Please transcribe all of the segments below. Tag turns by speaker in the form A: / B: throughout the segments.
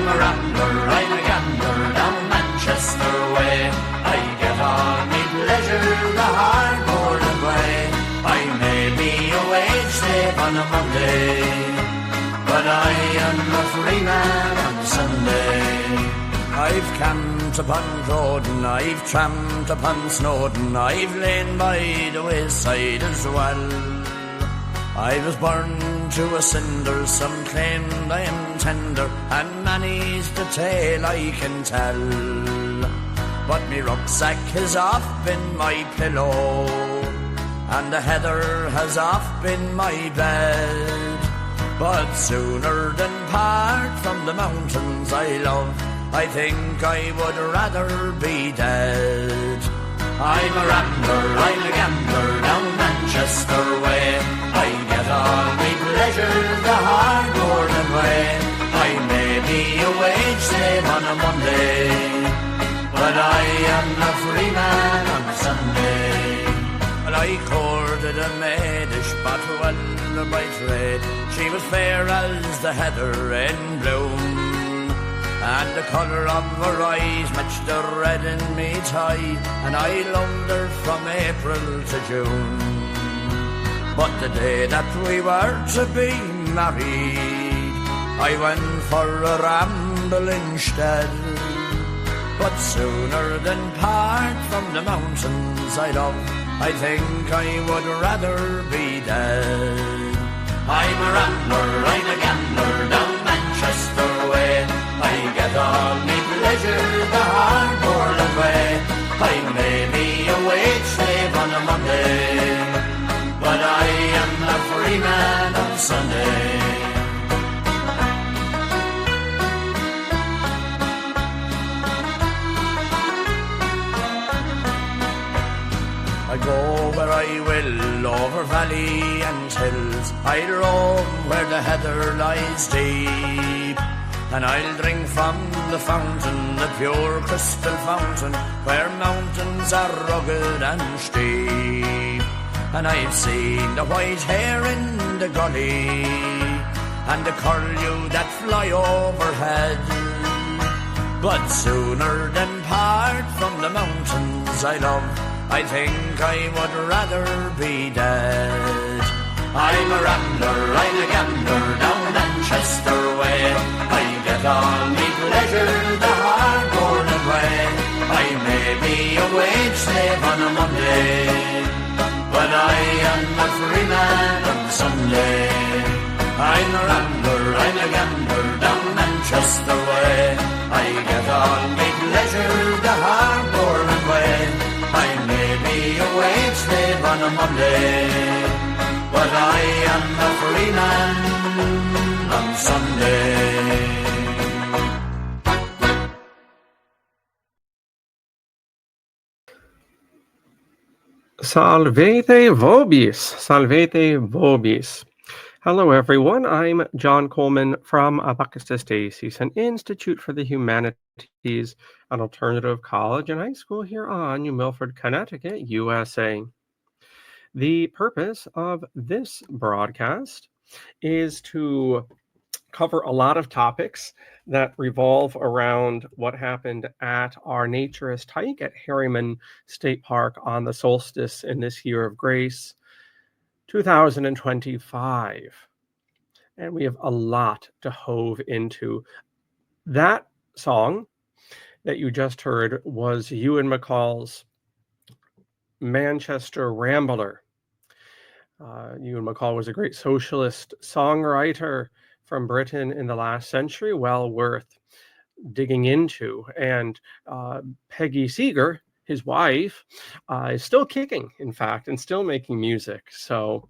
A: I'm a rambler, I'm a gambler down Manchester way. I get all me pleasure the hard-boarded way. I may be a wage slave on a Monday, but I am a free man on Sunday. I've camped upon Croden, I've tramped upon Snowdon, I've lain by the wayside as well. I was burned to a cinder, some claimed I am tender, and many's the tale I can tell. But me rucksack has oft been my pillow, and the heather has oft been my bed. But sooner than part from the mountains I love, I think I would rather be dead. I'm a rambler, I'm a gambler down Manchester way. I get all my pleasure the hard-boarded way. I may be a wage slave on a Monday, but I am a free man on a Sunday. Well, I courted a maid-ish bottle by trade. She was fair as the heather in bloom, and the colour of her eyes matched the red in me tie, and I loved her from April to June. But the day that we were to be married, I went for a ramble instead. But sooner than part from the mountains I love, I think I would rather be dead. I'm a rambler, I'm a gambler down Manchester way. I get all me pleasure the hard-boarded way. I may be a wage slave on a Monday, but I am a free man on Sunday. I go where I will, over valley and hills. I roam where the heather lies deep, and I'll drink from the fountain, the pure crystal fountain, where mountains are rugged and steep. And I've seen the white hare in the gully, and the curlew that fly overhead. But sooner than part from the mountains I love, I think I would rather be dead. I'm a rambler, I'm a gambler down Manchester way. I get all me pleasure the hard-boarded way. I may be a wage slave on a Monday, but I am a free man on Sunday. I'm a rambler, I'm a gambler down Manchester way. I get all me pleasure the hard-boarded way. I may be a wage slave on a Monday, but I am a free man on Sunday.
B: Salvete vobis, salvete vobis. Hello everyone, I'm John Coleman from ApocatastasisInstitute, an institute for the humanities, an alternative college and high school here on New Milford, Connecticut, USA. The purpose of this broadcast is to cover a lot of topics that revolve around what happened at our naturist hike at Harriman State Park on the solstice in this year of grace, 2025. And we have a lot to hove into. That song that you just heard was Ewan MacColl's Manchester Rambler. Ewan MacColl was a great socialist songwriter from Britain in the last century, well worth digging into. And Peggy Seeger, his wife, is still kicking, in fact, and still making music. So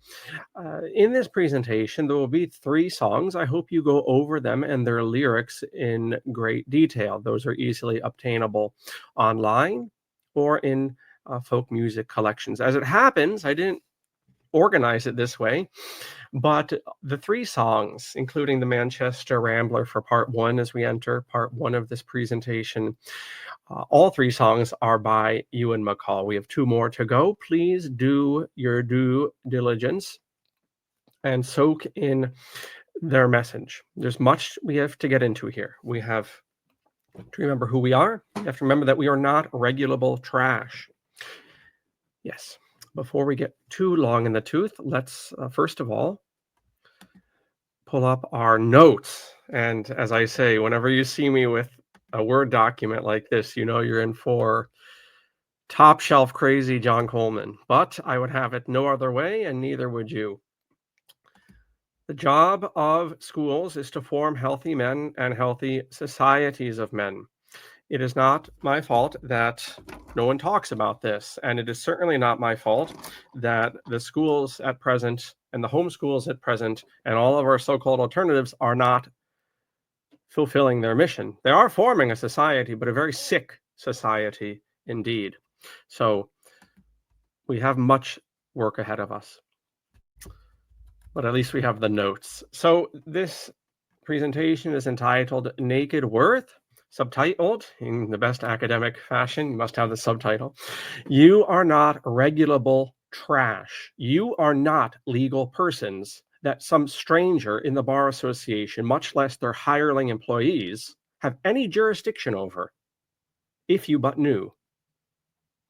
B: in this presentation, there will be 3 songs. I hope you go over them and their lyrics in great detail. Those are easily obtainable online or in folk music collections. As it happens, I didn't organize it this way, but the 3 songs, including the Manchester Rambler for part 1 as we enter part 1 of this presentation, all 3 songs are by Ewan MacColl. We have 2 more to go. Please do your due diligence and soak in their message. There's much we have to get into here. We have to remember who we are. We have to remember that we are not regulable trash. Yes. Before we get too long in the tooth, let's first of all pull up our notes. And as I say, whenever you see me with a Word document like this, you know you're in for top shelf crazy John Coleman. But I would have it no other way, and neither would you. The job of schools is to form healthy men and healthy societies of men. It is not my fault that no one talks about this, and it is certainly not my fault that the schools at present and the homeschools at present and all of our so-called alternatives are not fulfilling their mission. They are forming a society, but a very sick society indeed. So we have much work ahead of us, but at least we have the notes. So this presentation is entitled Naked Worth, subtitled in the best academic fashion. You must have the subtitle. You are not regulable trash. You are not legal persons that some stranger in the bar association, much less their hireling employees, have any jurisdiction over, if you but knew.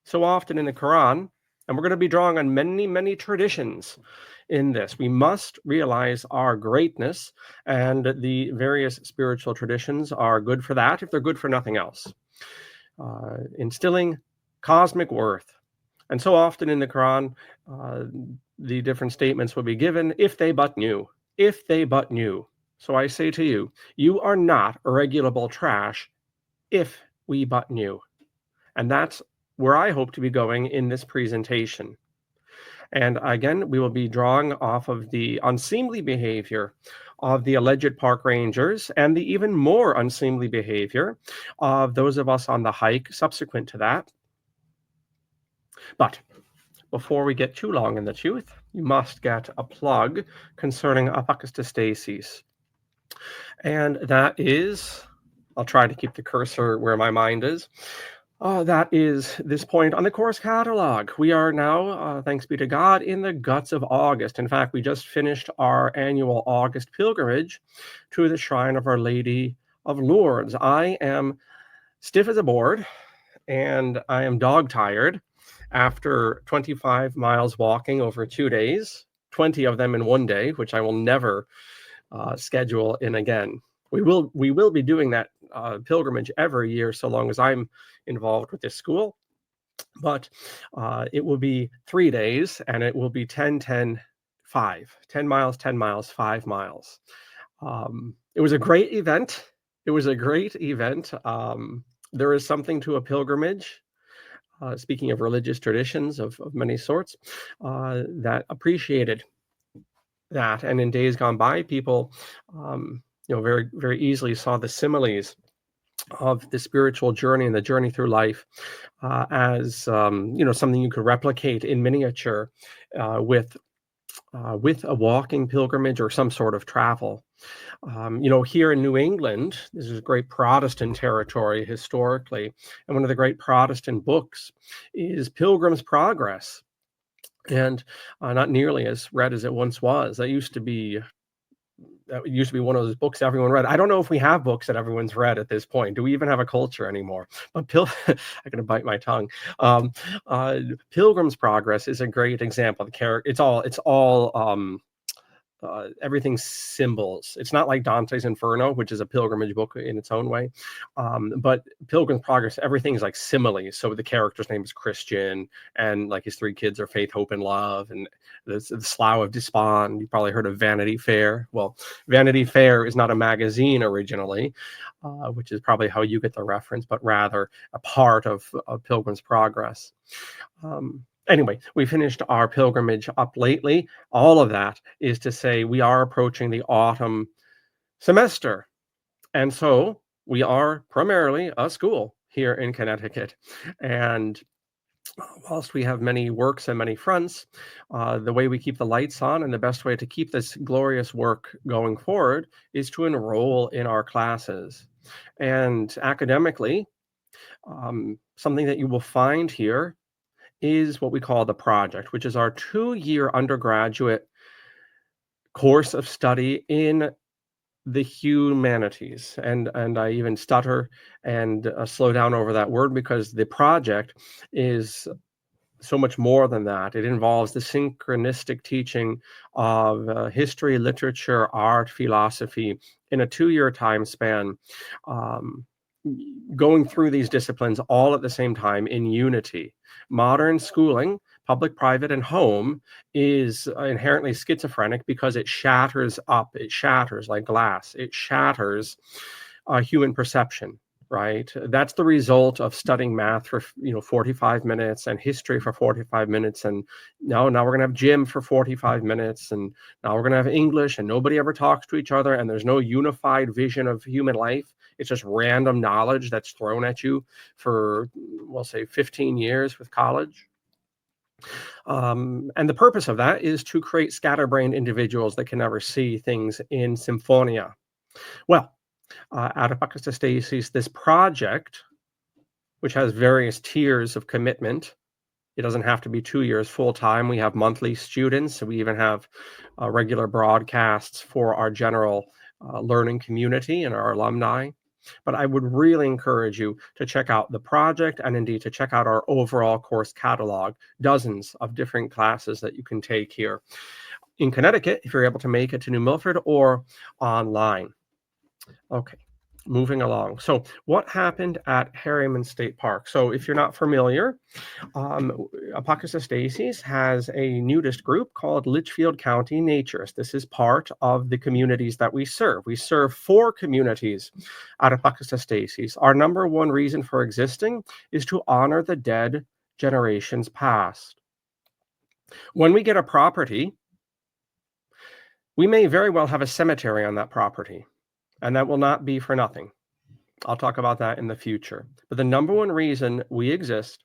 B: So often in the Quran, and we're going to be drawing on many, many traditions in this. We must realize our greatness, and the various spiritual traditions are good for that if they're good for nothing else. Instilling cosmic worth. And so often in the Quran, the different statements will be given, if they but knew, if they but knew. So I say to you, you are not regulable trash if we but knew. And that's where I hope to be going in this presentation. And again, we will be drawing off of the unseemly behavior of the alleged park rangers and the even more unseemly behavior of those of us on the hike subsequent to that. But before we get too long in the tooth, you must get a plug concerning ApocatastasisInstitute. And that is, I'll try to keep the cursor where my mind is. That is this point on the course catalog. We are now, thanks be to God, in the guts of August. In fact, we just finished our annual August pilgrimage to the Shrine of Our Lady of Lourdes. I am stiff as a board, and I am dog-tired after 25 miles walking over 2 days, 20 of them in one day, which I will never schedule in again. We will be doing that pilgrimage every year so long as I'm involved with this school, but it will be 3 days, and it will be 10, 10, 5, 10 miles, 10 miles, 5 miles. It was a great event. There is something to a pilgrimage, speaking of religious traditions of many sorts, that appreciated that. And in days gone by, people very, very easily saw the similes of the spiritual journey and the journey through life as something you could replicate in miniature with a walking pilgrimage or some sort of travel. Here in New England, this is great Protestant territory historically, and one of the great Protestant books is Pilgrim's Progress, and not nearly as read as it once was. That used to be one of those books everyone read. I don't know if we have books that everyone's read at this point. Do we even have a culture anymore? But I'm gonna bite my tongue. Pilgrim's Progress is a great example. It's all everything's symbols. It's not like Dante's Inferno, which is a pilgrimage book in its own way. But Pilgrim's Progress, everything's like similes. So the character's name is Christian, and like his 3 kids are Faith, Hope, and Love, and the Slough of Despond. You probably heard of Vanity Fair. Well, Vanity Fair is not a magazine originally, which is probably how you get the reference, but rather a part of Pilgrim's Progress. Anyway, we finished our pilgrimage up lately. All of that is to say we are approaching the autumn semester. And so we are primarily a school here in Connecticut. And whilst we have many works and many fronts, the way we keep the lights on and the best way to keep this glorious work going forward is to enroll in our classes. And academically, something that you will find here is what we call the project, which is our 2-year undergraduate course of study in the humanities. And I even stutter and slow down over that word because the project is so much more than that. It involves the synchronistic teaching of history, literature, art, philosophy in a 2-year time span, um, going through these disciplines all at the same time in unity. Modern schooling, public, private, and home, is inherently schizophrenic because it shatters like glass. It shatters human perception. Right. That's the result of studying math for 45 minutes and history for 45 minutes. And now we're going to have gym for 45 minutes. And now we're going to have English, and nobody ever talks to each other. And there's no unified vision of human life. It's just random knowledge that's thrown at you for, we'll say, 15 years with college. And the purpose of that is to create scatterbrained individuals that can never see things in symphonia. Well, at Apocatastasis, this project, which has various tiers of commitment, it doesn't have to be 2 years full time. We have monthly students. We even have regular broadcasts for our general learning community and our alumni. But I would really encourage you to check out the project and indeed to check out our overall course catalog, dozens of different classes that you can take here in Connecticut if you're able to make it to New Milford, or online. Okay, moving along. So what happened at Harriman State Park? So if you're not familiar, Apocatastasis has a nudist group called Litchfield County Naturists. This is part of the communities that we serve. We serve 4 communities at Apocatastasis. Our number one reason for existing is to honor the dead generations past. When we get a property, we may very well have a cemetery on that property. And that will not be for nothing. I'll talk about that in the future. But the number one reason we exist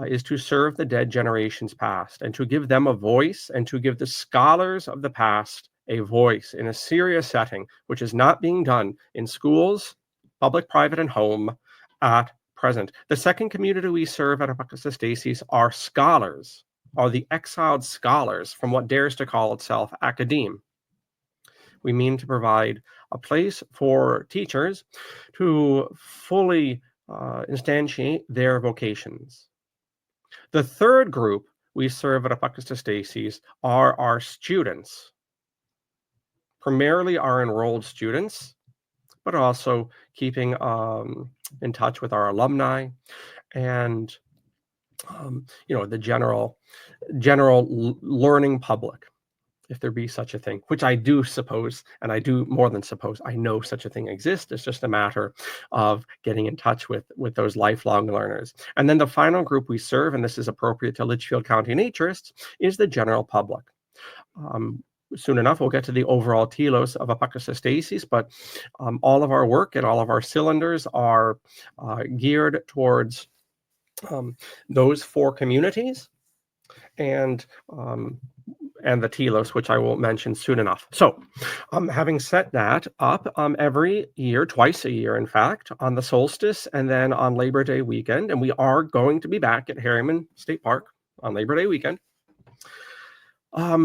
B: is to serve the dead generations past and to give them a voice and to give the scholars of the past a voice in a serious setting, which is not being done in schools, public, private, and home at present. The second community we serve at Apocatastasis are scholars, are the exiled scholars from what dares to call itself academe. We mean to provide a place for teachers to fully instantiate their vocations. The third group we serve at Apocatastasis are our students, primarily our enrolled students, but also keeping in touch with our alumni and the general learning public, if there be such a thing, which I do suppose, and I do more than suppose, I know such a thing exists. It's just a matter of getting in touch with those lifelong learners. And then the final group we serve, and this is appropriate to Litchfield County Naturists, is the general public. Soon enough, we'll get to the overall telos of Apocatastasis, but all of our work and all of our cylinders are geared towards those 4 communities and the telos, which I will mention soon enough. So having set that up, every year, twice a year, in fact, on the solstice and then on Labor Day weekend, and we are going to be back at Harriman State Park on Labor Day weekend,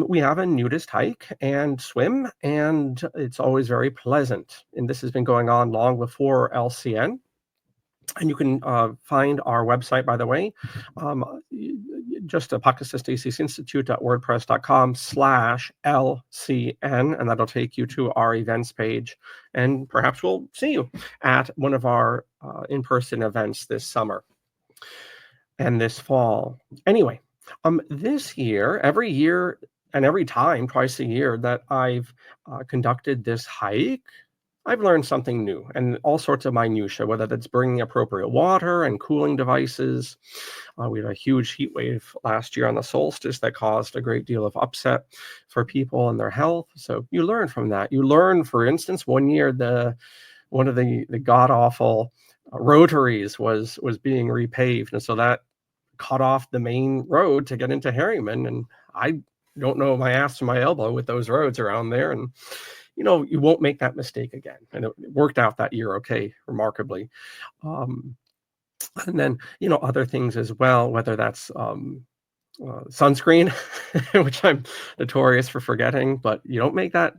B: we have a nudist hike and swim, and it's always very pleasant. And this has been going on long before LCN. And you can find our website, by the way, just ApocatastasisInstitute.wordpress.com/LCN, and that'll take you to our events page. And perhaps we'll see you at one of our in-person events this summer and this fall. Anyway, this year, every year and every time, twice a year, that I've conducted this hike, I've learned something new and all sorts of minutiae, whether that's bringing appropriate water and cooling devices. We had a huge heat wave last year on the solstice that caused a great deal of upset for people and their health. So you learn from that. You learn, for instance, one year one of the god-awful rotaries was being repaved. And so that cut off the main road to get into Harriman. And I don't know my ass to my elbow with those roads around there. And you won't make that mistake again. And it worked out that year okay, remarkably. And then, other things as well, whether that's sunscreen, which I'm notorious for forgetting, but you don't make that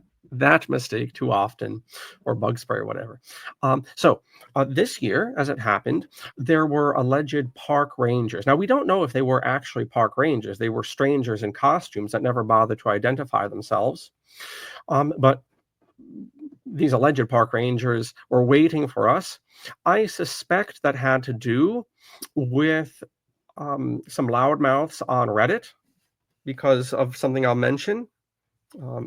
B: mistake too often, or bug spray or whatever. This year, as it happened, there were alleged park rangers. Now, we don't know if they were actually park rangers. They were strangers in costumes that never bothered to identify themselves. But these alleged park rangers were waiting for us. I suspect that had to do with some loudmouths on Reddit, because of something I'll mention a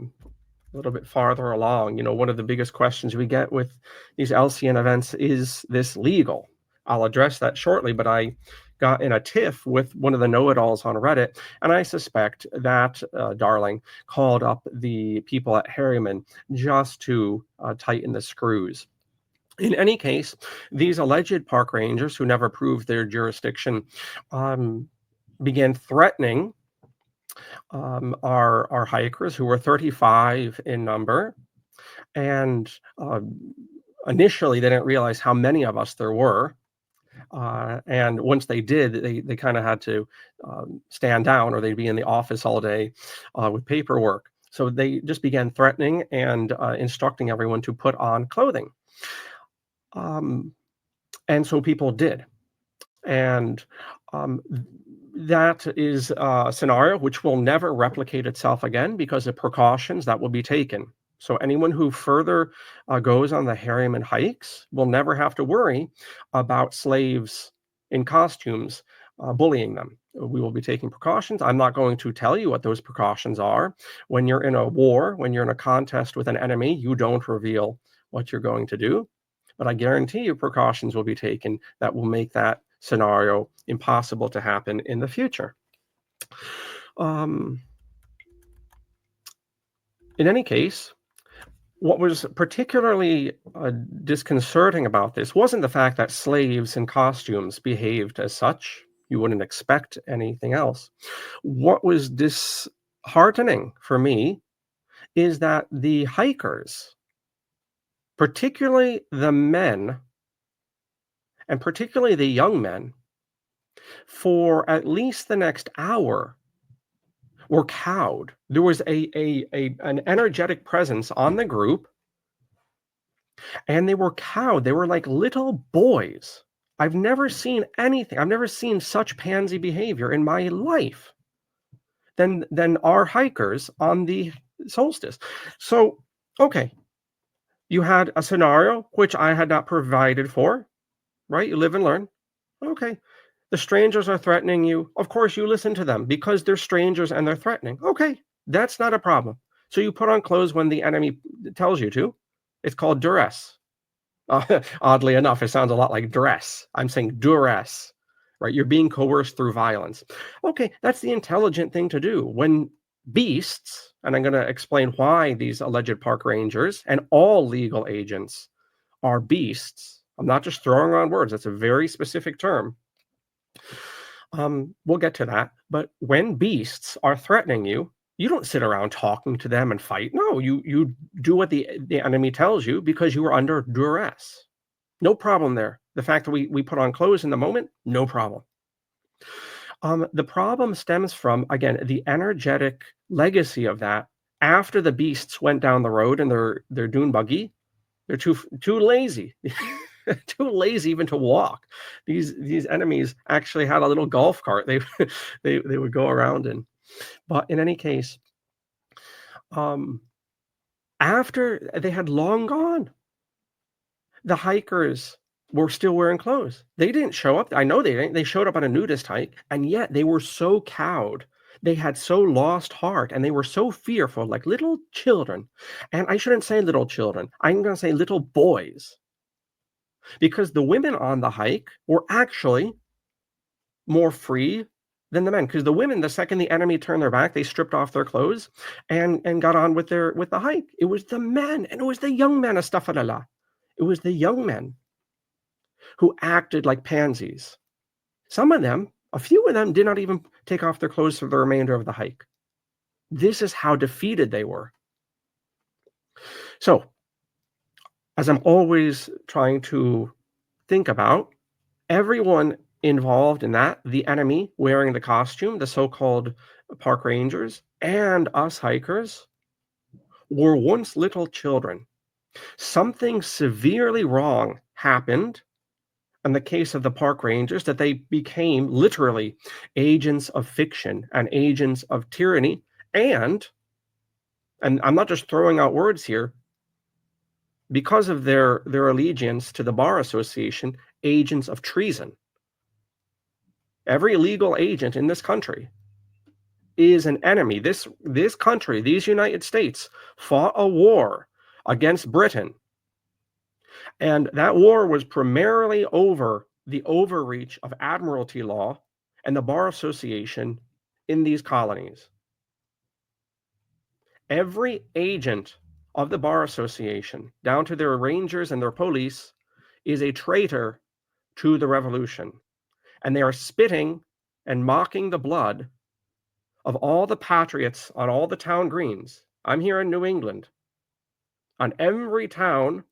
B: little bit farther along. One of the biggest questions we get with these LCN events, is this legal? I'll address that shortly, but I got in a tiff with one of the know-it-alls on Reddit, and I suspect that darling called up the people at Harriman just to tighten the screws. In any case, these alleged park rangers, who never proved their jurisdiction, began threatening our hikers, who were 35 in number. And initially, they didn't realize how many of us there were. And once they did, they kind of had to stand down, or they'd be in the office all day with paperwork. So they just began threatening and instructing everyone to put on clothing. And so people did. And that is a scenario which will never replicate itself again, because of precautions that will be taken. So anyone who further goes on the Harriman hikes will never have to worry about slaves in costumes bullying them. We will be taking precautions. I'm not going to tell you what those precautions are. When you're in a war, when you're in a contest with an enemy, you don't reveal what you're going to do. But I guarantee you precautions will be taken that will make that scenario impossible to happen in the future. In any case, what was particularly disconcerting about this wasn't the fact that slaves in costumes behaved as such. You wouldn't expect anything else. What was disheartening for me is that the hikers, particularly the men, and particularly the young men, for at least the next hour, were cowed. There was an energetic presence on the group, and they were cowed. They were like little boys. I've never seen anything. I've never seen such pansy behavior in my life than our hikers on the solstice. So, okay, you had a scenario which I had not provided for, right? You live and learn. Okay. The strangers are threatening you. Of course, you listen to them because they're strangers and they're threatening. Okay, that's not a problem. So you put on clothes when the enemy tells you to. It's called duress. Oddly enough, it sounds a lot like dress. I'm saying duress, right? You're being coerced through violence. Okay, that's the intelligent thing to do. When beasts, and I'm going to explain why these alleged park rangers and all legal agents are beasts. I'm not just throwing around words. That's a very specific term. We'll get to that. But when beasts are threatening you, you don't sit around talking to them and fight. No, you do what the enemy tells you, because you are under duress. No problem there. The fact that we put on clothes in the moment, no problem. The problem stems from, again, the energetic legacy of that. After the beasts went down the road in their dune buggy, they're too lazy. Too lazy even to walk. These enemies actually had a little golf cart they would go around in. But in any case, after they had long gone, the hikers were still wearing clothes. They didn't show up. I know they didn't. They showed up on a nudist hike, and yet they were so cowed. They had so lost heart, and they were so fearful, like little children. And I shouldn't say little children. I'm going to say little boys. Because the women on the hike were actually more free than the men. Because the women, the second the enemy turned their back, they stripped off their clothes and got on with the hike. It was the men, and it was the young men, astaghfirullah. It was the young men who acted like pansies. Some of them, a few of them, did not even take off their clothes for the remainder of the hike. This is how defeated they were. So, as I'm always trying to think about, everyone involved in that, the enemy wearing the costume, the so-called park rangers, and us hikers were once little children. Something severely wrong happened in the case of the park rangers, that they became literally agents of fiction and agents of tyranny, and I'm not just throwing out words here, because of their allegiance to the Bar Association, agents of treason. Every legal agent in this country is an enemy. This country, these United States, fought a war against Britain. And that war was primarily over the overreach of admiralty law and the Bar Association in these colonies. Every agent of the Bar Association, down to their rangers and their police, is a traitor to the revolution. And they are spitting and mocking the blood of all the patriots on all the town greens. I'm here in New England. On every town,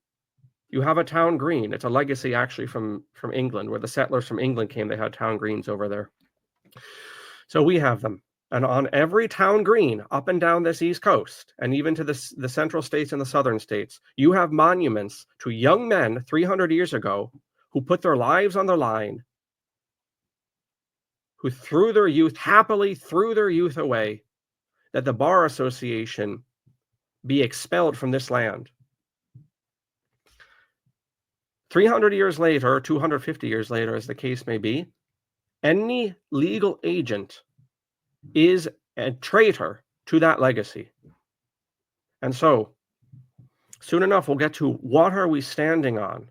B: you have a town green. It's a legacy actually from England, where the settlers from England came. They had town greens over there. So we have them. And on every town green up and down this East Coast, and even to the central states and the southern states, you have monuments to young men 300 years ago who put their lives on the line, who happily threw their youth away, that the Bar Association be expelled from this land. 300 years later, or 250 years later, as the case may be, any legal agent is a traitor to that legacy. And so, soon enough, we'll get to what are we standing on.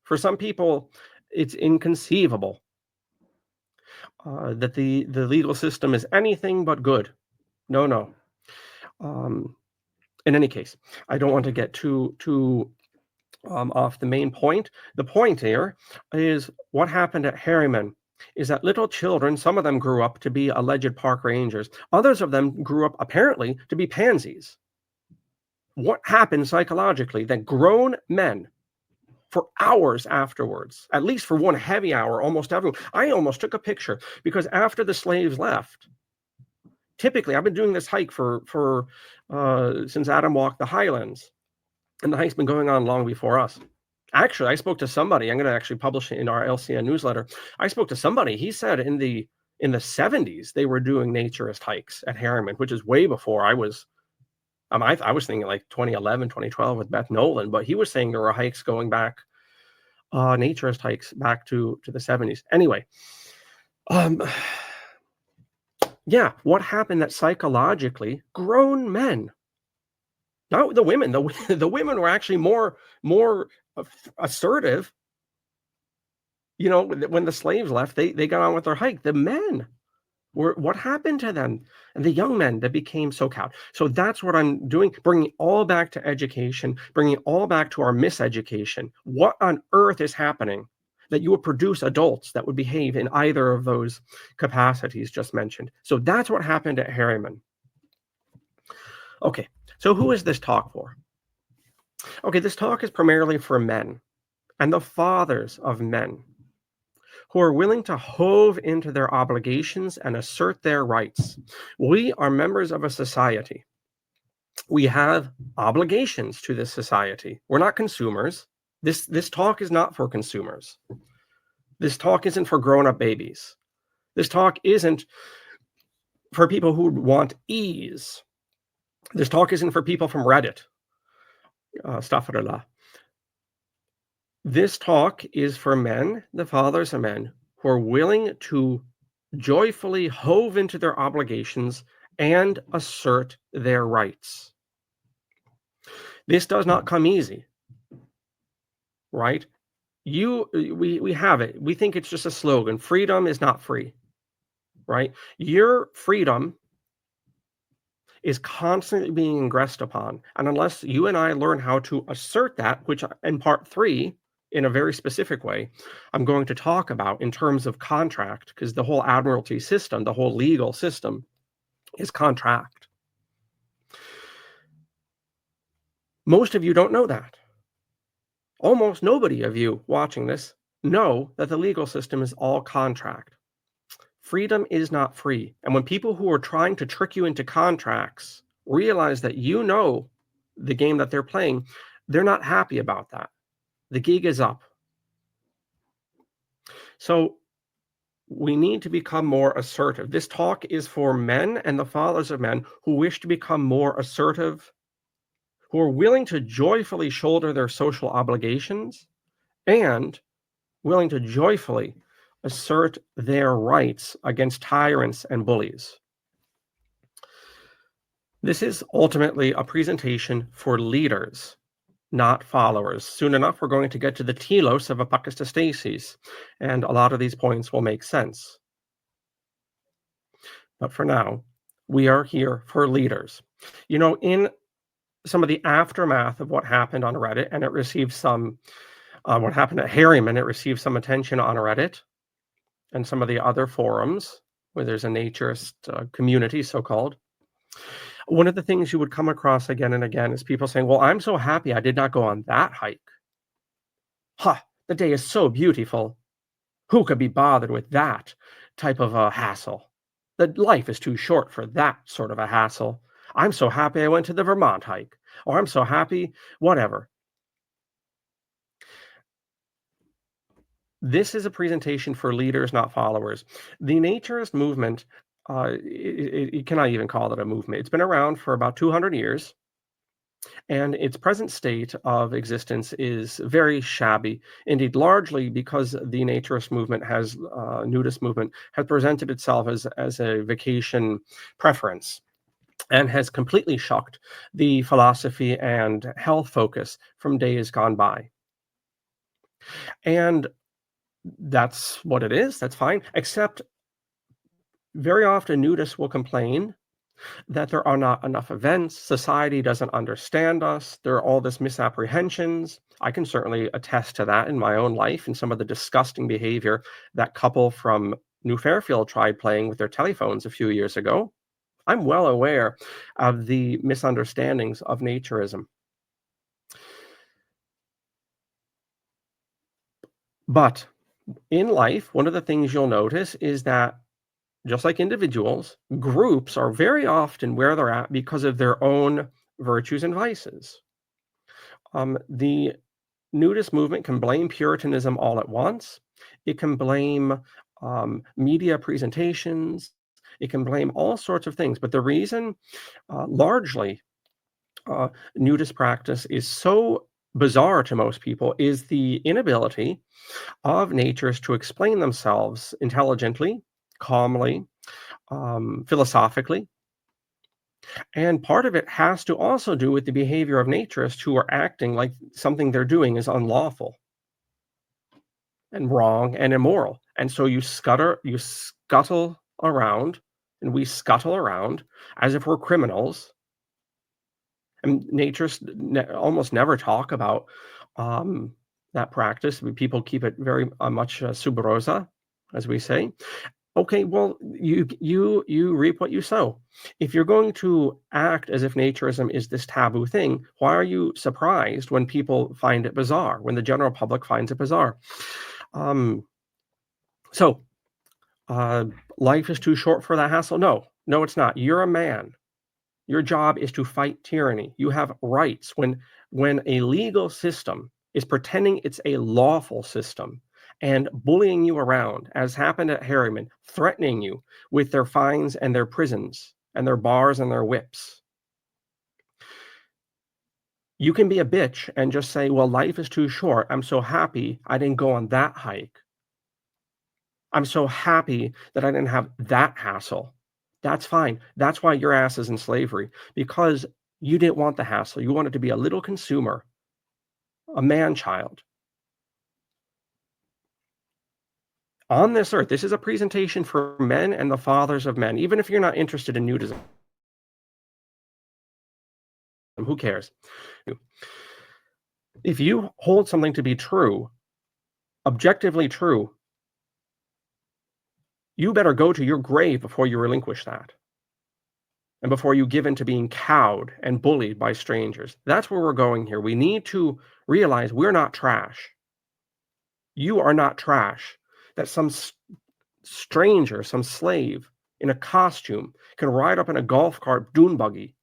B: For some people, it's inconceivable that the legal system is anything but good. No. In any case, I don't want to get too off the main point. The point here is what happened at Harriman is that little children, some of them grew up to be alleged park rangers. Others of them grew up apparently to be pansies. What happened psychologically that grown men, for hours afterwards, at least for one heavy hour, I almost took a picture, because after the slaves left, typically, I've been doing this hike for since Adam walked the Highlands, and the hike's been going on long before us. Actually, I spoke to somebody. I'm going to actually publish it in our LCN newsletter. I spoke to somebody. He said in the 70s they were doing naturist hikes at Harriman, which is way before I was. I was thinking like 2011, 2012 with Beth Nolan, but he was saying there were hikes going back, naturist hikes back to the 70s. Anyway, yeah, what happened that psychologically grown men, not the women, the women were actually more assertive. You know, when the slaves left, they got on with their hike. The men what happened to them? And the young men that became so cowed. So that's what I'm doing, bringing it all back to education, bringing it all back to our miseducation. What on earth is happening that you would produce adults that would behave in either of those capacities just mentioned? So that's what happened at Harriman. Okay, so who is this talk for? Okay, this talk is primarily for men and the fathers of men who are willing to hove into their obligations and assert their rights. We are members of a society. We have obligations to this society. We're not consumers. This talk is not for consumers. This talk isn't for grown-up babies. This talk isn't for people who want ease. This talk isn't for people from Reddit. Astaghfirullah. This talk is for men, the fathers of men, who are willing to joyfully hove into their obligations and assert their rights. This does not come easy, right? We have it. We think it's just a slogan. Freedom is not free, right? Your freedom is constantly being ingressed upon. And unless you and I learn how to assert that, which in part 3, in a very specific way, I'm going to talk about in terms of contract, because the whole admiralty system, the whole legal system is contract. Most of you don't know that. Almost nobody of you watching this know that the legal system is all contract. Freedom is not free. And when people who are trying to trick you into contracts realize that you know the game that they're playing, they're not happy about that. The gig is up. So we need to become more assertive. This talk is for men and the fathers of men who wish to become more assertive, who are willing to joyfully shoulder their social obligations and willing to joyfully assert their rights against tyrants and bullies. This is ultimately a presentation for leaders, not followers. Soon enough, we're going to get to the telos of ApocatastasIs, and a lot of these points will make sense. But for now, we are here for leaders. You know, in some of the aftermath of what happened on Reddit, and it received some, what happened at Harriman, it received some attention on Reddit and some of the other forums where there's a naturist community, so-called. One of the things you would come across again and again is people saying, well, I'm so happy I did not go on that hike. The day is so beautiful. Who could be bothered with that type of a hassle? The life is too short for that sort of a hassle. I'm so happy I went to the Vermont hike, or I'm so happy, whatever. This is a presentation for leaders, not followers. The naturist movement, you cannot even call it a movement. It's been around for about 200 years, and its present state of existence is very shabby. Indeed, largely because the naturist movement has, nudist movement, has presented itself as a vacation preference and has completely shocked the philosophy and health focus from days gone by. And that's what it is. That's fine. Except very often nudists will complain that there are not enough events. Society doesn't understand us. There are all this misapprehensions. I can certainly attest to that in my own life and some of the disgusting behavior that couple from New Fairfield tried playing with their telephones a few years ago. I'm well aware of the misunderstandings of naturism. But in life, one of the things you'll notice is that just like individuals, groups are very often where they're at because of their own virtues and vices. The nudist movement can blame Puritanism all at once. It can blame media presentations. It can blame all sorts of things. But the reason, largely, nudist practice is so bizarre to most people is the inability of naturists to explain themselves intelligently, calmly, philosophically. And part of it has to also do with the behavior of naturists who are acting like something they're doing is unlawful and wrong and immoral. And so you scuttle around, and we scuttle around as if we're criminals. And naturists almost never talk about that practice. I mean, people keep it very much sub rosa, as we say. Okay, well, you reap what you sow. If you're going to act as if naturism is this taboo thing, why are you surprised when people find it bizarre, when the general public finds it bizarre? Life is too short for that hassle? No, it's not. You're a man. Your job is to fight tyranny. You have rights. When a legal system is pretending it's a lawful system and bullying you around, as happened at Harriman, threatening you with their fines and their prisons and their bars and their whips, you can be a bitch and just say, well, life is too short. I'm so happy I didn't go on that hike. I'm so happy that I didn't have that hassle. That's fine. That's why your ass is in slavery, because you didn't want the hassle. You wanted to be a little consumer, a man-child. On this earth, this is a presentation for men and the fathers of men. Even if you're not interested in nudism, who cares? If you hold something to be true, objectively true, you better go to your grave before you relinquish that. And before you give in to being cowed and bullied by strangers. That's where we're going here. We need to realize we're not trash. You are not trash. That some stranger, some slave in a costume can ride up in a golf cart dune buggy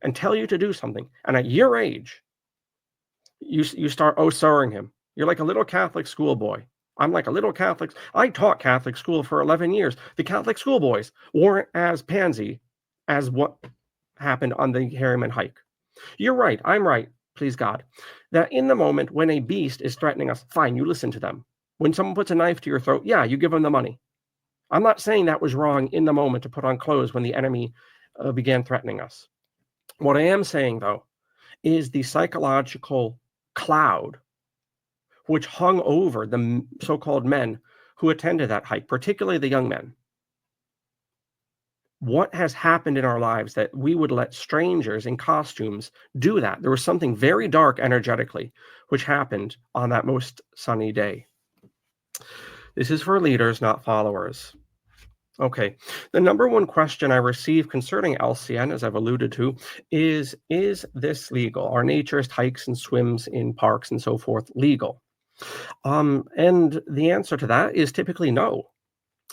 B: and tell you to do something. And at your age, you start oh-sorrying him. You're like a little Catholic schoolboy. I'm like a little Catholic. I taught Catholic school for 11 years. The Catholic schoolboys weren't as pansy as what happened on the Harriman hike. You're right. I'm right. Please God. That in the moment when a beast is threatening us, fine, you listen to them. When someone puts a knife to your throat, yeah, you give them the money. I'm not saying that was wrong in the moment to put on clothes when the enemy began threatening us. What I am saying, though, is the psychological cloud which hung over the so-called men who attended that hike, particularly the young men. What has happened in our lives that we would let strangers in costumes do that? There was something very dark energetically which happened on that most sunny day. This is for leaders, not followers. Okay, the number one question I receive concerning LCN, as I've alluded to, is this legal? Are naturist hikes and swims in parks and so forth legal? And the answer to that is typically no.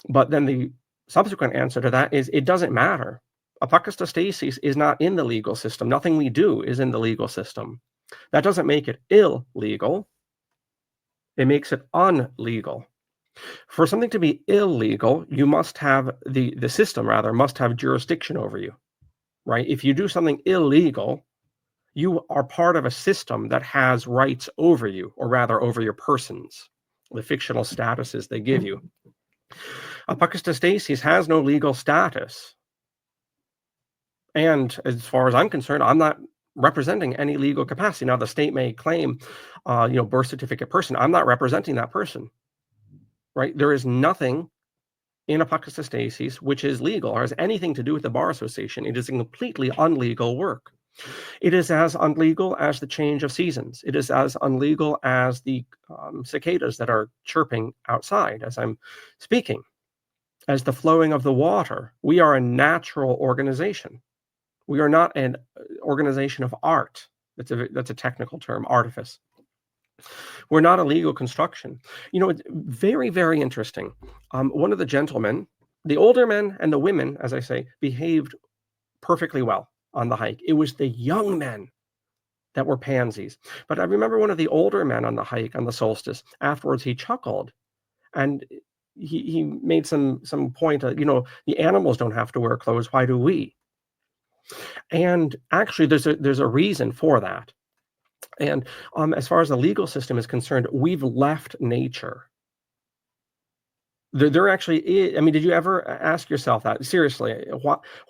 B: But then the subsequent answer to that is it doesn't matter. Apokatastasis is not in the legal system. Nothing we do is in the legal system. That doesn't make it illegal. It makes it unlegal. For something to be illegal, you must have the system rather must have jurisdiction over you, right? If you do something illegal, you are part of a system that has rights over you, or rather over your persons, the fictional statuses they give you. Apokatastasis has no legal status. And as far as I'm concerned, I'm not representing any legal capacity. Now, the state may claim, birth certificate person. I'm not representing that person. Right? There is nothing in apokatastasis which is legal or has anything to do with the Bar Association. It is a completely unlegal work. It is as unlegal as the change of seasons. It is as unlegal as the cicadas that are chirping outside as I'm speaking, as the flowing of the water. We are a natural organization. We are not an organization of art. That's a technical term, artifice. We're not a legal construction. It's very, very interesting. One of the gentlemen, the older men and the women, as I say, behaved perfectly well on the hike. It was the young men that were pansies. But I remember one of the older men on the hike on the solstice. Afterwards, he chuckled, and he made some point. The animals don't have to wear clothes. Why do we? And actually, there's a reason for that. And as far as the legal system is concerned, we've left nature. There actually is. I mean, did you ever ask yourself that? Seriously,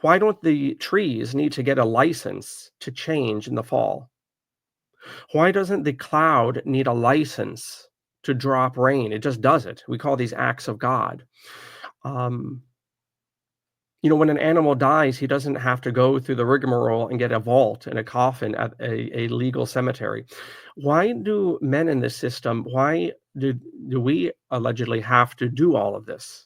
B: why don't the trees need to get a license to change in the fall? Why doesn't the cloud need a license to drop rain? It just does it. We call these acts of God. When an animal dies, he doesn't have to go through the rigmarole and get a vault and a coffin at a legal cemetery. Why do men in this system, why do we allegedly have to do all of this?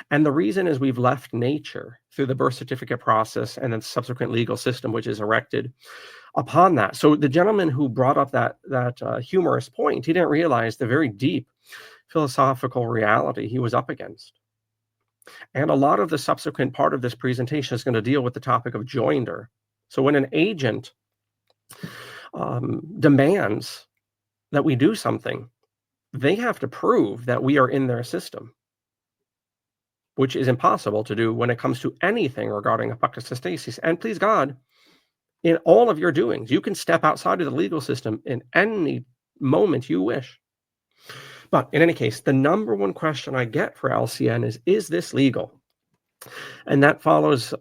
B: And the reason is we've left nature through the birth certificate process and then subsequent legal system, which is erected upon that. So the gentleman who brought up that humorous point, he didn't realize the very deep philosophical reality he was up against. And a lot of the subsequent part of this presentation is going to deal with the topic of joinder. So when an agent demands that we do something, they have to prove that we are in their system, which is impossible to do when it comes to anything regarding apokatastasis. And please God, in all of your doings, you can step outside of the legal system in any moment you wish. But in any case, the number one question I get for LCN is this legal? And that follows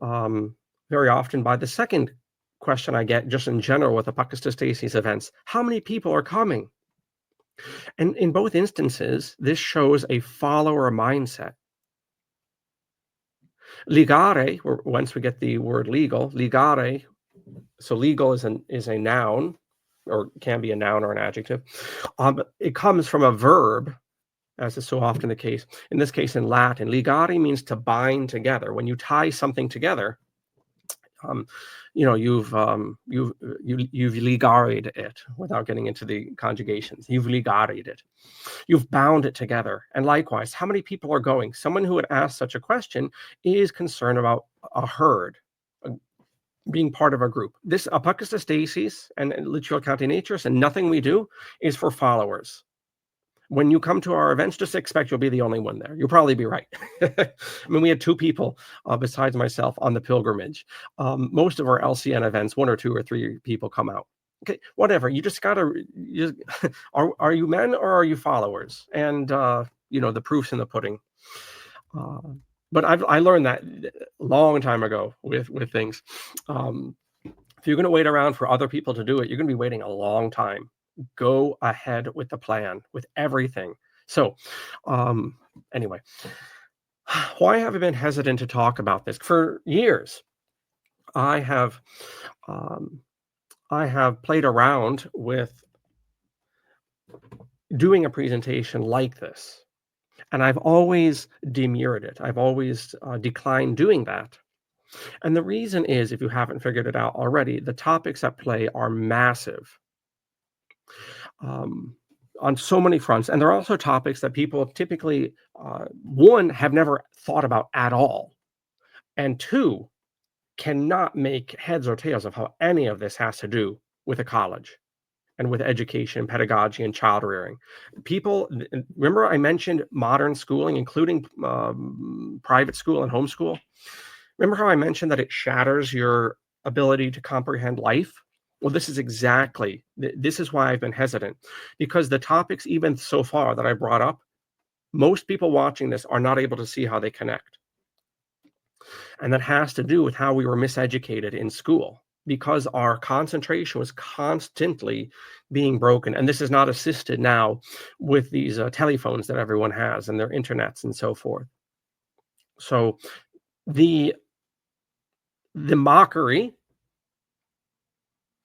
B: very often by the second question I get just in general with apokatastasis events. How many people are coming? And in both instances, this shows a follower mindset. Ligare, once we get the word legal, ligare, so legal is a noun, or can be a noun or an adjective. It comes from a verb, as is so often the case. In this case, in Latin, ligare means to bind together. When you tie something together, You've ligaried it without getting into the conjugations. You've ligaried it. You've bound it together. And likewise, how many people are going? Someone who would ask such a question is concerned about a herd, being part of a group. This apokatastasis and literal county natures, and nothing we do is for followers. When you come to our events, just expect you'll be the only one there. You'll probably be right. I mean, we had 2 people besides myself on the pilgrimage. Most of our LCN events, 1 or 2 or 3 people come out. Okay, whatever. You just gotta. Are you men or are you followers? And the proof's in the pudding. But I learned that a long time ago with things. If you're going to wait around for other people to do it, you're going to be waiting a long time. Go ahead with the plan, with everything. So, anyway, why have I been hesitant to talk about this? For years, I have played around with doing a presentation like this, and I've always demurred it. I've always declined doing that. And the reason is, if you haven't figured it out already, the topics at play are massive. On so many fronts. And they're also topics that people typically, 1, have never thought about at all, and 2, cannot make heads or tails of how any of this has to do with a college and with education, pedagogy, and child rearing. People, remember I mentioned modern schooling, including private school and homeschool? Remember how I mentioned that it shatters your ability to comprehend life? Well, this is why I've been hesitant, because the topics, even so far, that I brought up, most people watching this are not able to see how they connect. And that has to do with how we were miseducated in school, because our concentration was constantly being broken. And this is not assisted now with these telephones that everyone has and their internets and so forth. So the mockery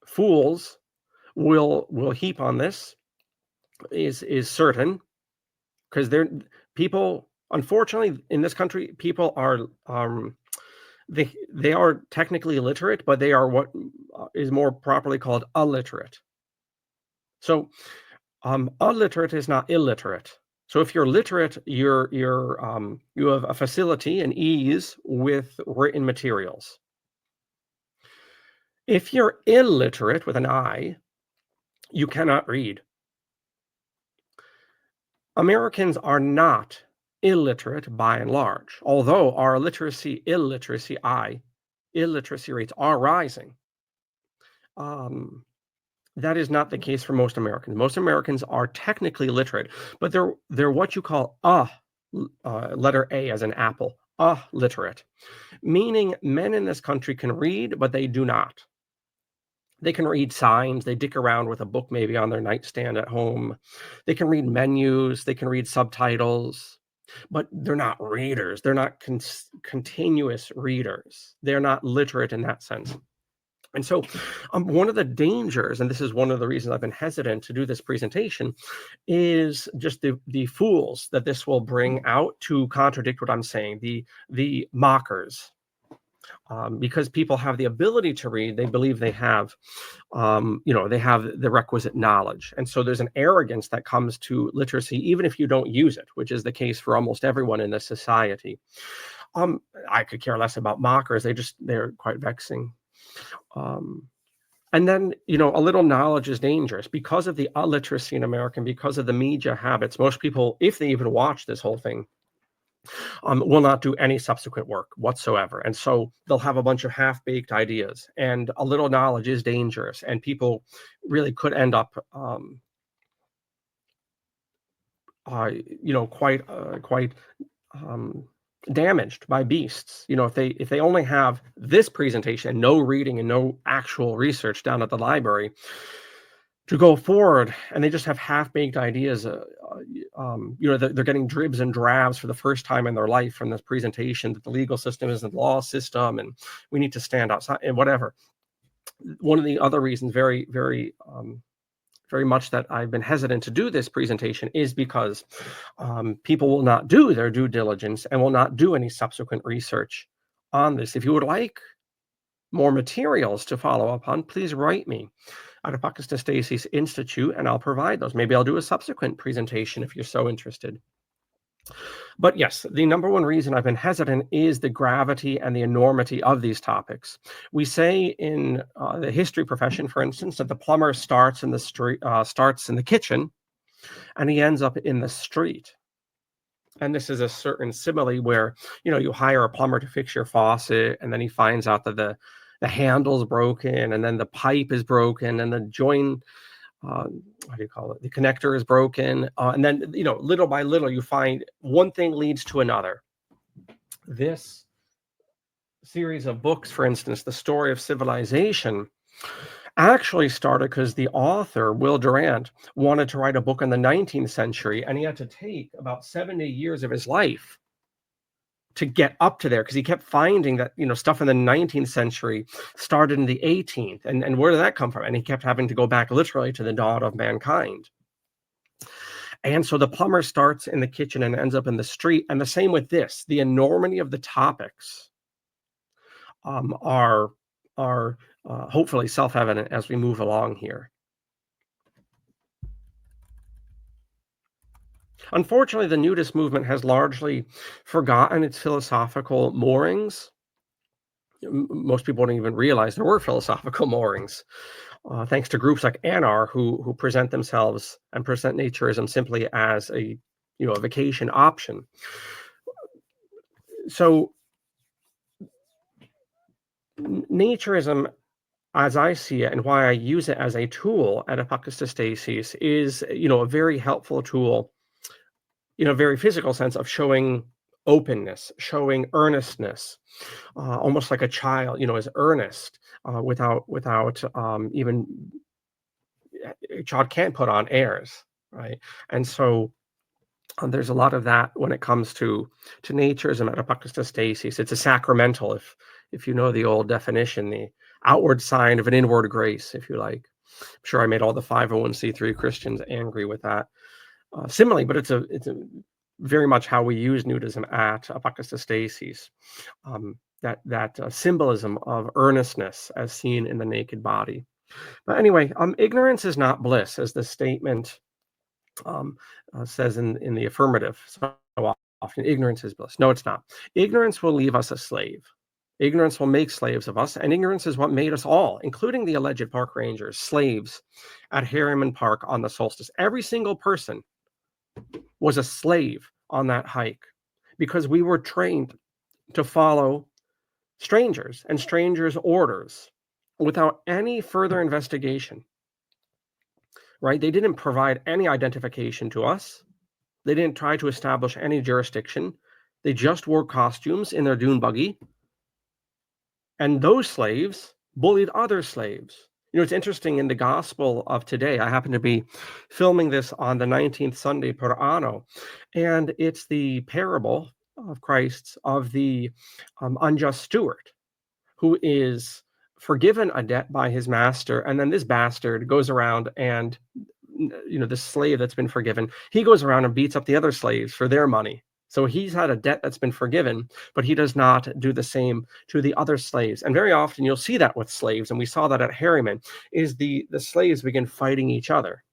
B: fools will heap on this is certain, because people, unfortunately, in this country, people are they are technically literate, but they are what is more properly called illiterate. So illiterate is not illiterate. So if you're literate, you have a facility and ease with written materials. If you're illiterate with an I, you cannot read. Americans are not illiterate by and large, although our illiteracy rates are rising. That is not the case for most Americans. Most Americans are technically literate, but they're what you call letter A as an apple, literate, meaning men in this country can read, but they do not. They can read signs. They dick around with a book maybe on their nightstand at home. They can read menus. They can read subtitles, but they're not readers. They're not continuous readers. They're not literate in that sense. And so one of the dangers, and this is one of the reasons I've been hesitant to do this presentation, is just the fools that this will bring out to contradict what I'm saying, the mockers. Because people have the ability to read, they believe they have, they have the requisite knowledge. And so there's an arrogance that comes to literacy, even if you don't use it, which is the case for almost everyone in this society. I could care less about mockers. They're quite vexing. And then, a little knowledge is dangerous because of the illiteracy in America, because of the media habits. Most people, if they even watch this whole thing, will not do any subsequent work whatsoever. And so they'll have a bunch of half-baked ideas, and a little knowledge is dangerous, and people really could end up quite damaged by beasts. If they only have this presentation and no reading and no actual research down at the library to go forward, and they just have half-baked ideas, they're getting dribs and drabs for the first time in their life from this presentation that the legal system isn't the law system and we need to stand outside and whatever. One of the other reasons very, very, very much that I've been hesitant to do this presentation is because people will not do their due diligence and will not do any subsequent research on this. If you would like more materials to follow up on, please write me at ApocatastasisInstitute, and I'll provide those. Maybe I'll do a subsequent presentation if you're so interested. But yes, the number one reason I've been hesitant is the gravity and the enormity of these topics. We say in the history profession, for instance, that the plumber starts in the kitchen, and he ends up in the street. And this is a certain simile where, you hire a plumber to fix your faucet, and then he finds out that the handle's broken, and then the pipe is broken, and the joint, what do you call it? The connector is broken. And then, little by little, you find one thing leads to another. This series of books, for instance, The Story of Civilization, actually started because the author, Will Durant, wanted to write a book in the 19th century, and he had to take about 70 years of his life to get up to there, because he kept finding that, stuff in the 19th century started in the 18th. And where did that come from? And he kept having to go back literally to the dawn of mankind. And so the plumber starts in the kitchen and ends up in the street. And the same with this. The enormity of the topics are hopefully self-evident as we move along here. Unfortunately, the nudist movement has largely forgotten its philosophical moorings. Most people don't even realize there were philosophical moorings, thanks to groups like ANAR who present themselves and present naturism simply as a vacation option. So naturism, as I see it, and why I use it as a tool at Apocatastasis, is a very helpful tool in a very physical sense of showing openness, showing earnestness, almost like a child, is earnest, without even, a child can't put on airs, right? And so there's a lot of that when it comes to naturism at Apocatastasis. It's a sacramental, if you know the old definition, the outward sign of an inward grace, if you like. I'm sure I made all the 501c3 Christians angry with that simile, but it's a very much how we use nudism at Apocatastasis. That symbolism of earnestness as seen in the naked body. But anyway, ignorance is not bliss, as the statement says in the affirmative so often. Ignorance is bliss. No, it's not. Ignorance will leave us a slave. Ignorance will make slaves of us, and ignorance is what made us all, including the alleged park rangers, slaves at Harriman Park on the solstice. Every single person was a slave on that hike because we were trained to follow strangers and strangers' orders without any further investigation, right? They didn't provide any identification to us. They didn't try to establish any jurisdiction. They just wore costumes in their dune buggy. And those slaves bullied other slaves. It's interesting, in the gospel of today, I happen to be filming this on the 19th Sunday per anno, and it's the parable of Christ's of the unjust steward who is forgiven a debt by his master, and then this bastard goes around and, the slave that's been forgiven, he goes around and beats up the other slaves for their money. So he's had a debt that's been forgiven, but he does not do the same to the other slaves. And very often you'll see that with slaves, and we saw that at Harriman, is the slaves begin fighting each other,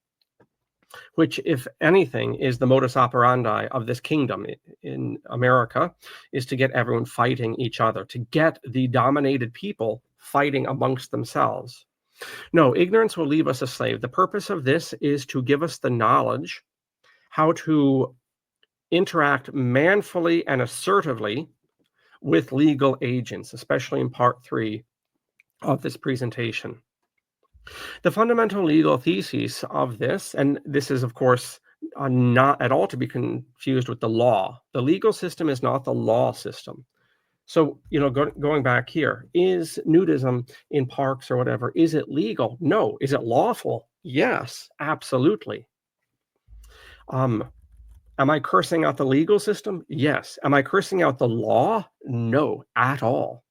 B: which, if anything, is the modus operandi of this kingdom in America, is to get everyone fighting each other, to get the dominated people fighting amongst themselves. No, ignorance will leave us a slave. The purpose of this is to give us the knowledge how to interact manfully and assertively with legal agents, especially in part 3 of this presentation. The fundamental legal thesis of this, and this is, of course, not at all to be confused with the law. The legal system is not the law system. So, going back here, is nudism in parks or whatever, is it legal? No. Is it lawful? Yes, absolutely. Am I cursing out the legal system? Yes. Am I cursing out the law? No, at all.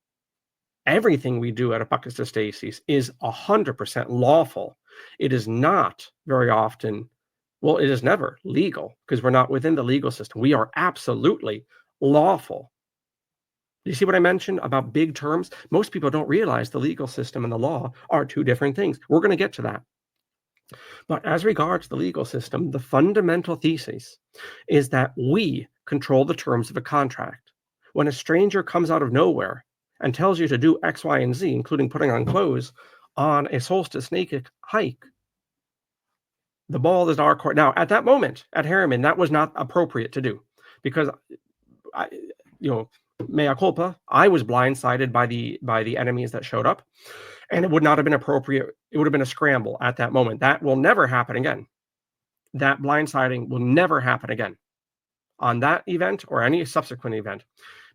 B: Everything we do at Apocatastasis is 100% lawful. It is not very often, well, it is never legal, because we're not within the legal system. We are absolutely lawful. You see what I mentioned about big terms? Most people don't realize the legal system and the law are two different things. We're going to get to that. But as regards the legal system, the fundamental thesis is that we control the terms of a contract. When a stranger comes out of nowhere and tells you to do X, Y, and Z, including putting on clothes on a solstice naked hike, the ball is in our court. Now, at that moment, at Harriman, that was not appropriate to do because mea culpa, I was blindsided by the enemies that showed up, and it would not have been appropriate. It would have been a scramble at that moment. That will never happen again. That blindsiding will never happen again on that event or any subsequent event.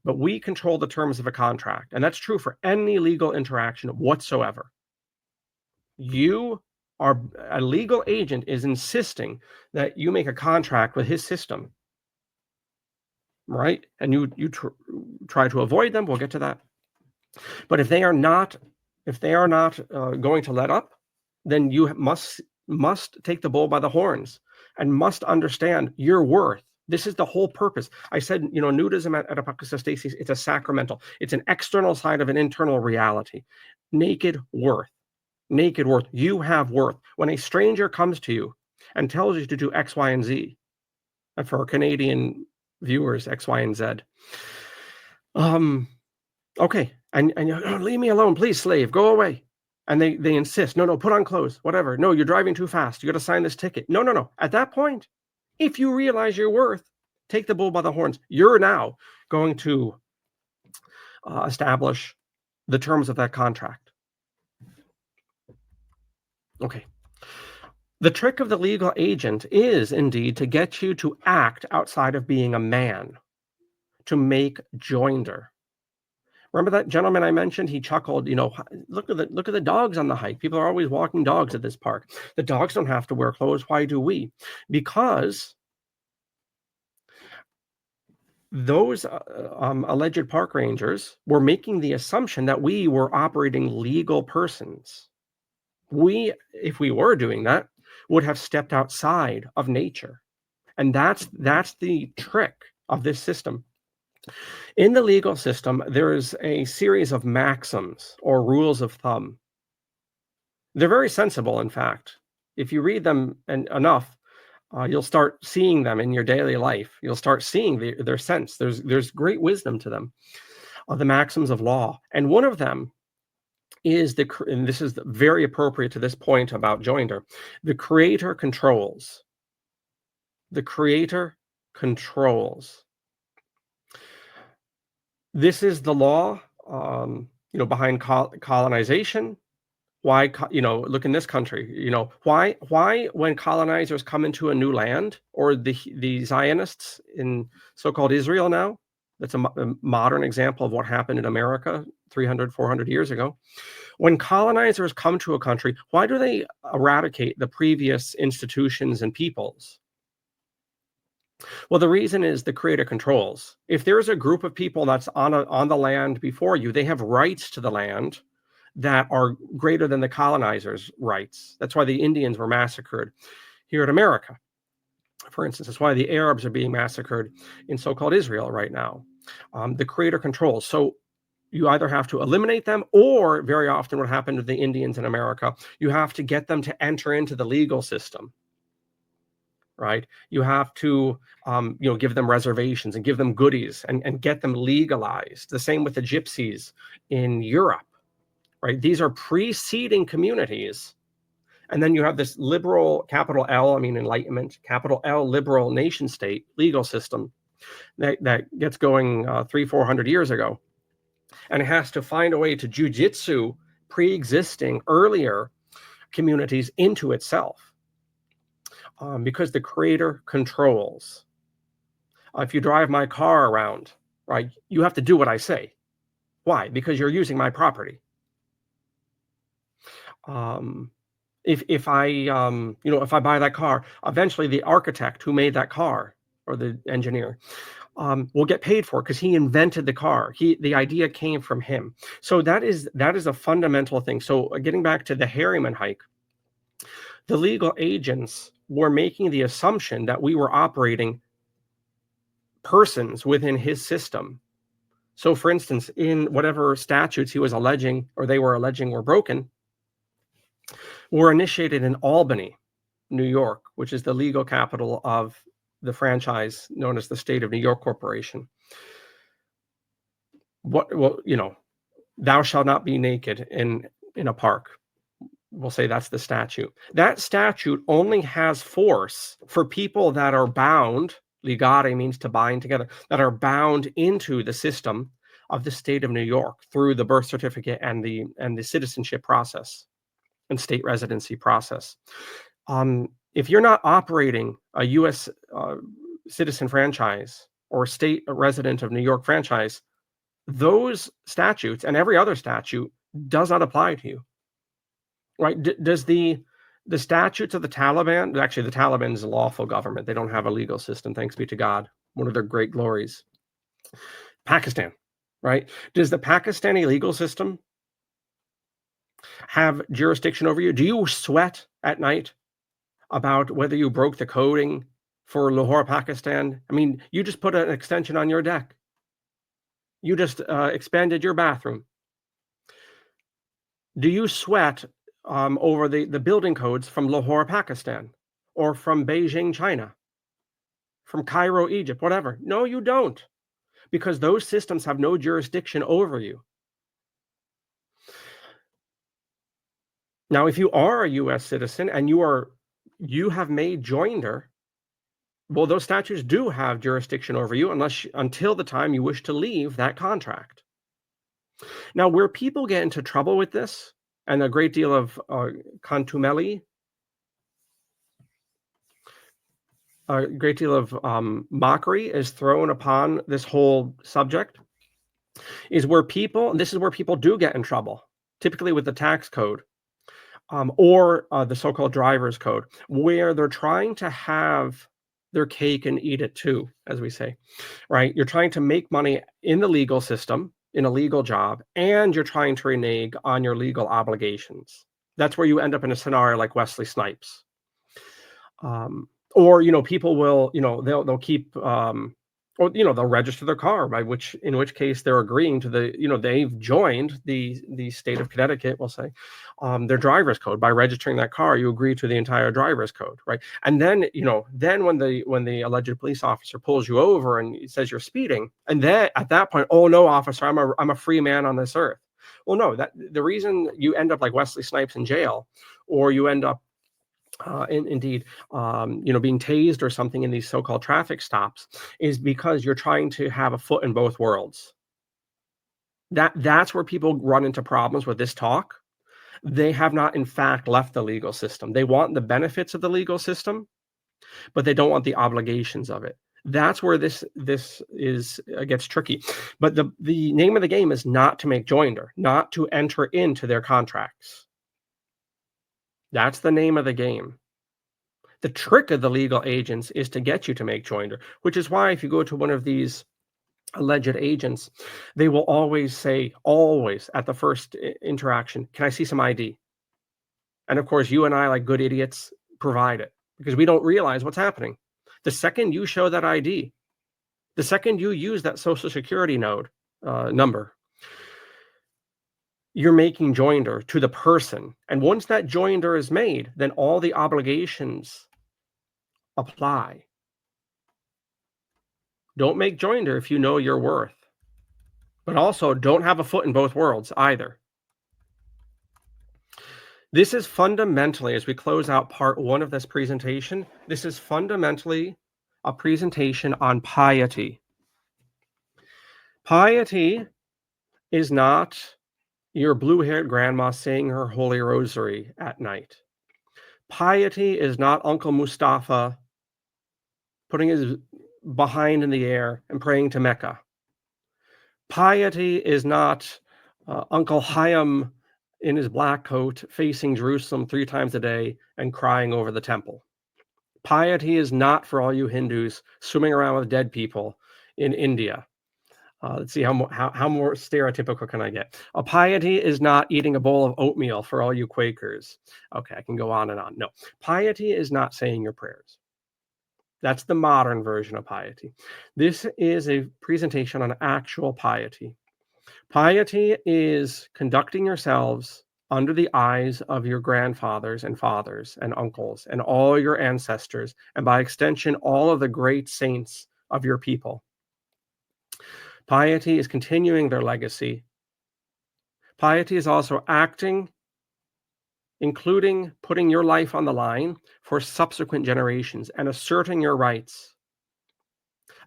B: But we control the terms of a contract, and that's true for any legal interaction whatsoever. A legal agent is insisting that you make a contract with his system, right? And you try to avoid them. We'll get to that. But if they are not going to let up, then you must take the bull by the horns and must understand your worth. This is the whole purpose. I said, nudism at Apocatastasis, it's a sacramental. It's an external side of an internal reality. Naked worth. Naked worth. You have worth. When a stranger comes to you and tells you to do X, Y, and Z, and for our Canadian viewers, X, Y, and Z, okay, and leave me alone, please, slave, go away. And they insist, no, put on clothes, whatever. No, you're driving too fast. You got to sign this ticket. No. At that point, if you realize your worth, take the bull by the horns. You're now going to establish the terms of that contract. Okay. The trick of the legal agent is indeed to get you to act outside of being a man, to make joinder. Remember that gentleman I mentioned? He chuckled, look at the dogs on the hike. People are always walking dogs at this park. The dogs don't have to wear clothes. Why do we? Because those alleged park rangers were making the assumption that we were operating legal persons. We, if we were doing that, would have stepped outside of nature. And that's the trick of this system. In the legal system, there is a series of maxims or rules of thumb. They're very sensible, in fact. If you read them enough, you'll start seeing them in your daily life. You'll start seeing their sense. There's great wisdom to them, the maxims of law. And one of them is and this is very appropriate to this point about joinder, the creator controls. The creator controls. This is the law, behind colonization. Why, look in this country, why when colonizers come into a new land, or the Zionists in so-called Israel now, that's a modern example of what happened in America 300, 400 years ago. When colonizers come to a country, why do they eradicate the previous institutions and peoples? Well, the reason is the creator controls. If there's a group of people that's on the land before you, they have rights to the land that are greater than the colonizers' rights. That's why the Indians were massacred here in America. For instance, that's why the Arabs are being massacred in so-called Israel right now. The creator controls. So you either have to eliminate them, or very often what happened to the Indians in America, you have to get them to enter into the legal system. Right? You have to, give them reservations and give them goodies and get them legalized. The same with the gypsies in Europe, right? These are preceding communities. And then you have this liberal, capital L, Enlightenment, capital L, liberal nation state legal system that gets going 300-400 years ago. And it has to find a way to jujitsu pre-existing earlier communities into itself. Because the creator controls. If you drive my car around, right, you have to do what I say. Why? Because you're using my property. If I buy that car, eventually the architect who made that car, or the engineer, will get paid for it because he invented the car. The idea came from him. So that is a fundamental thing. So getting back to the Harriman hike, the legal agents were making the assumption that we were operating persons within his system. So, for instance, in whatever statutes he was alleging, or they were alleging were broken, were initiated in Albany, New York, which is the legal capital of the franchise known as the State of New York Corporation. Well, thou shalt not be naked in a park. We'll say that's the statute. That statute only has force for people that are bound. Ligare means to bind together, that are bound into the system of the state of New York through the birth certificate and the citizenship process and state residency process. If you're not operating a U.S. Citizen franchise or state resident of New York franchise, those statutes and every other statute does not apply to you. Right? Does the statutes of the Taliban, actually the Taliban is a lawful government. They don't have a legal system, thanks be to God, one of their great glories. Pakistan, right? Does the Pakistani legal system have jurisdiction over you? Do you sweat at night about whether you broke the coding for Lahore, Pakistan? I mean, you just put an extension on your deck. You just expanded your bathroom. Do you sweat over the building codes from Lahore, Pakistan, or from Beijing, China, from Cairo, Egypt, whatever? No, you don't, because those systems have no jurisdiction over you. Now, if you are a U.S. citizen and you have made joinder, well, those statutes do have jurisdiction over you until the time you wish to leave that contract. Now, where people get into trouble with this, and a great deal of contumely, a great deal of mockery is thrown upon this whole subject, is where people, and this is where people do get in trouble, typically with the tax code or the so-called driver's code, where they're trying to have their cake and eat it too, as we say, right? You're trying to make money in the legal system, in a legal job, and you're trying to renege on your legal obligations. That's where you end up in a scenario like Wesley Snipes. Or, people will, they'll keep, or, they'll register their car, in which case they're agreeing to they've joined the state of Connecticut, we'll say, their driver's code. By registering that car, you agree to the entire driver's code, right? And then, when the alleged police officer pulls you over and says you're speeding, and then at that point, oh no, officer, I'm a free man on this earth. Well, no, the reason you end up like Wesley Snipes in jail, or you end up being tased or something in these so-called traffic stops, is because you're trying to have a foot in both worlds. That's where people run into problems with this talk. They have not, in fact, left the legal system. They want the benefits of the legal system, but they don't want the obligations of it. That's where this gets tricky. But the name of the game is not to make joinder, not to enter into their contracts. That's the name of the game. The trick of the legal agents is to get you to make joinder, which is why if you go to one of these alleged agents, they will always say, always at the first interaction, can I see some ID? And of course, you and I, like good idiots, provide it because we don't realize what's happening. The second you show that ID, the second you use that social security number, you're making joinder to the person. And once that joinder is made, then all the obligations apply. Don't make joinder if you know your worth. But also don't have a foot in both worlds either. This is fundamentally, as we close out part one of this presentation, this is fundamentally a presentation on piety. Piety is not your blue-haired grandma saying her holy rosary at night. Piety is not Uncle Mustafa putting his behind in the air and praying to Mecca. Piety is not Uncle Chaim in his black coat facing Jerusalem 3 times a day and crying over the temple. Piety is not for all you Hindus swimming around with dead people in India. Let's see how more stereotypical can I get. A piety is not eating a bowl of oatmeal for all you Quakers. Okay, I can go on and on. No, piety is not saying your prayers. That's the modern version of piety. This is a presentation on actual piety. Piety is conducting yourselves under the eyes of your grandfathers and fathers and uncles and all your ancestors, and by extension, all of the great saints of your people. Piety is continuing their legacy. Piety is also acting, including putting your life on the line for subsequent generations and asserting your rights.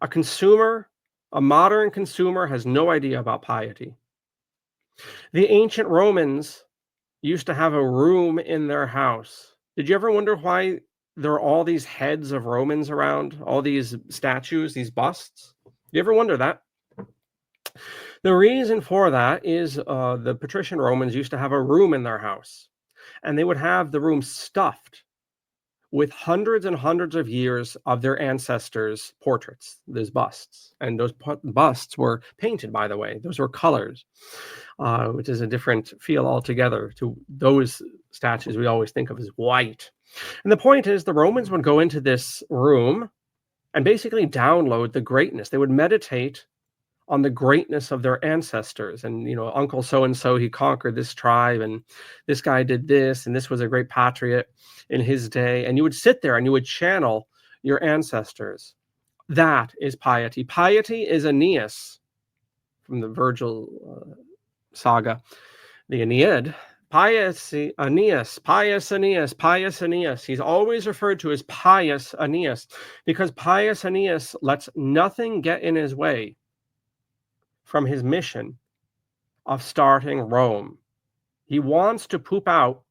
B: A modern consumer has no idea about piety. The ancient Romans used to have a room in their house. Did you ever wonder why there are all these heads of Romans around, all these statues, these busts? You ever wonder that? The reason for that is the patrician Romans used to have a room in their house, and they would have the room stuffed with hundreds and hundreds of years of their ancestors' portraits, those busts. And those busts were painted, by the way. Those were colors, which is a different feel altogether to those statues we always think of as white. And the point is, the Romans would go into this room and basically download the greatness. They would meditate on the greatness of their ancestors. And, Uncle so-and-so, he conquered this tribe, and this guy did this, and this was a great patriot in his day. And you would sit there and you would channel your ancestors. That is piety. Piety is Aeneas from the Virgil saga, the Aeneid. Pious Aeneas, pious Aeneas, pious Aeneas. He's always referred to as pious Aeneas because pious Aeneas lets nothing get in his way from his mission of starting Rome. He wants to poop out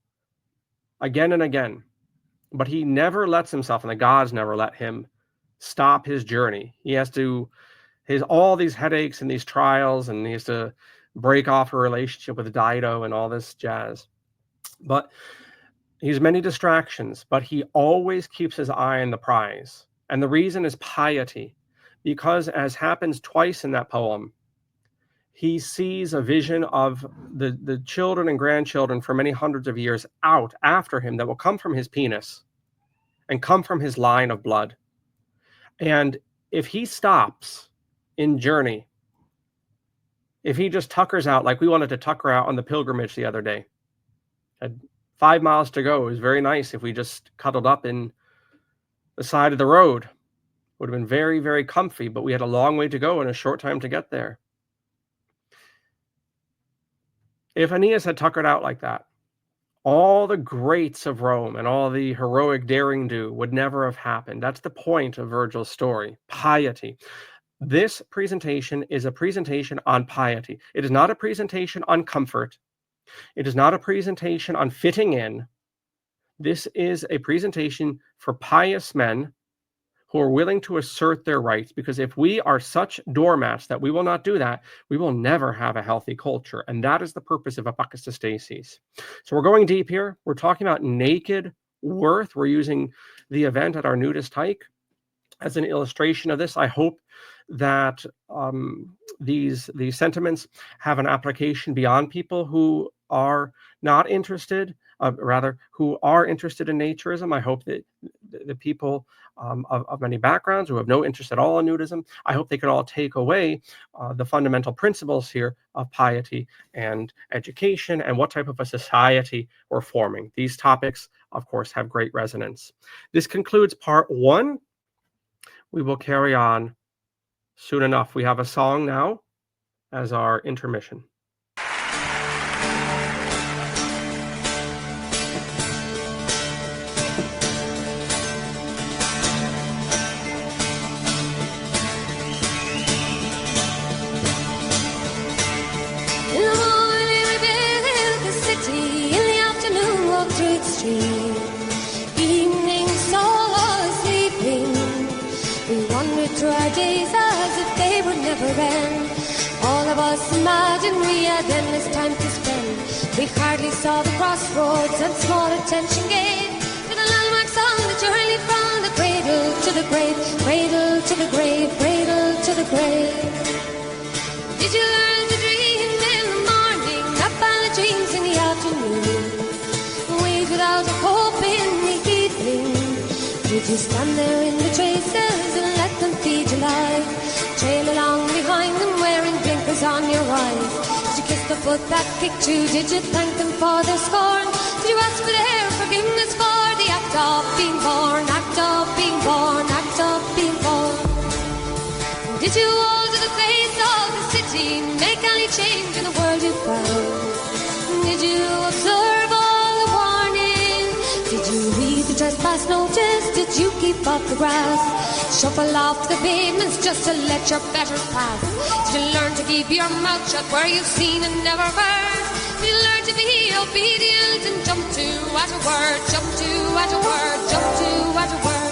B: again and again, but he never lets himself, and the gods never let him, stop his journey. He has all these headaches and these trials, and he has to break off a relationship with Dido and all this jazz. But he has many distractions, but he always keeps his eye on the prize. And the reason is piety, because as happens twice in that poem, he sees a vision of the children and grandchildren for many hundreds of years out after him that will come from his penis and come from his line of blood. And if he stops in journey, if he just tuckers out, like we wanted to tucker out on the pilgrimage the other day, had 5 miles to go. It was very nice if we just cuddled up in the side of the road. Would have been very, very comfy, but we had a long way to go and a short time to get there. If Aeneas had tuckered out like that, all the greats of Rome and all the heroic daring do would never have happened. That's the point of Virgil's story, piety. This presentation is a presentation on piety. It is not a presentation on comfort. It is not a presentation on fitting in. This is a presentation for pious men who are willing to assert their rights, because if we are such doormats that we will not do that, we will never have a healthy culture. And that is the purpose of Apokatastasis. So we're going deep here. We're talking about naked worth. We're using the event at our nudist hike as an illustration of this. I hope that these sentiments have an application beyond people who are not interested, who are interested in naturism. I hope that the people of many backgrounds who have no interest at all in nudism, I hope they can all take away the fundamental principles here of piety and education and what type of a society we're forming. These topics, of course, have great resonance. This concludes part 1. We will carry on soon enough. We have a song now as our intermission.
C: Through our days as if they would never end. All of us imagined we had endless time to spend. We hardly saw the crossroads and small attention gained to the landmarks on the journey from the cradle to the grave, cradle to the grave, cradle to the grave. Did you learn to dream in the morning, up on the dreams in the afternoon? Wait without a hope in the evening. Did you stand there in the traces and let them feed you life? Trail along behind them wearing blinkers on your eyes. Did you kiss the foot that kicked you? Did you thank them for their scorn? Did you ask for their forgiveness for the act of being born? Act of being born, act of being born. Did you alter the face of the city, make any change in the world you found? Did you observe all the warnings? Did you read the trespass notice? Did you keep off the grass? Shuffle off the pavements just to let your betters pass? Did you learn to keep your mouth shut where you've seen and never heard? Did you learn to be obedient and jump to at a word, jump to at a word, jump to at a word?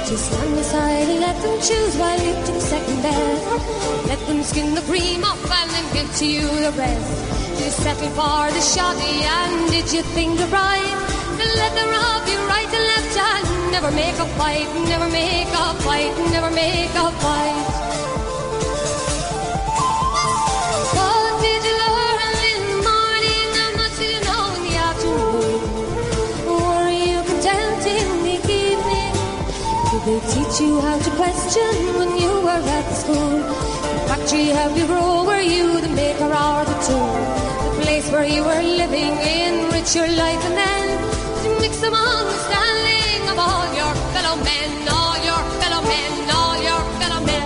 C: Just stand aside and let them choose while you took second best. Let them skin the cream off and then give to you the rest. Did you settle for the shoddy and did you think of right? Then let them rob you right and left and never make a fight, never make a fight, never make a fight. What did you learn in the morning? How much did you know in the afternoon? Were you content in the evening? Did they teach you how to question when you were at school? The factory helped you grow, were you the maker or the tool? The place where you were living enrich your life and then to mix some understanding of all your fellow men, all your fellow men, all your fellow men.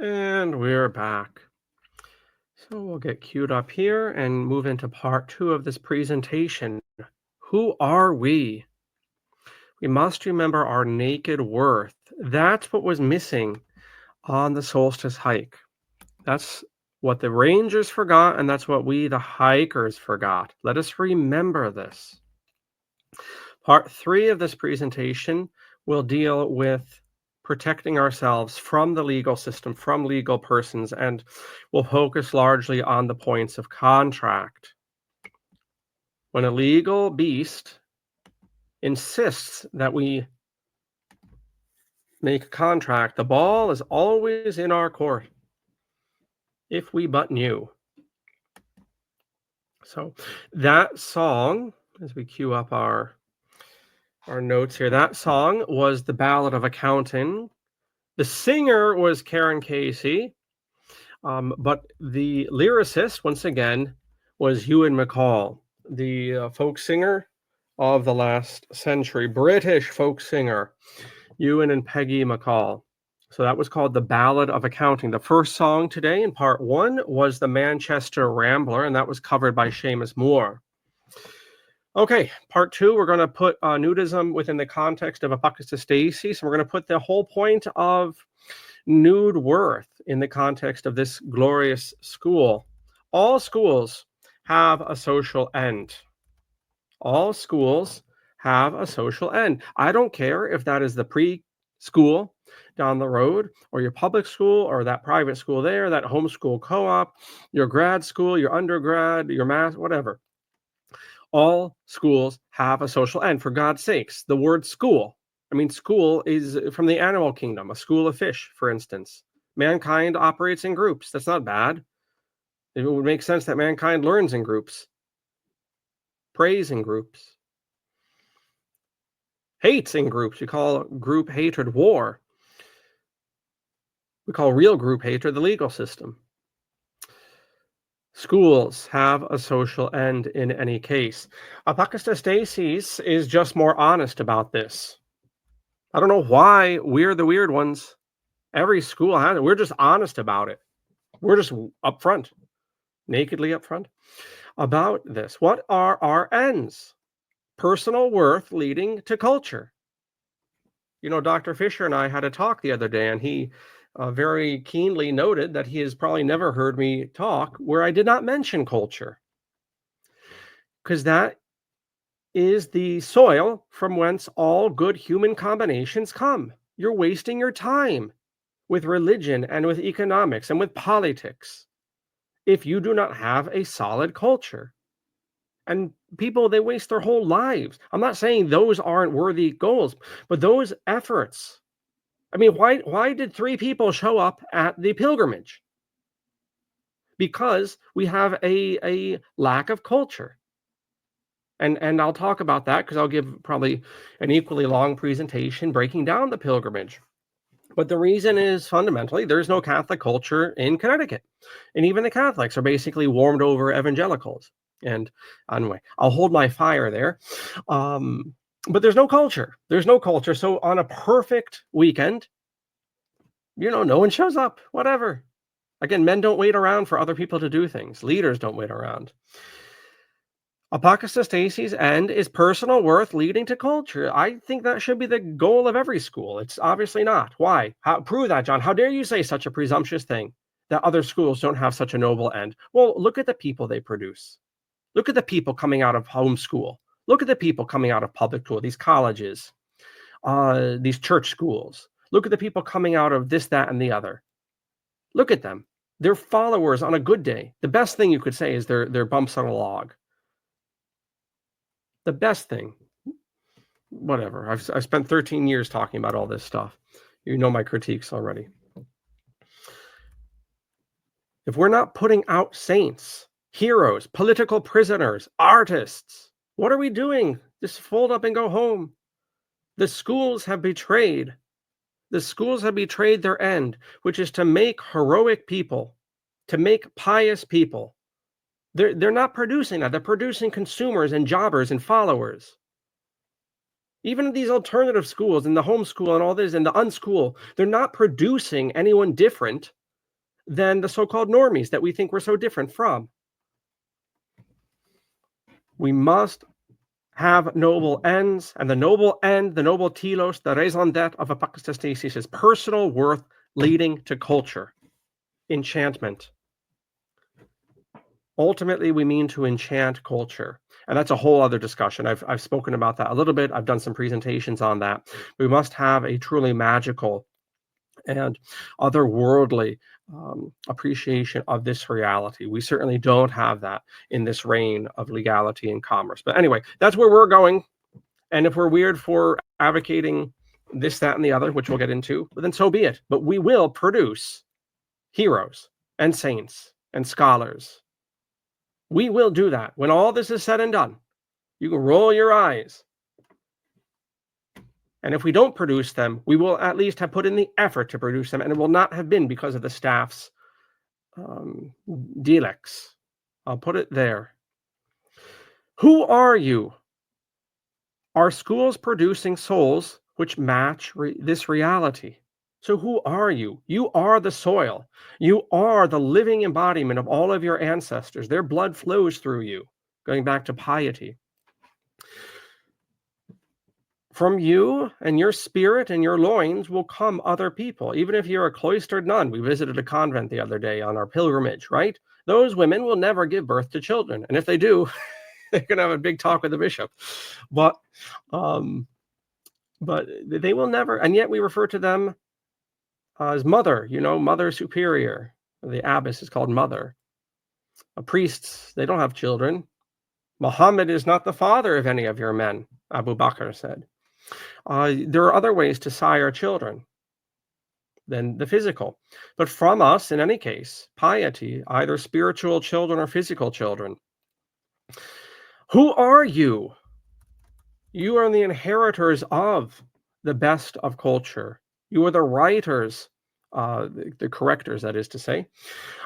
B: And we're back. So we'll get queued up here and move into part 2 of this presentation. Who are we? We must remember our naked worth. That's what was missing on the solstice hike. That's what the rangers forgot, and that's what we, the hikers, forgot. Let us remember this. Part 3 of this presentation will deal with protecting ourselves from the legal system, from legal persons, and we'll focus largely on the points of contract. When a legal beast insists that we make a contract, the ball is always in our court, if we but knew. So that song, as we queue up our notes here, that song was The Ballad of Accounting. The singer was Karen Casey, but the lyricist, once again, was Ewan MacColl, the folk singer of the last century, British folk singer, Ewan and Peggy MacColl. So that was called The Ballad of Accounting. The first song today in part 1 was The Manchester Rambler, and that was covered by Seamus Moore. Okay, part 2, we're going to put nudism within the context of Apocatastasis. So we're going to put the whole point of nude worth in the context of this glorious school. All schools have a social end. All schools have a social end. I don't care if that is the preschool down the road, or your public school, or that private school there, that homeschool co-op, your grad school, your undergrad, your math, whatever. All schools have a social end, for God's sakes. The word school, I mean, school is from the animal kingdom, a school of fish, for instance. Mankind operates in groups. That's not bad. It would make sense that mankind learns in groups, prays in groups. hates in groups. We call group hatred war. We call real group hatred the legal system. Schools have a social end in any case. Apokatastasis is just more honest about this. I don't know why we're the weird ones. Every school has it. We're just honest about it. We're just upfront, nakedly upfront about this. What are our ends? Personal worth leading to culture. You know, Dr. Fisher and I had a talk the other day, and he very keenly noted that he has probably never heard me talk where I did not mention culture, because that is the soil from whence all good human combinations come. You're wasting your time with religion and with economics and with politics if you do not have a solid culture. And people, they waste their whole lives. I'm not saying those aren't worthy goals, but those efforts. I mean, why did 3 people show up at the pilgrimage? Because we have a lack of culture. And I'll talk about that because I'll give probably an equally long presentation breaking down the pilgrimage. But the reason is fundamentally there's no Catholic culture in Connecticut. And even the Catholics are basically warmed over evangelicals. And anyway, I'll hold my fire there. But there's no culture. There's no culture. So on a perfect weekend, you know, no one shows up, whatever. Again, men don't wait around for other people to do things. Leaders don't wait around. Apokatastasis end is personal worth leading to culture. I think that should be the goal of every school. It's obviously not. Why? Prove that, John. How dare you say such a presumptuous thing, that other schools don't have such a noble end? Well, look at the people they produce. Look at the people coming out of homeschool. Look at the people coming out of public school, these colleges, these church schools. Look at the people coming out of this, that, and the other. Look at them. They're followers on a good day. The best thing you could say is they're bumps on a log. The best thing, whatever. I've spent 13 years talking about all this stuff. You know my critiques already. If we're not putting out saints, heroes, political prisoners, artists, what are we doing? Just fold up and go home. The schools have betrayed. The schools have betrayed their end, which is to make heroic people, to make pious people. They're not producing that. They're producing consumers and jobbers and followers. Even in these alternative schools and the homeschool and all this and the unschool, they're not producing anyone different than the so-called normies that we think we're so different from. We must have noble ends, and the noble end, the noble telos, the raison d'etre of apokatastasis is personal worth leading to culture, enchantment. Ultimately, we mean to enchant culture. And that's a whole other discussion. I've spoken about that a little bit. I've done some presentations on that. We must have a truly magical and otherworldly appreciation of this reality. We certainly don't have that in this reign of legality and commerce. But anyway, that's where we're going. And if we're weird for advocating this, that, and the other, which we'll get into, then so be it. But we will produce heroes and saints and scholars. We will do that. When all this is said and done, you can roll your eyes. And if we don't produce them, we will at least have put in the effort to produce them, and it will not have been because of the staff's delects. I'll put it there. Who are you? Are schools producing souls which match this reality? So who are you? You are the soil. You are the living embodiment of all of your ancestors. Their blood flows through you, going back to piety. From you and your spirit and your loins will come other people. Even if you're a cloistered nun, we visited a convent the other day on our pilgrimage, right? Those women will never give birth to children. And if they do, they're going to have a big talk with the bishop. But they will never, and yet we refer to them as mother, mother superior. The abbess is called mother. Priests, they don't have children. Muhammad is not the father of any of your men, Abu Bakr said. There are other ways to sire children than the physical. But from us, in any case, piety, either spiritual children or physical children. Who are you? You are the inheritors of the best of culture. You are the writers, the correctors, that is to say,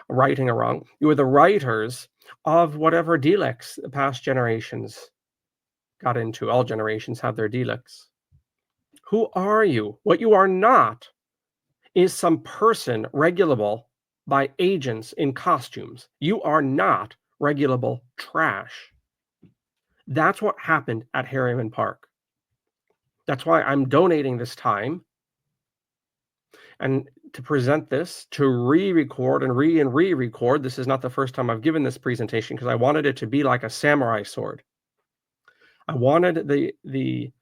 B: righting a wrong. You are the writers of whatever delicts the past generations got into. All generations have their delicts. Who are you? What you are not is some person regulable by agents in costumes. You are not regulable trash. That's what happened at Harriman Park. That's why I'm donating this time and to present this, to re-record and re-record. This is not the first time I've given this presentation because I wanted it to be like a samurai sword. I wanted the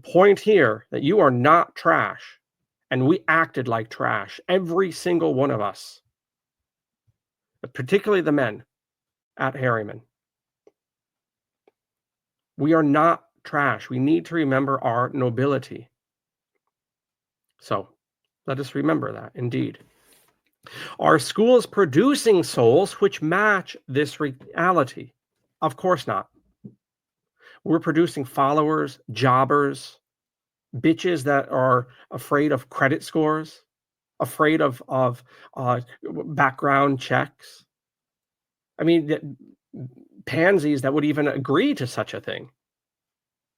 B: point here that you are not trash, and we acted like trash, every single one of us, but particularly the men at Harriman. We are not trash. We need to remember our nobility. So let us remember that, indeed. Are schools producing souls which match this reality? Of course not. We're producing followers, jobbers, bitches that are afraid of credit scores, afraid of background checks. I mean, pansies that would even agree to such a thing.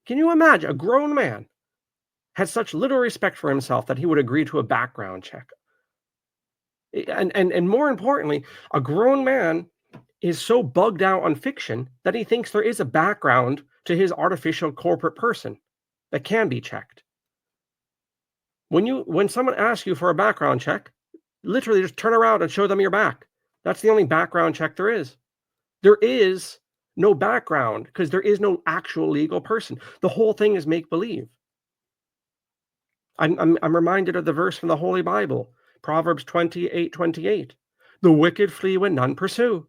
B: Can you imagine a grown man had such little respect for himself that he would agree to a background check? And more importantly, a grown man is so bugged out on fiction that he thinks there is a background to his artificial corporate person that can be checked. When someone asks you for a background check, literally just turn around and show them your back. That's the only background check there is. There is no background because there is no actual legal person. The whole thing is make-believe. I'm reminded of the verse from the Holy Bible, Proverbs 28:28. The wicked flee when none pursue.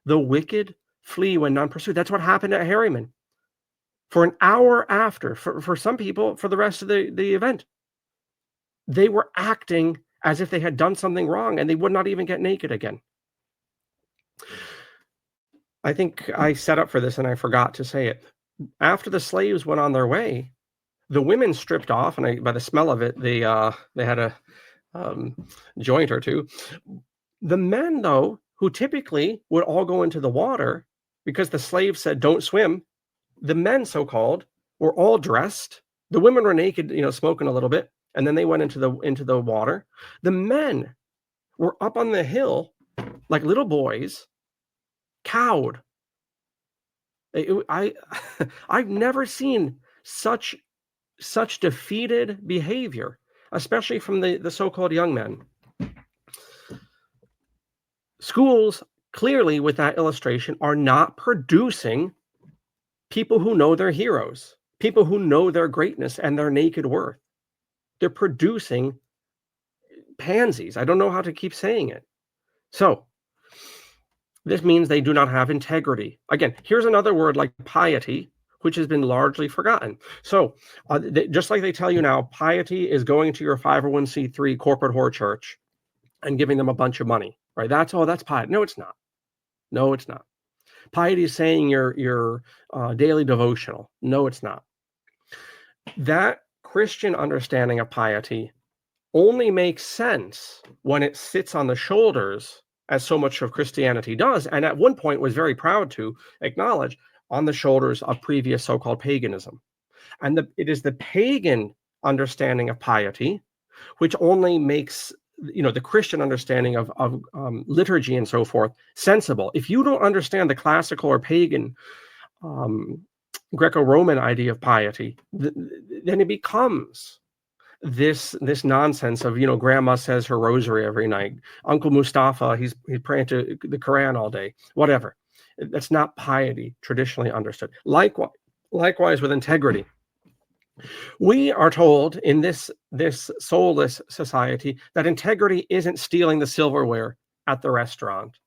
B: The wicked flee when none pursue. That's what happened at Harriman. For an hour after, for some people, for the rest of the event, they were acting as if they had done something wrong and they would not even get naked again. I think I set up for this and I forgot to say it. After the slaves went on their way, the women stripped off, and by the smell of it, they had a joint or two. The men, though, who typically would all go into the water because the slaves said don't swim, the men, so-called, were all dressed. The women were naked, smoking a little bit, and then they went into the water. The men were up on the hill like little boys, cowed. I've never seen such defeated behavior, especially from the so-called young men. Schools, clearly, with that illustration, are not producing people who know their heroes, people who know their greatness and their naked worth. They're producing pansies. I don't know how to keep saying it. So this means they do not have integrity. Again, here's another word like piety, which has been largely forgotten. So just like they tell you now, piety is going to your 501c3 corporate whore church and giving them a bunch of money, right? That's piety. No, it's not. No, it's not. Piety is saying your daily devotional. No, it's not. That Christian understanding of piety only makes sense when it sits on the shoulders, as so much of Christianity does, and at one point was very proud to acknowledge, on the shoulders of previous so-called paganism. And it is the pagan understanding of piety which only makes the Christian understanding of liturgy and so forth sensible. If you don't understand the classical or pagan Greco-Roman idea of piety, then it becomes this nonsense of grandma says her rosary every night, Uncle Mustafa he's praying to the Quran all day, whatever. That's not piety traditionally understood. Likewise with integrity. We are told in this soulless society that integrity isn't stealing the silverware at the restaurant.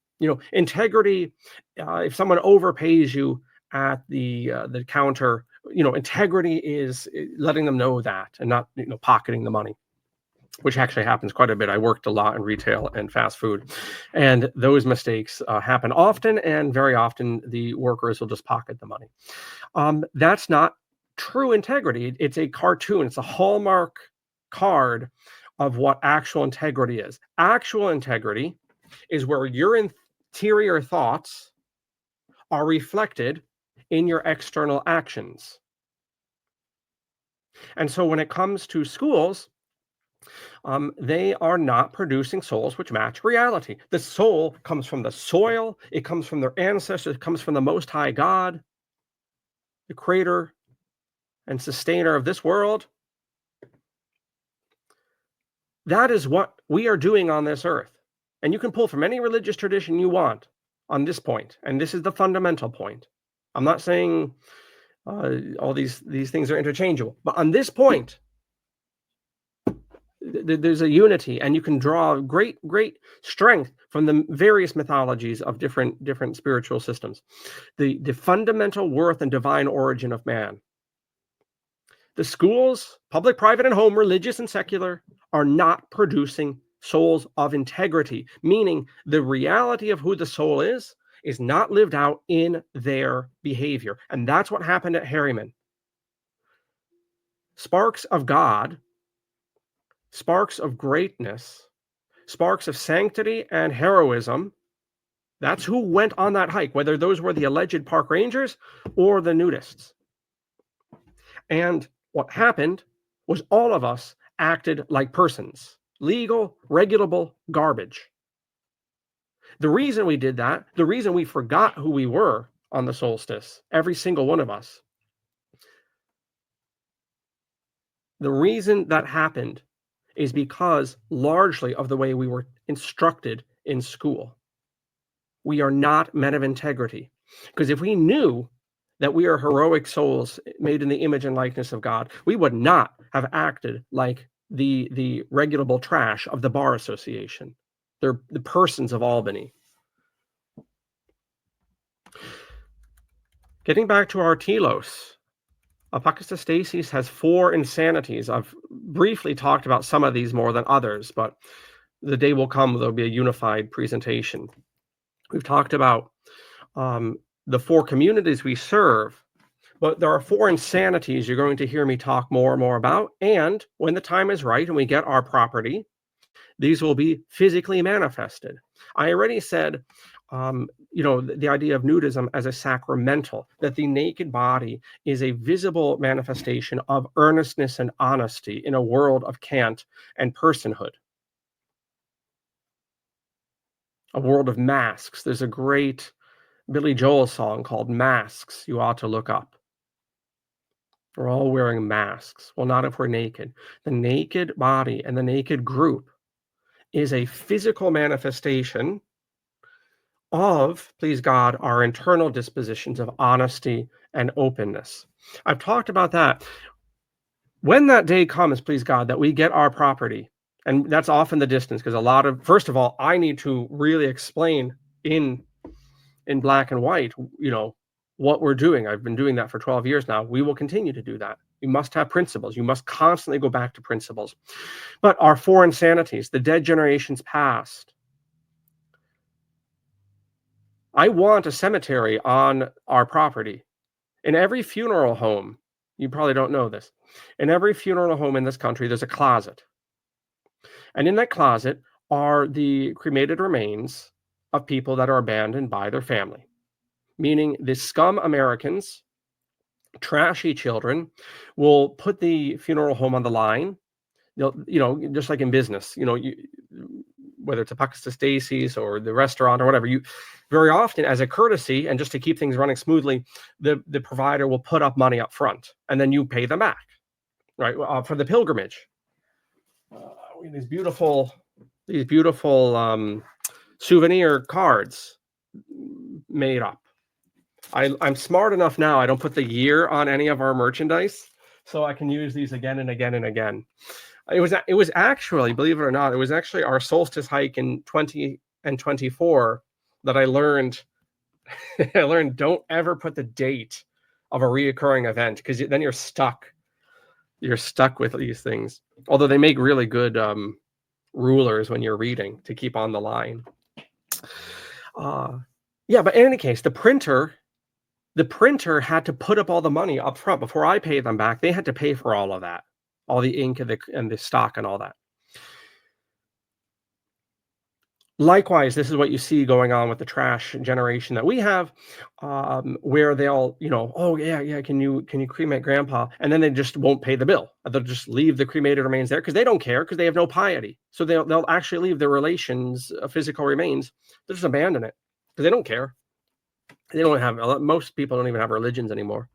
B: Integrity, if someone overpays you at the counter, integrity is letting them know that and not pocketing the money. which actually happens quite a bit. I worked a lot in retail and fast food, and those mistakes happen often, and very often the workers will just pocket the money. That's not true integrity. It's a cartoon. It's a hallmark card of what actual integrity is. Actual integrity is where your interior thoughts are reflected in your external actions. And so when it comes to schools, they are not producing souls which match reality. The soul comes from the soil, it comes from their ancestors, it comes from the Most High God, the creator and sustainer of this world. That is what we are doing on this earth. And you can pull from any religious tradition you want on this point. And this is the fundamental point. I'm not saying all these things are interchangeable, but on this point, there's a unity, and you can draw great strength from the various mythologies of different spiritual systems. The fundamental worth and divine origin of man. The schools, public, private, and home, religious and secular, are not producing souls of integrity, meaning the reality of who the soul is not lived out in their behavior. And that's what happened at Harriman. Sparks of God, sparks of greatness, sparks of sanctity and heroism. That's who went on that hike, whether those were the alleged park rangers or the nudists. And what happened was all of us acted like persons, legal, regulable garbage. The reason we did that, the reason we forgot who we were on the solstice, every single one of us, the reason that happened is because largely of the way we were instructed in school. We are not men of integrity. Because if we knew that we are heroic souls made in the image and likeness of God, we would not have acted like the regulable trash of the Bar Association. They're the persons of Albany. Getting back to our telos, Apokatastasis has 4 insanities. I've briefly talked about some of these more than others, but the day will come there'll be a unified presentation. We've talked about the 4 communities we serve, but there are 4 insanities you're going to hear me talk more and more about. And when the time is right and we get our property, these will be physically manifested. I already said, the idea of nudism as a sacramental, that the naked body is a visible manifestation of earnestness and honesty in a world of cant and personhood. A world of masks. There's a great Billy Joel song called Masks you ought to look up. We're all wearing masks. Well, not if we're naked. The naked body and the naked group is a physical manifestation of, please God, our internal dispositions of honesty and openness. I've talked about that. When that day comes, please God, that we get our property, and that's often the distance, because first of all, I need to really explain in black and white, what we're doing. I've been doing that for 12 years now. We will continue to do that. You must have principles. You must constantly go back to principles. But our 4 insanities, the dead generations past. I want a cemetery on our property. In every funeral home, you probably don't know this, in every funeral home in this country, there's a closet. And in that closet are the cremated remains of people that are abandoned by their family. Meaning the scum Americans, trashy children, will put the funeral home on the line. They'll, just like in business, whether it's Apokatastasis or the restaurant or whatever, very often, as a courtesy and just to keep things running smoothly, the provider will put up money up front, and then you pay them back, right? For the pilgrimage. These beautiful souvenir cards made up. I'm smart enough now, I don't put the year on any of our merchandise, so I can use these again and again and again. It was actually, believe it or not, it was actually our solstice hike in 20 and 24 that I learned don't ever put the date of a reoccurring event, because then you're stuck. you're stuck with these things. Although they make really good rulers when you're reading to keep on the line. Yeah, but in any case, the printer had to put up all the money up front before I paid them back. They had to pay for all of that, all the ink and the stock and all that. Likewise, this is what you see going on with the trash generation that we have, where they'll, oh yeah, can you cremate grandpa? And then they just won't pay the bill. They'll just leave the cremated remains there because they don't care, because they have no piety. So they'll actually leave their relations' physical remains. They'll just abandon it because they don't care. They don't have, most people don't even have religions anymore.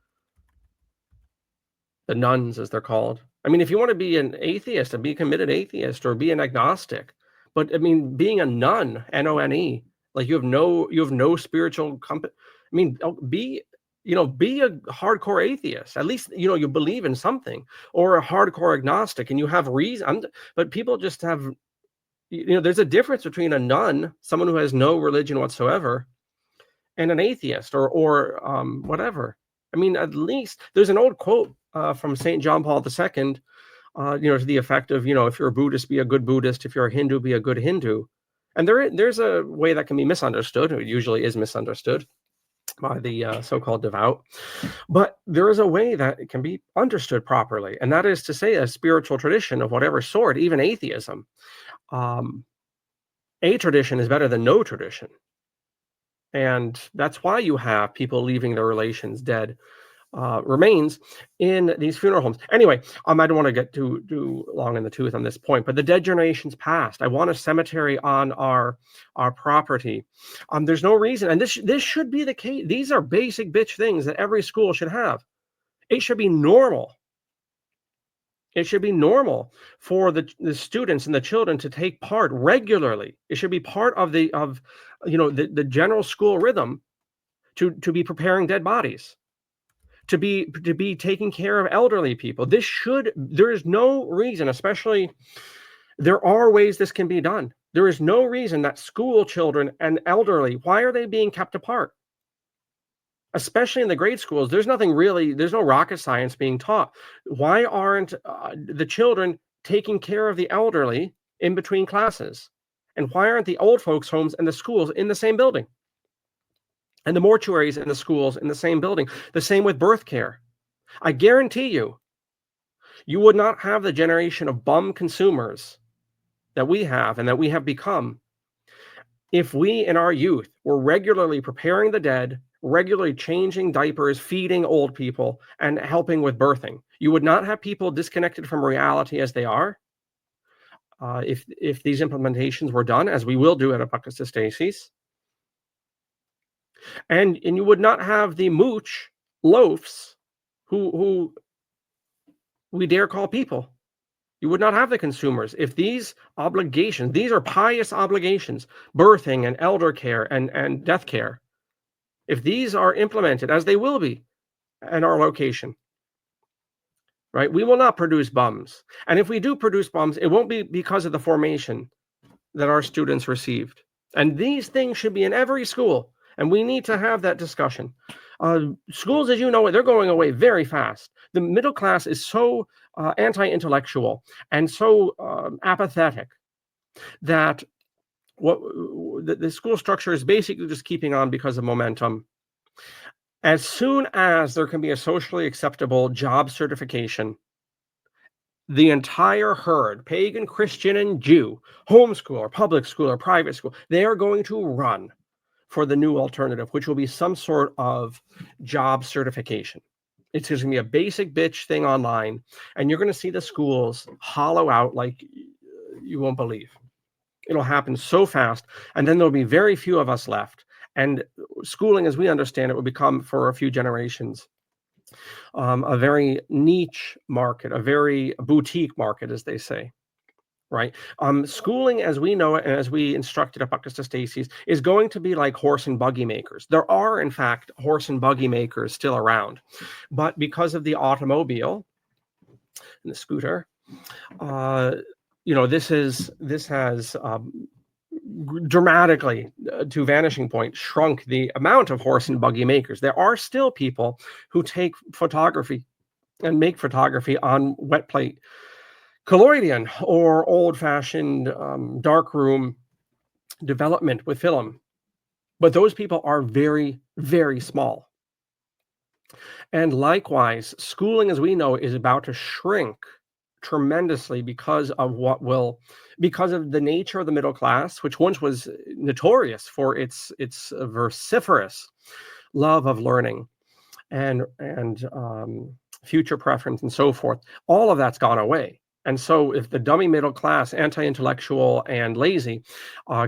B: The nuns, as they're called. I mean, if you want to be an atheist and be a committed atheist, or be an agnostic, but I mean, being a nun, N-O-N-E, like you have no spiritual compass. I mean, be a hardcore atheist. At least, you believe in something, or a hardcore agnostic, and you have reason. But people just have, there's a difference between a nun, someone who has no religion whatsoever, and an atheist, or whatever. I mean, at least there's an old quote from St. John Paul II, to the effect of, if you're a Buddhist, be a good Buddhist. If you're a Hindu, be a good Hindu. And there's a way that can be misunderstood. It usually is misunderstood by the so-called devout. But there is a way that it can be understood properly. And that is to say, a spiritual tradition of whatever sort, even atheism, a tradition is better than no tradition. And that's why you have people leaving their relations dead remains in these funeral homes. Anyway, I don't want to get too long in the tooth on this point, but the dead generations past. I want a cemetery on our property. There's no reason, and this should be the case. These are basic bitch things that every school should have. It should be normal. It should be normal for the students and the children to take part regularly. It should be part of the general school rhythm to be preparing dead bodies, to be taking care of elderly people. There is no reason, especially, there are ways this can be done. There is no reason that school children and elderly, why are they being kept apart? Especially in the grade schools, there's no rocket science being taught. Why aren't the children taking care of the elderly in between classes? And why aren't the old folks' homes and the schools in the same building? And the mortuaries and the schools in the same building? The same with birth care. I guarantee you would not have the generation of bum consumers that we have and that we have become if we in our youth were regularly preparing the dead, regularly changing diapers, feeding old people, and helping with birthing. You would not have people disconnected from reality as they are. If these implementations were done, as we will do at Apocatastasis. And you would not have the mooch loafs who we dare call people. You would not have the consumers if these obligations, these are pious obligations, birthing and elder care and death care, if these are implemented, as they will be at our location, right, we will not produce bums. And if we do produce bums, it won't be because of the formation that our students received. And these things should be in every school. And we need to have that discussion. Schools, as you know, they're going away very fast. The middle class is so anti-intellectual and so apathetic that the school structure is basically just keeping on because of momentum. As soon as there can be a socially acceptable job certification, the entire herd, pagan, Christian, and Jew, homeschool or public school or private school, they are going to run for the new alternative, which will be some sort of job certification. It's going to be a basic bitch thing online, and you're going to see the schools hollow out like you won't believe. It'll happen so fast, and then there'll be very few of us left. And schooling, as we understand it, will become, for a few generations, a very niche market, a very boutique market, as they say. Right. Schooling, as we know it, and as we instructed at Apocatastasis, is going to be like horse and buggy makers. There are, in fact, horse and buggy makers still around, but because of the automobile and the scooter, this has dramatically, to vanishing point, shrunk the amount of horse and buggy makers. There are still people who take photography and make photography on wet plate collodion or old-fashioned darkroom development with film. But those people are very, very small. And likewise, schooling as we know is about to shrink tremendously because of the nature of the middle class, which once was notorious for its vociferous love of learning and future preference and so forth. All of that's gone away. And so if the dummy middle class, anti-intellectual and lazy,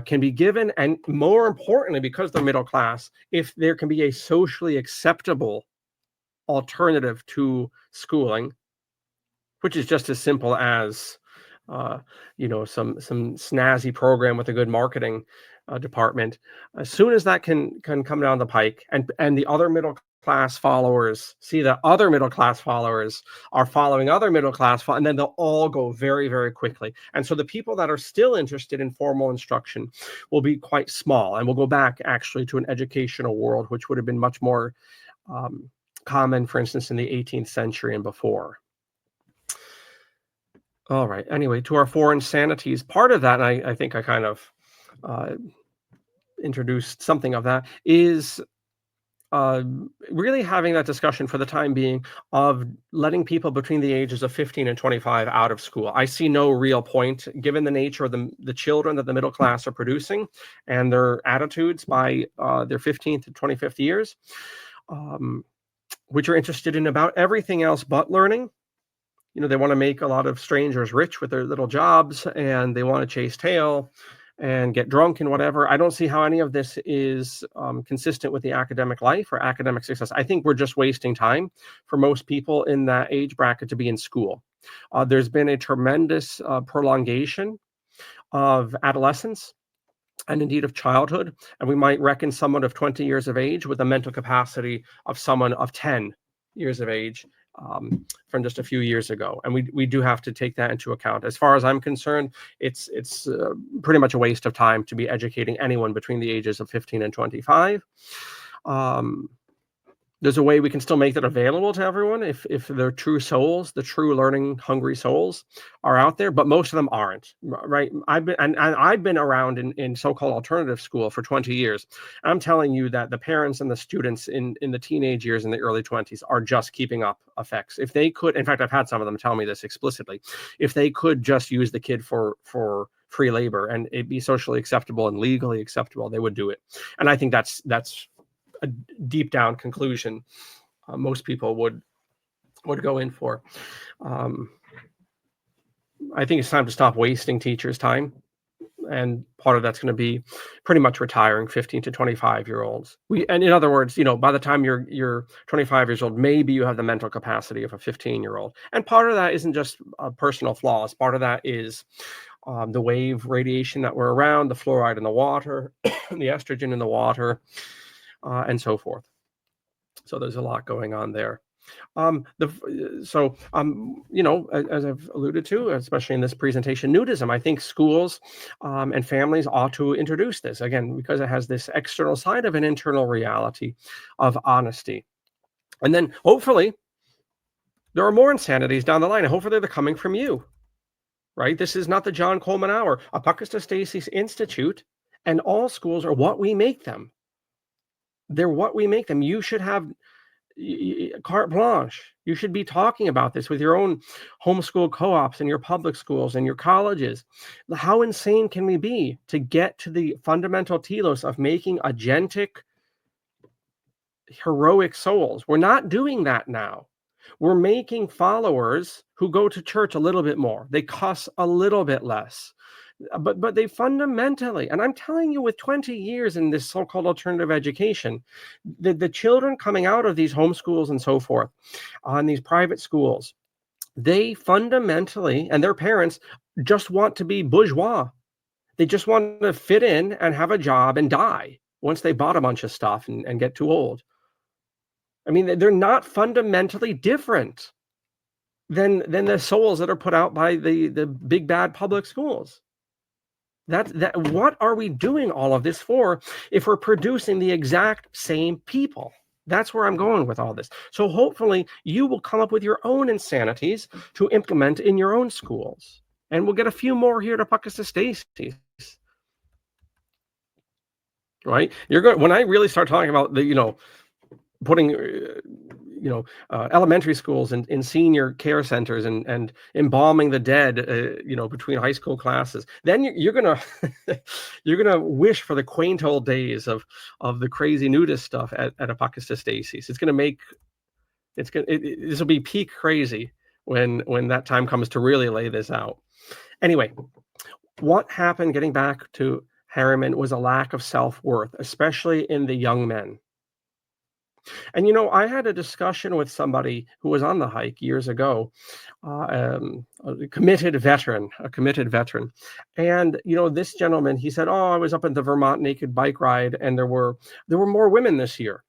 B: can be given, and more importantly, because they're middle class, if there can be a socially acceptable alternative to schooling, which is just as simple as some snazzy program with a good marketing department. As soon as that can come down the pike, and the other middle class followers see that other middle class followers are following other middle class, and then they'll all go very, very quickly. And so the people that are still interested in formal instruction will be quite small, and we'll go back actually to an educational world, which would have been much more common, for instance, in the 18th century and before. All right. Anyway, to our four insanities, part of that, and I think I kind of introduced something of that, is really having that discussion for the time being of letting people between the ages of 15 and 25 out of school. I see no real point, given the nature of the children that the middle class are producing and their attitudes by their 15th to 25th years, which are interested in about everything else but learning. They want to make a lot of strangers rich with their little jobs, and they want to chase tail and get drunk and whatever. I don't see how any of this is consistent with the academic life or academic success. I think we're just wasting time for most people in that age bracket to be in school. There's been a tremendous prolongation of adolescence and indeed of childhood. And we might reckon someone of 20 years of age with the mental capacity of someone of 10 years of age from just a few years ago. And we do have to take that into account. As far as I'm concerned, it's pretty much a waste of time to be educating anyone between the ages of 15 and 25. There's a way we can still make that available to everyone if the true souls, the true learning hungry souls are out there, but most of them aren't, right? I've been around in so-called alternative school for 20 years. I'm telling you that the parents and the students in the teenage years in the early 20s are just keeping up effects. If they could, in fact, I've had some of them tell me this explicitly, if they could just use the kid for free labor and it'd be socially acceptable and legally acceptable, they would do it. And I think that's a deep down conclusion most people would go in for. I think it's time to stop wasting teachers' time, and part of that's going to be pretty much retiring 15 to 25-year-olds. And in other words, by the time you're 25 years old, maybe you have the mental capacity of a 15-year-old. And part of that isn't just personal flaws. Part of that is the wave radiation that we're around, the fluoride in the water, the estrogen in the water, and so forth. So there's a lot going on there. As I've alluded to, especially in this presentation, nudism. I think schools and families ought to introduce this, again, because it has this external side of an internal reality of honesty. And then hopefully there are more insanities down the line, and hopefully they're coming from you, right? This is not the John Coleman Hour. ApocatastasisInstitute and all schools are what we make them. They're what we make them. You should have carte blanche. You should be talking about this with your own homeschool co-ops and your public schools and your colleges. How insane can we be to get to the fundamental telos of making agentic, heroic souls? We're not doing that now. We're making followers who go to church a little bit more. They cuss a little bit less. But they fundamentally, and I'm telling you with 20 years in this so-called alternative education, the children coming out of these homeschools and so forth, on these private schools, they fundamentally, and their parents, just want to be bourgeois. They just want to fit in and have a job and die once they bought a bunch of stuff and get too old. I mean, they're not fundamentally different than the souls that are put out by the big bad public schools. What are we doing all of this for if we're producing the exact same people? That's where I'm going with all this. So hopefully you will come up with your own insanities to implement in your own schools. And we'll get a few more here to Apocatastasis. Right? You're going when I really start talking about the, putting elementary schools in senior care centers and embalming the dead, between high school classes, then you're gonna you're gonna wish for the quaint old days of the crazy nudist stuff at Apocatastasis. This will be peak crazy when that time comes to really lay this out. Anyway, what happened, getting back to Harriman, was a lack of self-worth, especially in the young men. And I had a discussion with somebody who was on the hike years ago, a committed veteran, and this gentleman, he said, "Oh, I was up at the Vermont Naked Bike Ride, and there were more women this year."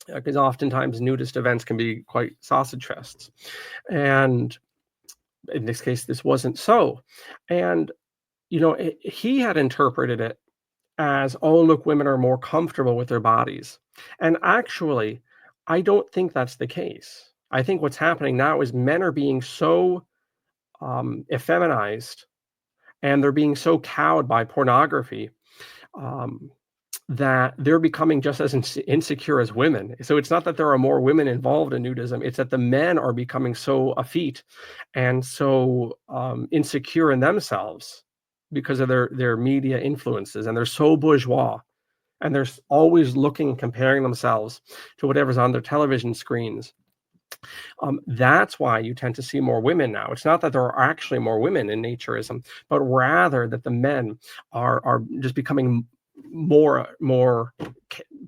B: Because oftentimes nudist events can be quite sausage fests. And in this case, this wasn't so. And, he had interpreted it as, oh, look, women are more comfortable with their bodies. And actually, I don't think that's the case. I think what's happening now is men are being so effeminized, and they're being so cowed by pornography, that they're becoming just as insecure as women. So it's not that there are more women involved in nudism, it's that the men are becoming so effete and so insecure in themselves because of their media influences, and they're so bourgeois, and they're always comparing themselves to whatever's on their television screens. That's why you tend to see more women now. It's not that there are actually more women in naturism, but rather that the men are just becoming more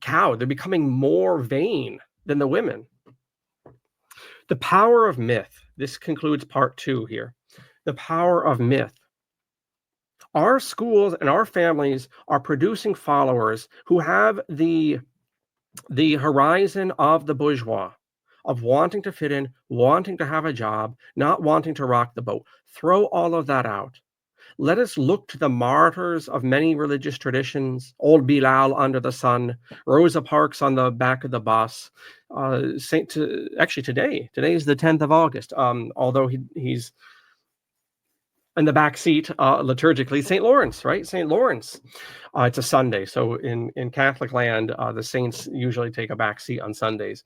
B: cowed. They're becoming more vain than the women. The power of myth. This concludes part 2 here. The power of myth. Our schools and our families are producing followers who have the horizon of the bourgeois, of wanting to fit in, wanting to have a job, not wanting to rock the boat. Throw all of that out. Let us look to the martyrs of many religious traditions, old Bilal under the sun, Rosa Parks on the back of the bus. Actually, today is the 10th of August, although he's in the back seat liturgically, St. Lawrence, right? St. Lawrence. It's a Sunday, so in Catholic land, the saints usually take a back seat on Sundays.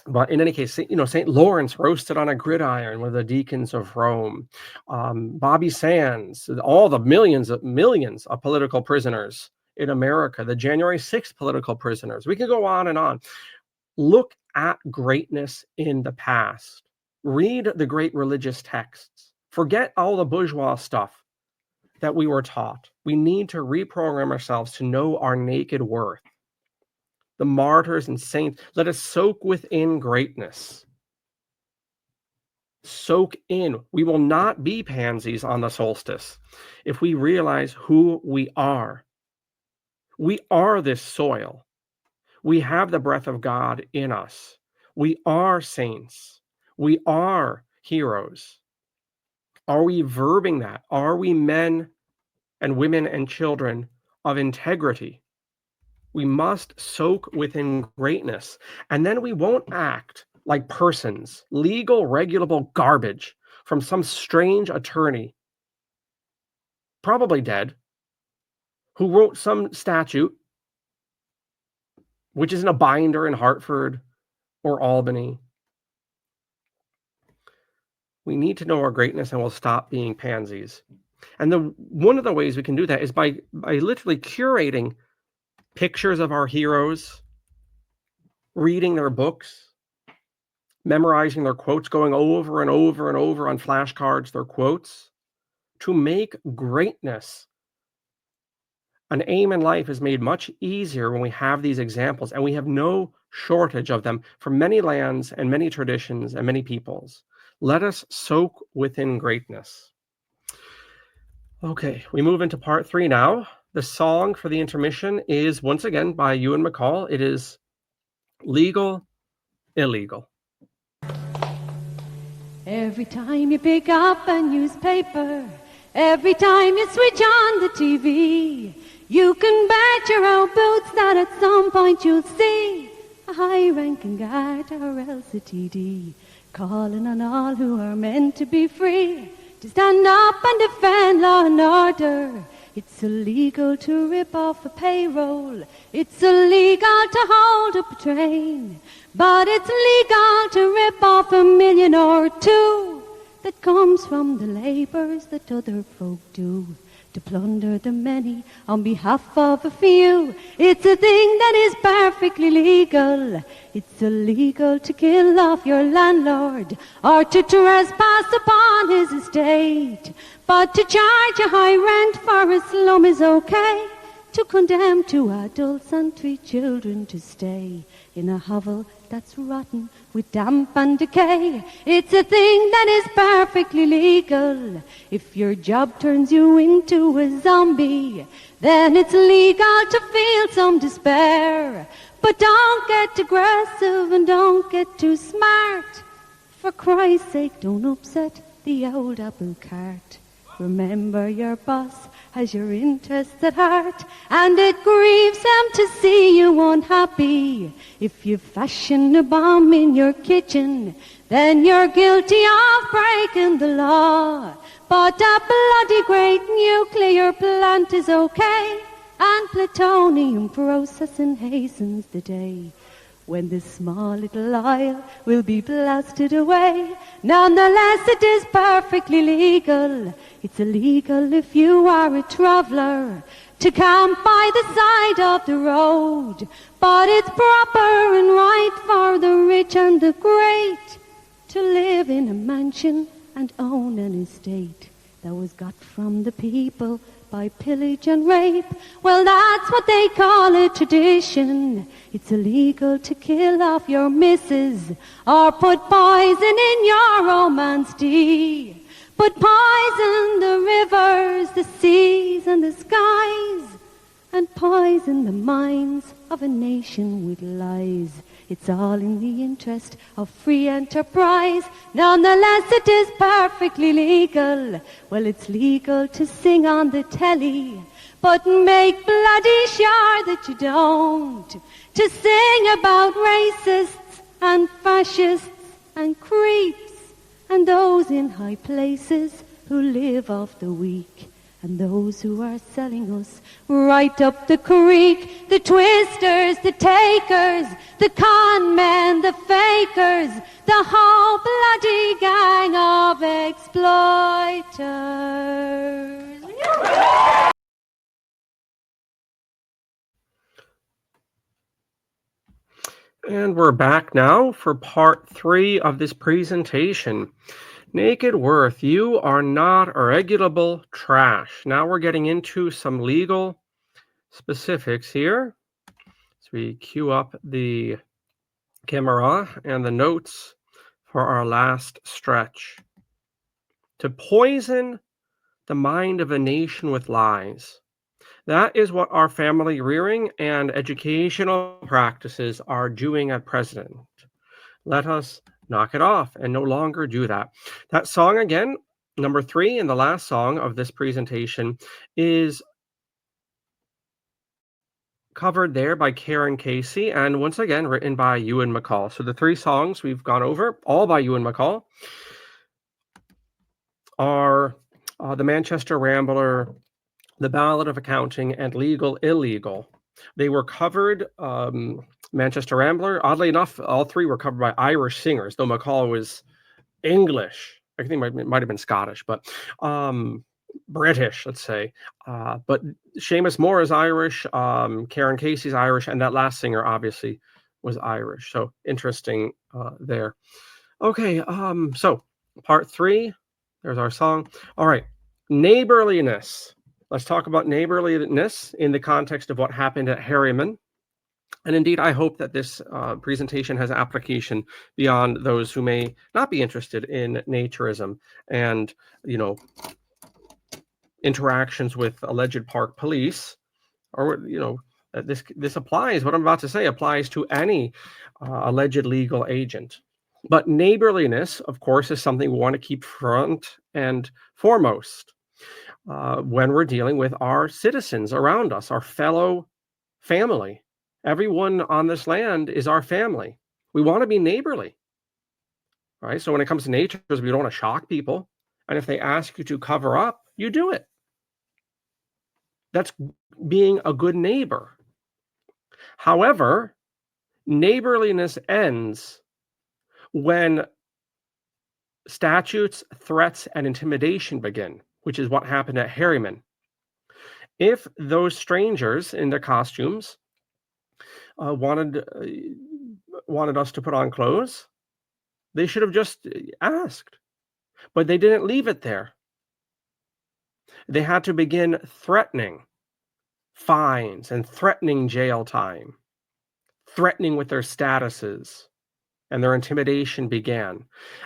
B: But in any case, St. Lawrence roasted on a gridiron with the deacons of Rome. Bobby Sands, all the millions of political prisoners in America, the January 6th political prisoners. We can go on and on. Look at greatness in the past. Read the great religious texts. Forget all the bourgeois stuff that we were taught. We need to reprogram ourselves to know our naked worth. The martyrs and saints, let us soak within greatness. Soak in. We will not be pansies on the solstice if we realize who we are. We are this soil. We have the breath of God in us. We are saints. We are heroes. Are we verbing that? Are we men and women and children of integrity? We must soak within greatness, and then we won't act like persons, legal, regulable garbage from some strange attorney, probably dead, who wrote some statute, which is in a binder in Hartford or Albany. We need to know our greatness, and we'll stop being pansies. And one of the ways we can do that is by literally curating pictures of our heroes, reading their books, memorizing their quotes, going over and over and over on flashcards their quotes, to make greatness an aim in life is made much easier when we have these examples, and we have no shortage of them from many lands and many traditions and many peoples. Let us soak within greatness. Okay, we move into part 3 now. The song for the intermission is once again by Ewan MacColl. It is Legal, Illegal.
D: Every time you pick up a newspaper, every time you switch on the TV, You can bet your own boots that at some point you'll see a high-ranking guard or else a TD calling on all who are meant to be free to stand up and defend law and order. It's illegal to rip off a payroll. It's illegal to hold up a train. But it's legal to rip off $1 million or $2 that comes from the labours that other folk do. To plunder the many on behalf of a few. It's a thing that is perfectly legal. It's illegal to kill off your landlord or to trespass upon his estate. But to charge a high rent for a slum is okay. To condemn 2 adults and 3 children to stay in a hovel that's rotten with damp and decay. It's a thing that is perfectly legal. If your job turns you into a zombie, then it's legal to feel some despair. But don't get aggressive and don't get too smart. For Christ's sake, don't upset the old apple cart. Remember your boss has your interests at heart, and it grieves them to see you unhappy. If you fashion a bomb in your kitchen, then you're guilty of breaking the law. But a bloody great nuclear plant is okay, and plutonium processing hastens the day when this small little oil will be blasted away. Nonetheless, it is perfectly legal. It's illegal if you are a traveller to camp by the side of the road. But it's proper and right for the rich and the great to live in a mansion and own an estate that was got from the people by pillage and rape. Well, that's what they call a tradition. It's illegal to kill off your missus or put poison in your romance tea. But poison the rivers, the seas and the skies, and poison the minds of a nation with lies. It's all in the interest of free enterprise. Nonetheless, it is perfectly legal. Well, it's legal to sing on the telly, but make bloody sure that you don't. To sing about racists and fascists and creeps and those in high places who live off the weak, and those who are selling us right up the creek, the twisters, the takers, the con men, the fakers, the whole bloody gang of exploiters.
B: And we're back now for part 3 of this presentation. Naked Worth, you are not a regulable trash. Now we're getting into some legal specifics here. So we cue up the camera and the notes for our last stretch. To poison the mind of a nation with lies. That is what our family rearing and educational practices are doing at present. Let us knock it off and no longer do that. That song again, number 3, and the last song of this presentation is covered there by Karen Casey, and once again written by Ewan MacColl. So the 3 songs we've gone over, all by Ewan MacColl, are The Manchester Rambler, The Ballad of Accounting, and Legal Illegal. They were covered, Manchester Rambler, oddly enough, all 3 were covered by Irish singers, though MacColl was English. I think it might have been Scottish, but British, let's say. But Seamus Moore is Irish, Karen Casey's Irish, and that last singer obviously was Irish. So interesting there. Okay, so part 3, there's our song. All right, neighborliness. Let's talk about neighborliness in the context of what happened at Harriman. And indeed, I hope that this presentation has application beyond those who may not be interested in naturism and, interactions with alleged park police, or, this applies, what I'm about to say applies to any alleged legal agent. But neighborliness, of course, is something we want to keep front and foremost. when we're dealing with our citizens around us, our fellow family. Everyone on this land is our family. We want to be neighborly, right? So when it comes to nature, we don't want to shock people. And if they ask you to cover up, you do it. That's being a good neighbor. However, neighborliness ends when statutes, threats, and intimidation begin, which is what happened at Harriman. If those strangers in their costumes wanted us to put on clothes, they should have just asked. But they didn't leave it there. They had to begin threatening fines and threatening jail time, threatening with their statuses, and their intimidation began.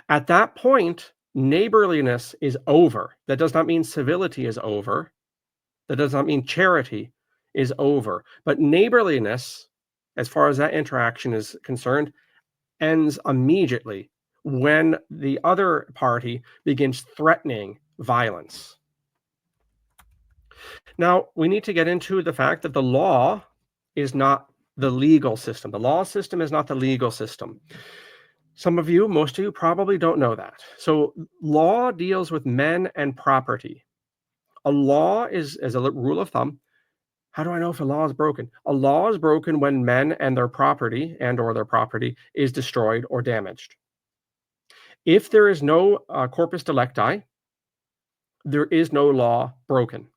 B: At that point, neighborliness is over. That does not mean civility is over. That does not mean charity is over. But neighborliness, as far as that interaction is concerned, ends immediately when the other party begins threatening violence. Now, we need to get into the fact that the law is not the legal system. The law system is not the legal system. Some of you, most of you, probably don't know that. So law deals with men and property. A law is, as a rule of thumb, how do I know if a law is broken? A law is broken when men and their property or their property is destroyed or damaged. If there is no corpus delicti, there is no law broken.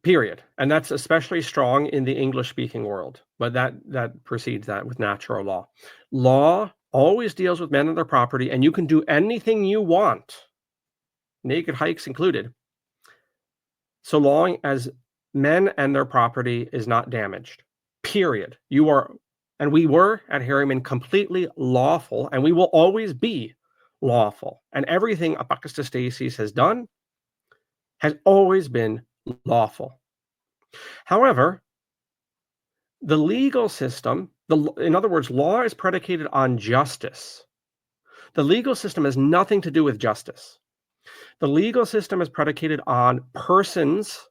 B: Period. And that's especially strong in the English-speaking world, but that precedes that with natural law. Law always deals with men and their property, and you can do anything you want, naked hikes included, so long as men and their property is not damaged. Period. You are, and we were at Harriman completely lawful, and we will always be lawful. And everything Apocatastasis has done has always been lawful. However, the legal system, in other words, law is predicated on justice. The legal system has nothing to do with justice. The legal system is predicated on persons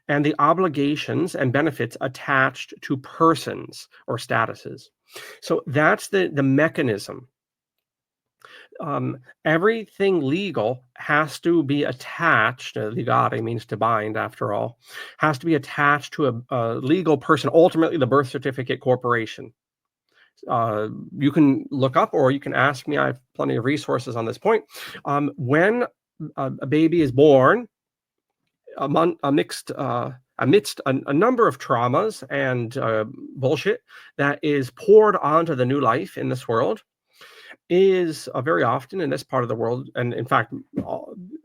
B: and the obligations and benefits attached to persons or statuses. So that's the mechanism. Everything legal has to be attached, legate means to bind after all, has to be attached to a legal person, ultimately the birth certificate corporation. You can look up or you can ask me, I have plenty of resources on this point. When a baby is born, amidst a number of traumas and bullshit that is poured onto the new life in this world, is very often in this part of the world, and in fact,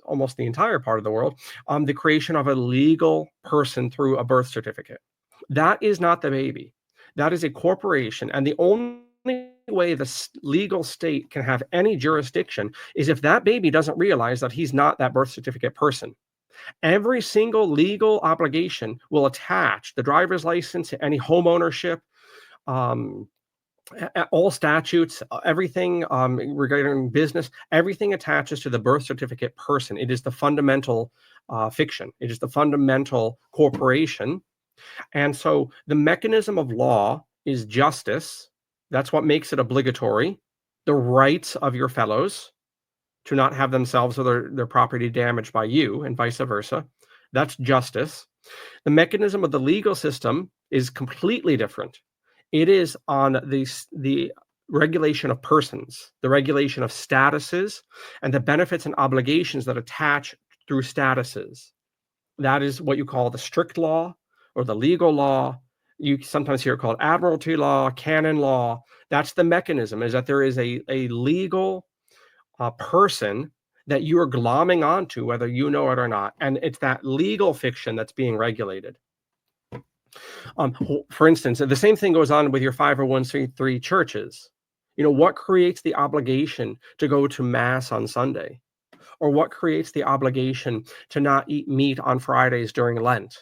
B: almost the entire part of the world, the creation of a legal person through a birth certificate. That is not the baby. That is a corporation. And the only way the legal state can have any jurisdiction is if that baby doesn't realize that he's not that birth certificate person. Every single legal obligation will attach the driver's license, any home ownership, all statutes, everything regarding business, everything attaches to the birth certificate person. It is the fundamental fiction. It is the fundamental corporation. And so the mechanism of law is justice. That's what makes it obligatory. The rights of your fellows to not have themselves or their property damaged by you and vice versa. That's justice. The mechanism of the legal system is completely different. It is on the regulation of persons, the regulation of statuses, and the benefits and obligations that attach through statuses. That is what you call the strict law or the legal law. You sometimes hear it called admiralty law, canon law. That's the mechanism, is that there is a legal person that you are glomming onto, whether you know it or not. And it's that legal fiction that's being regulated. For instance, the same thing goes on with your 501c3 churches. You know, what creates the obligation to go to mass on Sunday? Or what creates the obligation to not eat meat on Fridays during Lent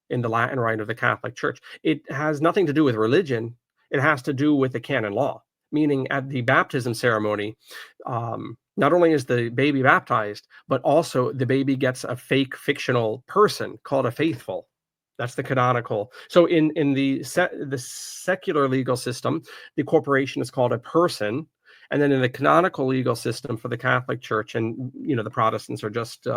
B: in the Latin Rite of the Catholic Church? It has nothing to do with religion. It has to do with the canon law, meaning at the baptism ceremony, Not only is the baby baptized, but also the baby gets a fake fictional person called a faithful. That's the canonical. So in the secular legal system, the corporation is called a person, and then in the canonical legal system for the Catholic Church, and the Protestants are just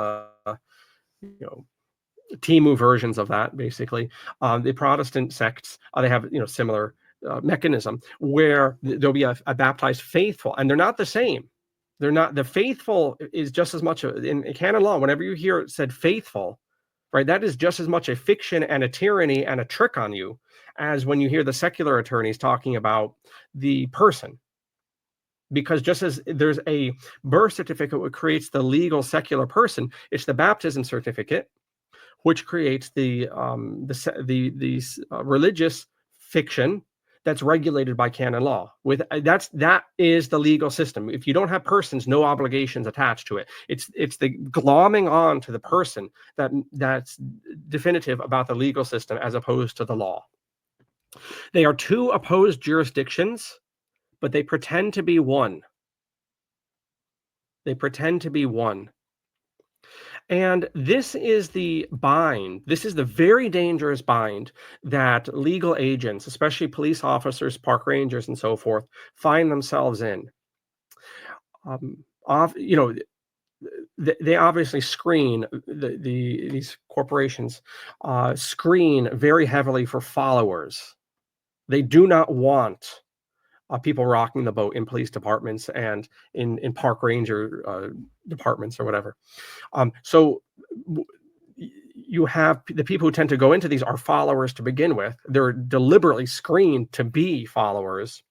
B: Timu versions of that, basically. The Protestant sects, they have similar mechanism where there'll be a baptized faithful, and they're not the same. They're not. The faithful is just as much in canon law. Whenever you hear it said faithful, right, that is just as much a fiction and a tyranny and a trick on you as when you hear the secular attorneys talking about the person. Because just as there's a birth certificate which creates the legal secular person, it's the baptism certificate which creates the religious fiction that's regulated by canon law. That is the legal system. If you don't have persons, no obligations attached to it. It's the glomming on to the person that's definitive about the legal system as opposed to the law. They are two opposed jurisdictions, but they pretend to be one. They pretend to be one. And this is the bind. This is the very dangerous bind that legal agents, especially police officers, park rangers, and so forth, find themselves in. They obviously screen these corporations screen very heavily for followers. They do not want people rocking the boat in police departments and in park ranger departments or whatever. So you have the people who tend to go into these are followers to begin with. They're deliberately screened to be followers,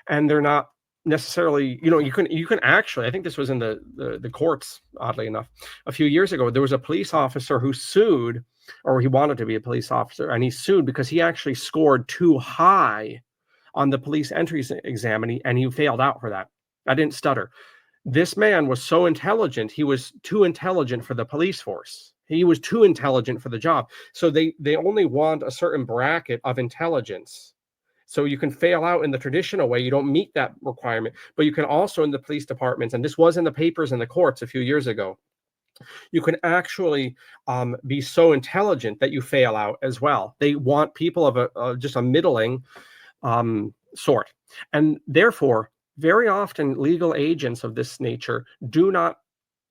B: and they're not necessarily, you can actually, I think this was in the courts, oddly enough, a few years ago. There was a police officer who sued, or he wanted to be a police officer, and he sued because he actually scored too high on the police entrance exam, and he failed out for that. I didn't stutter. This man was so intelligent, he was too intelligent for the police force. He was too intelligent for the job. So they only want a certain bracket of intelligence. So you can fail out in the traditional way. You don't meet that requirement, but you can also in the police departments, and this was in the papers in the courts a few years ago, you can actually be so intelligent that you fail out as well. They want people of just a middling sort. And therefore, very often legal agents of this nature do not,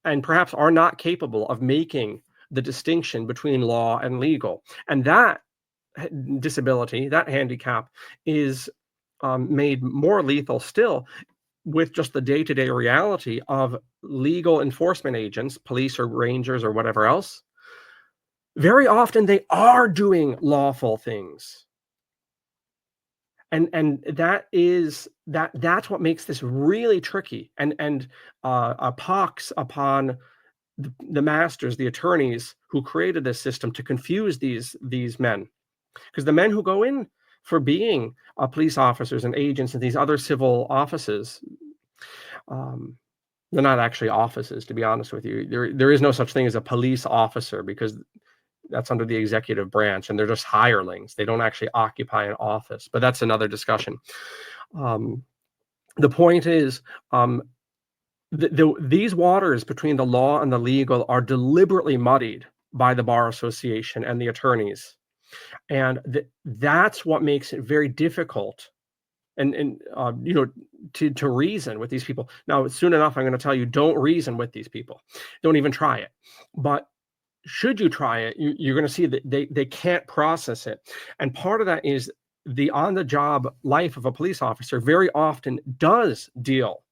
B: and perhaps are not capable of making the distinction between law and legal. And that disability, that handicap, is made more lethal still with just the day-to-day reality of legal enforcement agents, police or rangers or whatever else. Very often they are doing lawful things. And that's what makes this really tricky and a pox upon the masters, the attorneys who created this system to confuse these men. Because the men who go in for being police officers and agents and these other civil offices, they're not actually offices, to be honest with you. There is no such thing as a police officer, because that's under the executive branch, and they're just hirelings. They don't actually occupy an office, but that's another discussion. The point is, these waters between the law and the legal are deliberately muddied by the Bar Association and the attorneys. And that's what makes it very difficult to reason with these people. Now, soon enough, I'm going to tell you, don't reason with these people. Don't even try it. But should you try it, you're going to see that they can't process it. And part of that is the on-the-job life of a police officer very often does deal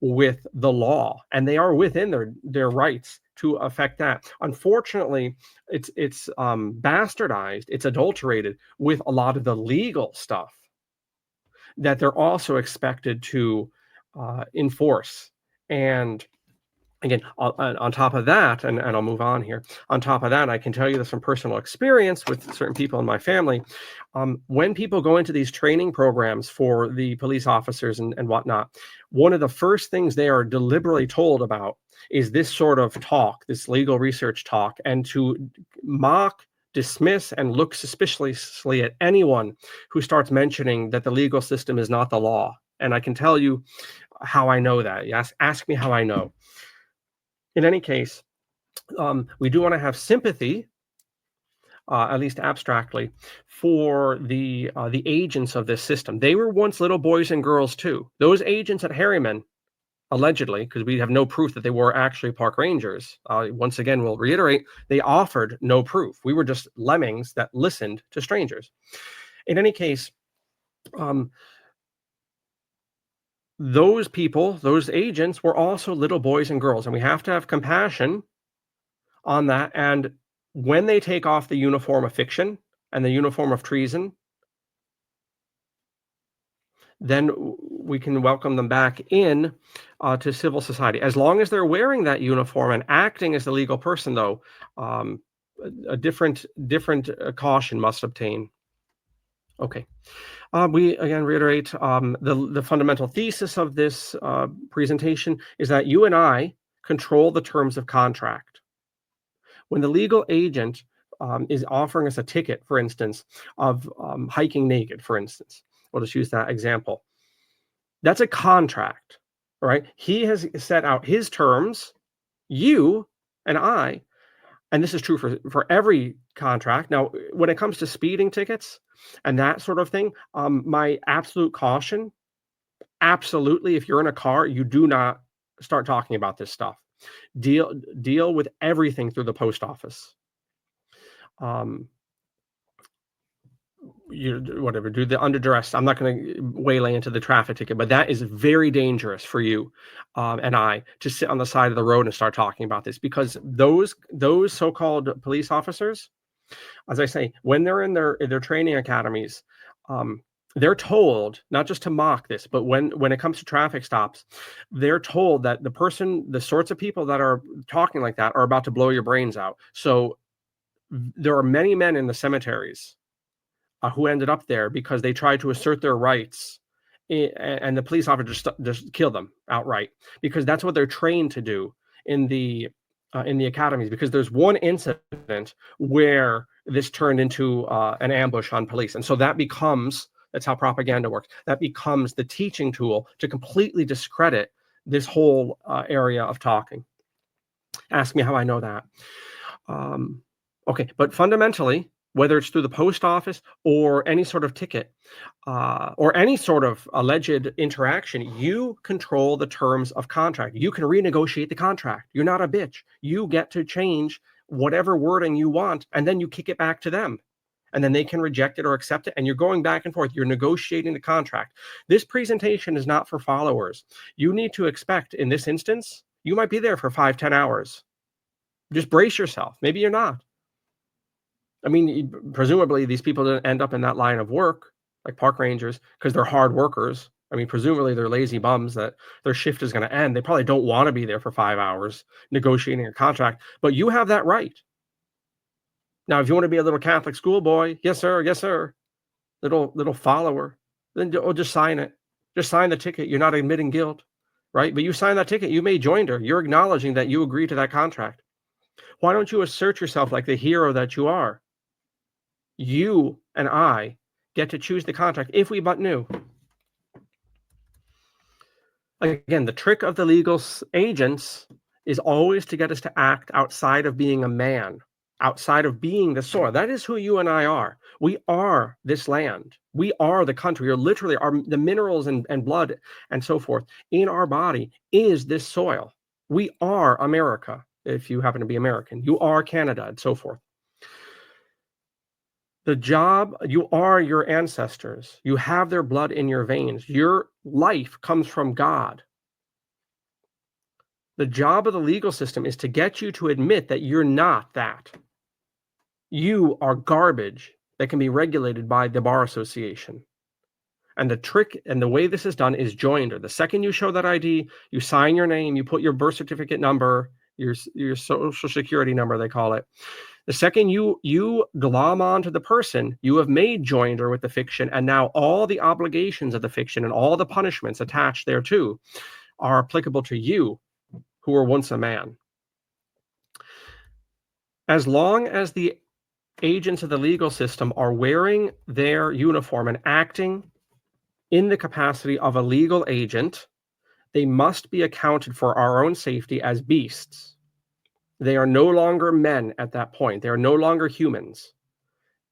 B: with the law, and they are within their rights to affect that. Unfortunately, it's bastardized, it's adulterated with a lot of the legal stuff that they're also expected to enforce. And again, on top of that, and I'll move on here, on top of that, I can tell you this from personal experience with certain people in my family. When people go into these training programs for the police officers and whatnot, one of the first things they are deliberately told about is this sort of talk, this legal research talk, and to mock, dismiss, and look suspiciously at anyone who starts mentioning that the legal system is not the law. And I can tell you how I know that. Ask me how I know. In any case, we do want to have sympathy, at least abstractly, for the agents of this system. They were once little boys and girls too. Those agents at Harriman, allegedly, because we have no proof that they were actually park rangers. Once again, we'll reiterate, they offered no proof. We were just lemmings that listened to strangers. In any case, those people, those agents, were also little boys and girls, and we have to have compassion on that. And when they take off the uniform of fiction and the uniform of treason, then we can welcome them back in to civil society. As long as they're wearing that uniform and acting as the legal person, though, a different caution must obtain. Okay. We again reiterate the fundamental thesis of this presentation is that you and I control the terms of contract. When the legal agent is offering us a ticket, for instance, of hiking naked, for instance, we'll just use that example. That's a contract, right? He has set out his terms, you and I, and this is true for every contract. Now, when it comes to speeding tickets and that sort of thing, my absolute caution, absolutely, if you're in a car, you do not start talking about this stuff. Deal with everything through the post office. Whatever, do the under duress. I'm not going to waylay into the traffic ticket, but that is very dangerous for you and I to sit on the side of the road and start talking about this, because those so-called police officers, as I say, when they're in their training academies, they're told not just to mock this, but when it comes to traffic stops, they're told that the sorts of people that are talking like that are about to blow your brains out. So there are many men in the cemeteries who ended up there because they tried to assert their rights, and the police officers just kill them outright, because that's what they're trained to do in the academies. Because there's one incident where this turned into an ambush on police, and so that's how propaganda works. That becomes the teaching tool to completely discredit this whole area of talking. Ask me how I know that. Okay, but fundamentally, whether it's through the post office or any sort of ticket or any sort of alleged interaction, you control the terms of contract. You can renegotiate the contract. You're not a bitch. You get to change whatever wording you want, and then you kick it back to them. And then they can reject it or accept it, and you're going back and forth. You're negotiating the contract. This presentation is not for followers. You need to expect, in this instance, you might be there for 5-10 hours. Just brace yourself. Maybe you're not. I mean, presumably these people didn't end up in that line of work, like park rangers, because they're hard workers. I mean, presumably they're lazy bums that their shift is going to end. They probably don't want to be there for 5 hours negotiating a contract, but you have that right. Now, if you want to be a little Catholic schoolboy, yes, sir, little follower, then just sign it. Just sign the ticket. You're not admitting guilt, right? But you sign that ticket, you made joinder. You're acknowledging that you agree to that contract. Why don't you assert yourself like the hero that you are? You and I get to choose the contract if we but knew. Again, the trick of the legal agents is always to get us to act outside of being a man, outside of being the soil. That is who you and I are. We are this land. We are the country. Or literally, the minerals and blood and so forth in our body is this soil. We are America, if you happen to be American. You are Canada, and so forth. The job, you are your ancestors. You have their blood in your veins. Your life comes from God. The job of the legal system is to get you to admit that you're not that. You are garbage that can be regulated by the Bar Association. And the trick and the way this is done is joinder. The second you show that ID, you sign your name, you put your birth certificate number, your social security number, they call it. The second you glom onto the person, you have made joinder with the fiction, and now all the obligations of the fiction and all the punishments attached thereto are applicable to you, who were once a man. As long as the agents of the legal system are wearing their uniform and acting in the capacity of a legal agent, they must be accounted for our own safety as beasts. They are no longer men at that point. They are no longer humans.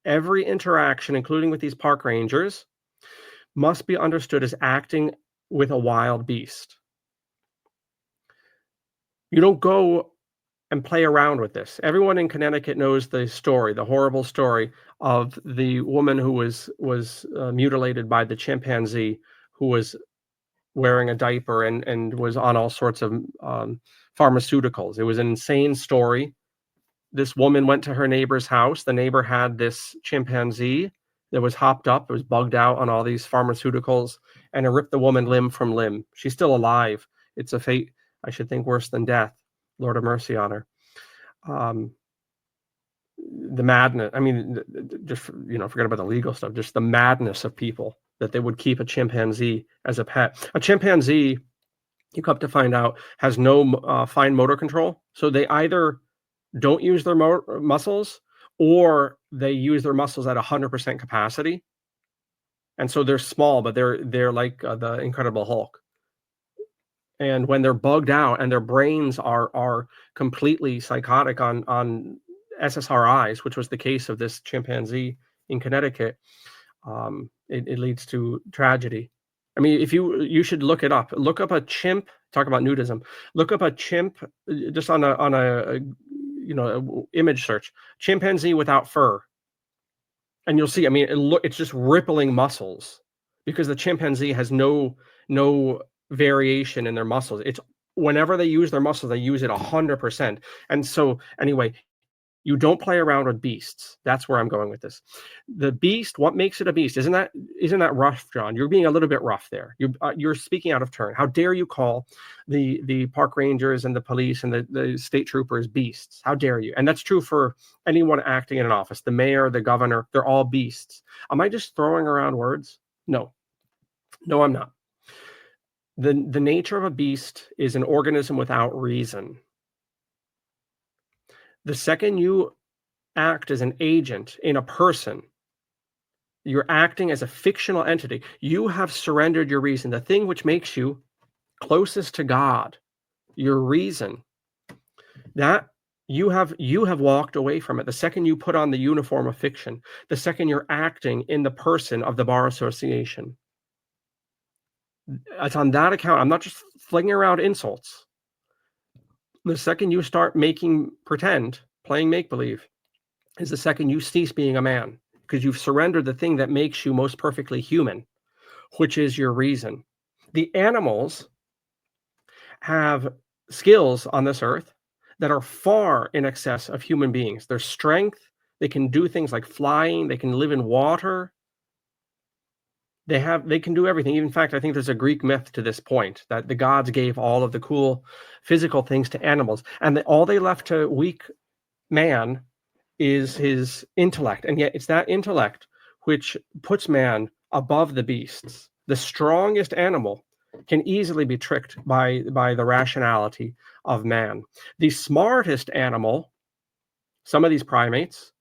B: Every interaction, including with these park rangers, must be understood as acting with a wild beast. You don't go and play around with this. Everyone in Connecticut knows the story, the horrible story of the woman who was mutilated by the chimpanzee, who was wearing a diaper and was on all sorts of pharmaceuticals. It was an insane story. This woman went to her neighbor's house. The neighbor had this chimpanzee that was hopped up. It was bugged out on all these pharmaceuticals, and it ripped the woman limb from limb. She's still alive. It's a fate, I should think, worse than death. Lord have mercy on her. The madness, I mean, just, forget about the legal stuff, just the madness of people that they would keep a chimpanzee as a pet. A chimpanzee, you come to find out, has no fine motor control. So they either don't use their muscles, or they use their muscles at 100% capacity. And so they're small, but they're like the Incredible Hulk. And when they're bugged out and their brains are completely psychotic on SSRIs, which was the case of this chimpanzee in Connecticut, it leads to tragedy. I mean, if you should look it up. Look up a chimp. Talk about nudism. Look up a chimp just on a image search. Chimpanzee without fur, and you'll see. I mean, it's just rippling muscles because the chimpanzee has no variation in their muscles. It's whenever they use their muscles, they use it 100%. And so anyway, you don't play around with beasts. That's where I'm going with this. The beast, what makes it a beast? Isn't that rough, John? You're being a little bit rough there. You're speaking out of turn. How dare you call the park rangers and the police and the state troopers beasts? How dare you? And that's true for anyone acting in an office. The mayor, the governor, they're all beasts. Am I just throwing around words? No, I'm not. The nature of a beast is an organism without reason. The second you act as an agent in a person, you're acting as a fictional entity. You have surrendered your reason, the thing which makes you closest to God, your reason. That you have walked away from it. The second you put on the uniform of fiction, the second you're acting in the person of the Bar Association. It's on that account. I'm not just flinging around insults. The second you start playing make-believe, is the second you cease being a man, because you've surrendered the thing that makes you most perfectly human, which is your reason. The animals have skills on this earth that are far in excess of human beings. Their strength, they can do things like flying, they can live in water. They can do everything. In fact, I think there's a Greek myth to this point that the gods gave all of the cool physical things to animals, and all they left to weak man is his intellect. And yet it's that intellect which puts man above the beasts. The strongest animal can easily be tricked by the rationality of man. The smartest animal, some of these primates,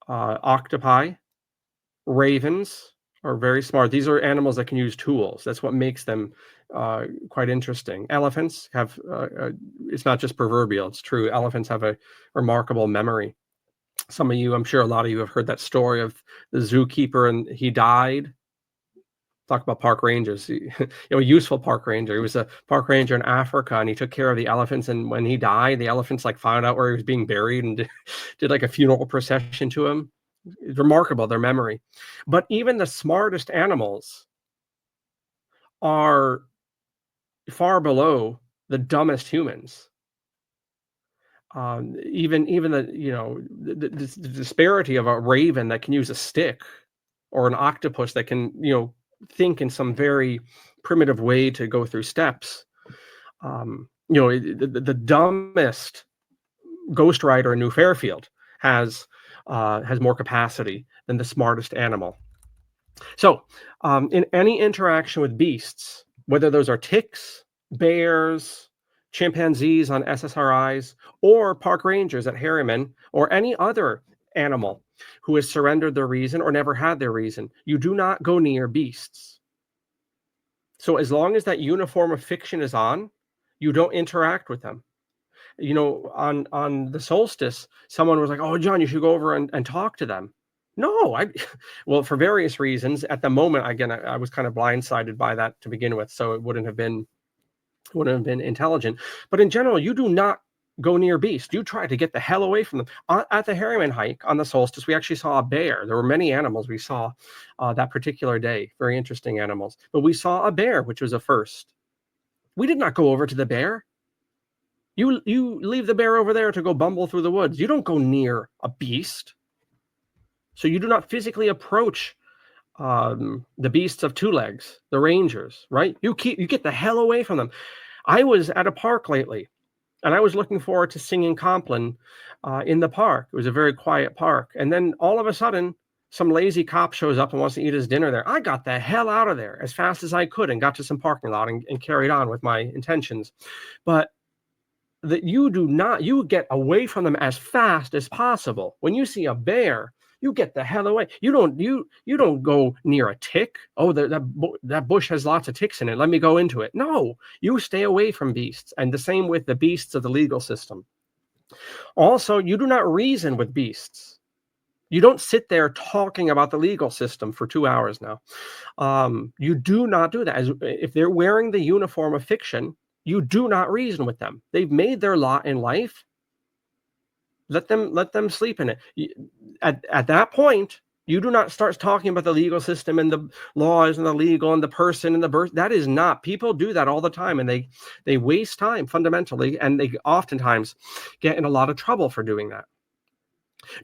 B: octopi, ravens, are very smart. These are animals that can use tools. That's what makes them quite interesting. Elephants have, it's not just proverbial, it's true. Elephants have a remarkable memory. Some of you, I'm sure a lot of you have heard that story of the zookeeper and he died. Talk about park rangers, a useful park ranger. He was a park ranger in Africa and he took care of the elephants. And when he died, the elephants found out where he was being buried and did a funeral procession to him. It's remarkable, their memory. But even the smartest animals are far below the dumbest humans. Even the disparity of a raven that can use a stick, or an octopus that can think in some very primitive way to go through steps. The dumbest Ghost Rider in New Fairfield has more capacity than the smartest animal. So in any interaction with beasts, whether those are ticks, bears, chimpanzees on SSRIs, or park rangers at Harriman, or any other animal who has surrendered their reason or never had their reason, you do not go near beasts. So as long as that uniform of fiction is on, you don't interact with them. You know, on the solstice, someone was like, "Oh, John, you should go over and talk to them." No, well, for various reasons. At the moment, again, I was kind of blindsided by that to begin with, so it wouldn't have been intelligent. But in general, you do not go near beasts. You try to get the hell away from them. At the Harriman hike on the solstice, we actually saw a bear. There were many animals we saw that particular day, very interesting animals. But we saw a bear, which was a first. We did not go over to the bear. You leave the bear over there to go bumble through the woods. You don't go near a beast. So you do not physically approach the beasts of two legs, the rangers, right? You get the hell away from them. I was at a park lately, and I was looking forward to singing Compline in the park. It was a very quiet park. And then all of a sudden, some lazy cop shows up and wants to eat his dinner there. I got the hell out of there as fast as I could and got to some parking lot and carried on with my intentions. But that you get away from them as fast as possible. When you see a bear, you get the hell away. You don't go near a tick. Oh, that bush has lots of ticks in it. Let me go into it. No, you stay away from beasts. And the same with the beasts of the legal system. Also, you do not reason with beasts. You don't sit there talking about the legal system for 2 hours now. You do not do that. If they're wearing the uniform of fiction, you do not reason with them. They've made their lot in life. Let them sleep in it. At that point, you do not start talking about the legal system and the laws and the legal and the person and the birth. That is not. People do that all the time, and they waste time fundamentally, and they oftentimes get in a lot of trouble for doing that.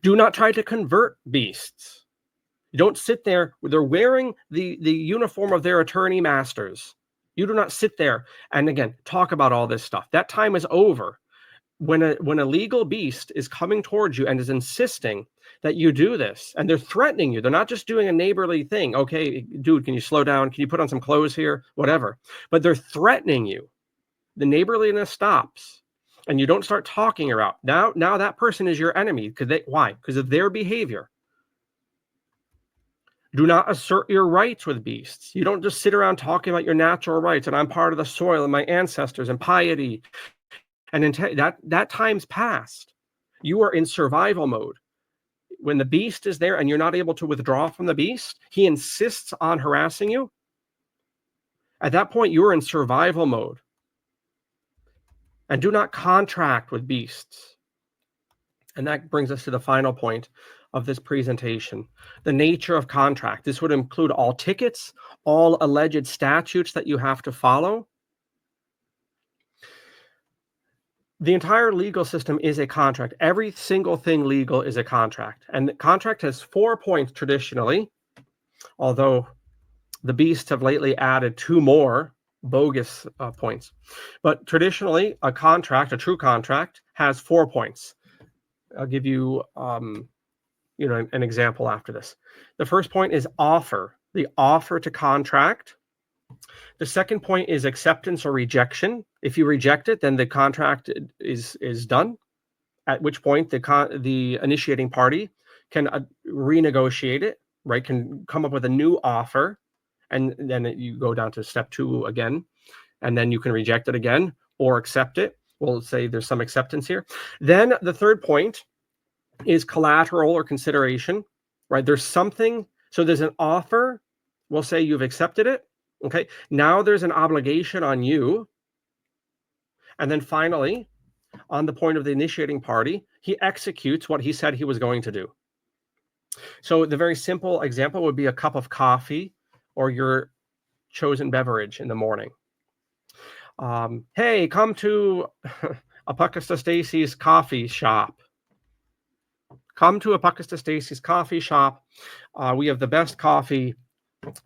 B: Do not try to convert beasts. You don't sit there. They're wearing the uniform of their attorney masters. You do not sit there and, again, talk about all this stuff. That time is over. When a legal beast is coming towards you and is insisting that you do this, and they're threatening you, they're not just doing a neighborly thing. Okay, dude, can you slow down? Can you put on some clothes here? Whatever. But they're threatening you. The neighborliness stops, and you don't start talking about now that person is your enemy. Why? Because of their behavior. Do not assert your rights with beasts. You don't just sit around talking about your natural rights and I'm part of the soil and my ancestors and piety. And that time's past. You are in survival mode. When the beast is there and you're not able to withdraw from the beast, he insists on harassing you. At that point, you're in survival mode. And do not contract with beasts. And that brings us to the final point of this presentation, the nature of contract. This would include all tickets, all alleged statutes that you have to follow. The entire legal system is a contract. Every single thing legal is a contract. And the contract has 4 points traditionally, although the beasts have lately added 2 more bogus points. But traditionally, a true contract, has 4 points. I'll give you an example after this. The first point is offer, the offer to contract. The second point is acceptance or rejection. If you reject it, then the contract is done, at which point the initiating party can renegotiate it, right? Can come up with a new offer, and then you go down to step 2 again, and then you can reject it again or accept it. We'll say there's some acceptance here. Then the third point is collateral or consideration, right? There's something, so there's an offer. We'll say you've accepted it. Okay, now there's an obligation on you. And then finally, on the point of the initiating party, he executes what he said he was going to do. So the very simple example would be a cup of coffee or your chosen beverage in the morning. Hey, come to ApocatastasisInstitute's coffee shop. Come to ApocatastasisInstitute's coffee shop. We have the best coffee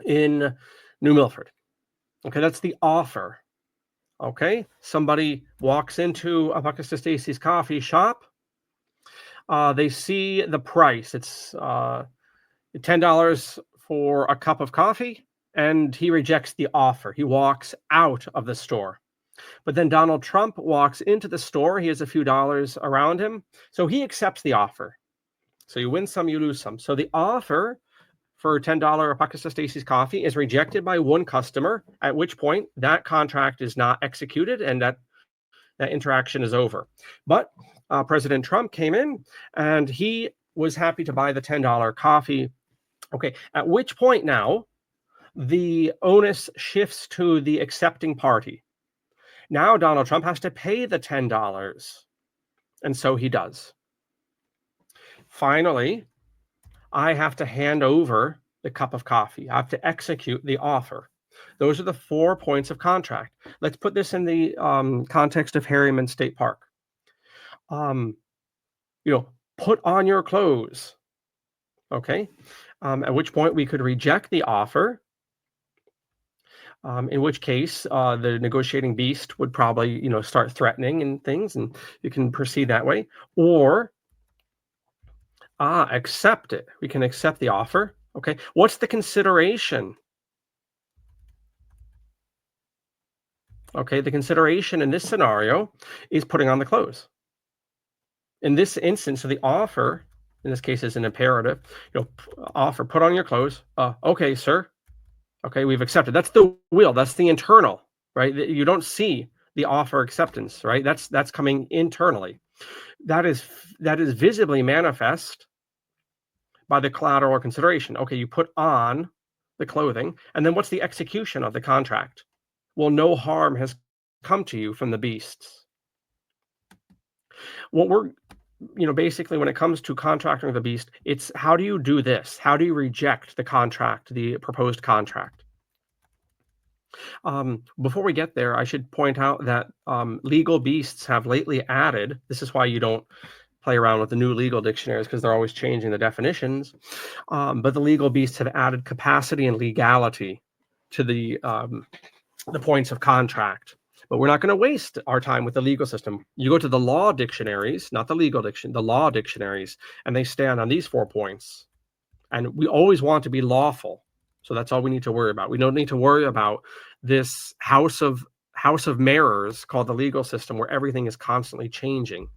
B: in New Milford. Okay, that's the offer. Okay, somebody walks into ApocatastasisInstitute's coffee shop. They see the price. It's $10 for a cup of coffee, and he rejects the offer. He walks out of the store. But then Donald Trump walks into the store. He has a few dollars around him, so he accepts the offer. So you win some, you lose some. So the offer for $10 Apocatastasis coffee is rejected by one customer, at which point that contract is not executed and that interaction is over. But President Trump came in and he was happy to buy the $10 coffee. Okay, at which point now the onus shifts to the accepting party. Now Donald Trump has to pay the $10, and so he does. Finally, I have to hand over the cup of coffee. I have to execute the offer. Those are the 4 points of contract. Let's put this in the context of Harriman State Park. Put on your clothes. Okay, at which point we could reject the offer. In which case, the negotiating beast would probably, start threatening and things, and you can proceed that way. Or accept it. We can accept the offer. Okay, what's the consideration? Okay, the consideration in this scenario is putting on the clothes. In this instance, so the offer, in this case, is an imperative. Offer, put on your clothes. Okay, sir. Okay, we've accepted. That's the will. That's the internal, right? You don't see the offer acceptance, right? That's coming internally. That is visibly manifest by the collateral consideration. Okay, you put on the clothing, and then what's the execution of the contract? Well, no harm has come to you from the beasts. What we're, basically when it comes to contracting with the beast, it's how do you do this? How do you reject the contract, the proposed contract? Before we get there, I should point out that legal beasts have lately added, this is why you don't play around with the new legal dictionaries because they're always changing the definitions, but the legal beasts have added capacity and legality to the points of contract. But we're not going to waste our time with the legal system. You go to the law dictionaries, not the legal dictionary, the law dictionaries, and they stand on these 4 points. And we always want to be lawful. So that's all we need to worry about. We don't need to worry about this house of mirrors called the legal system where everything is constantly changing.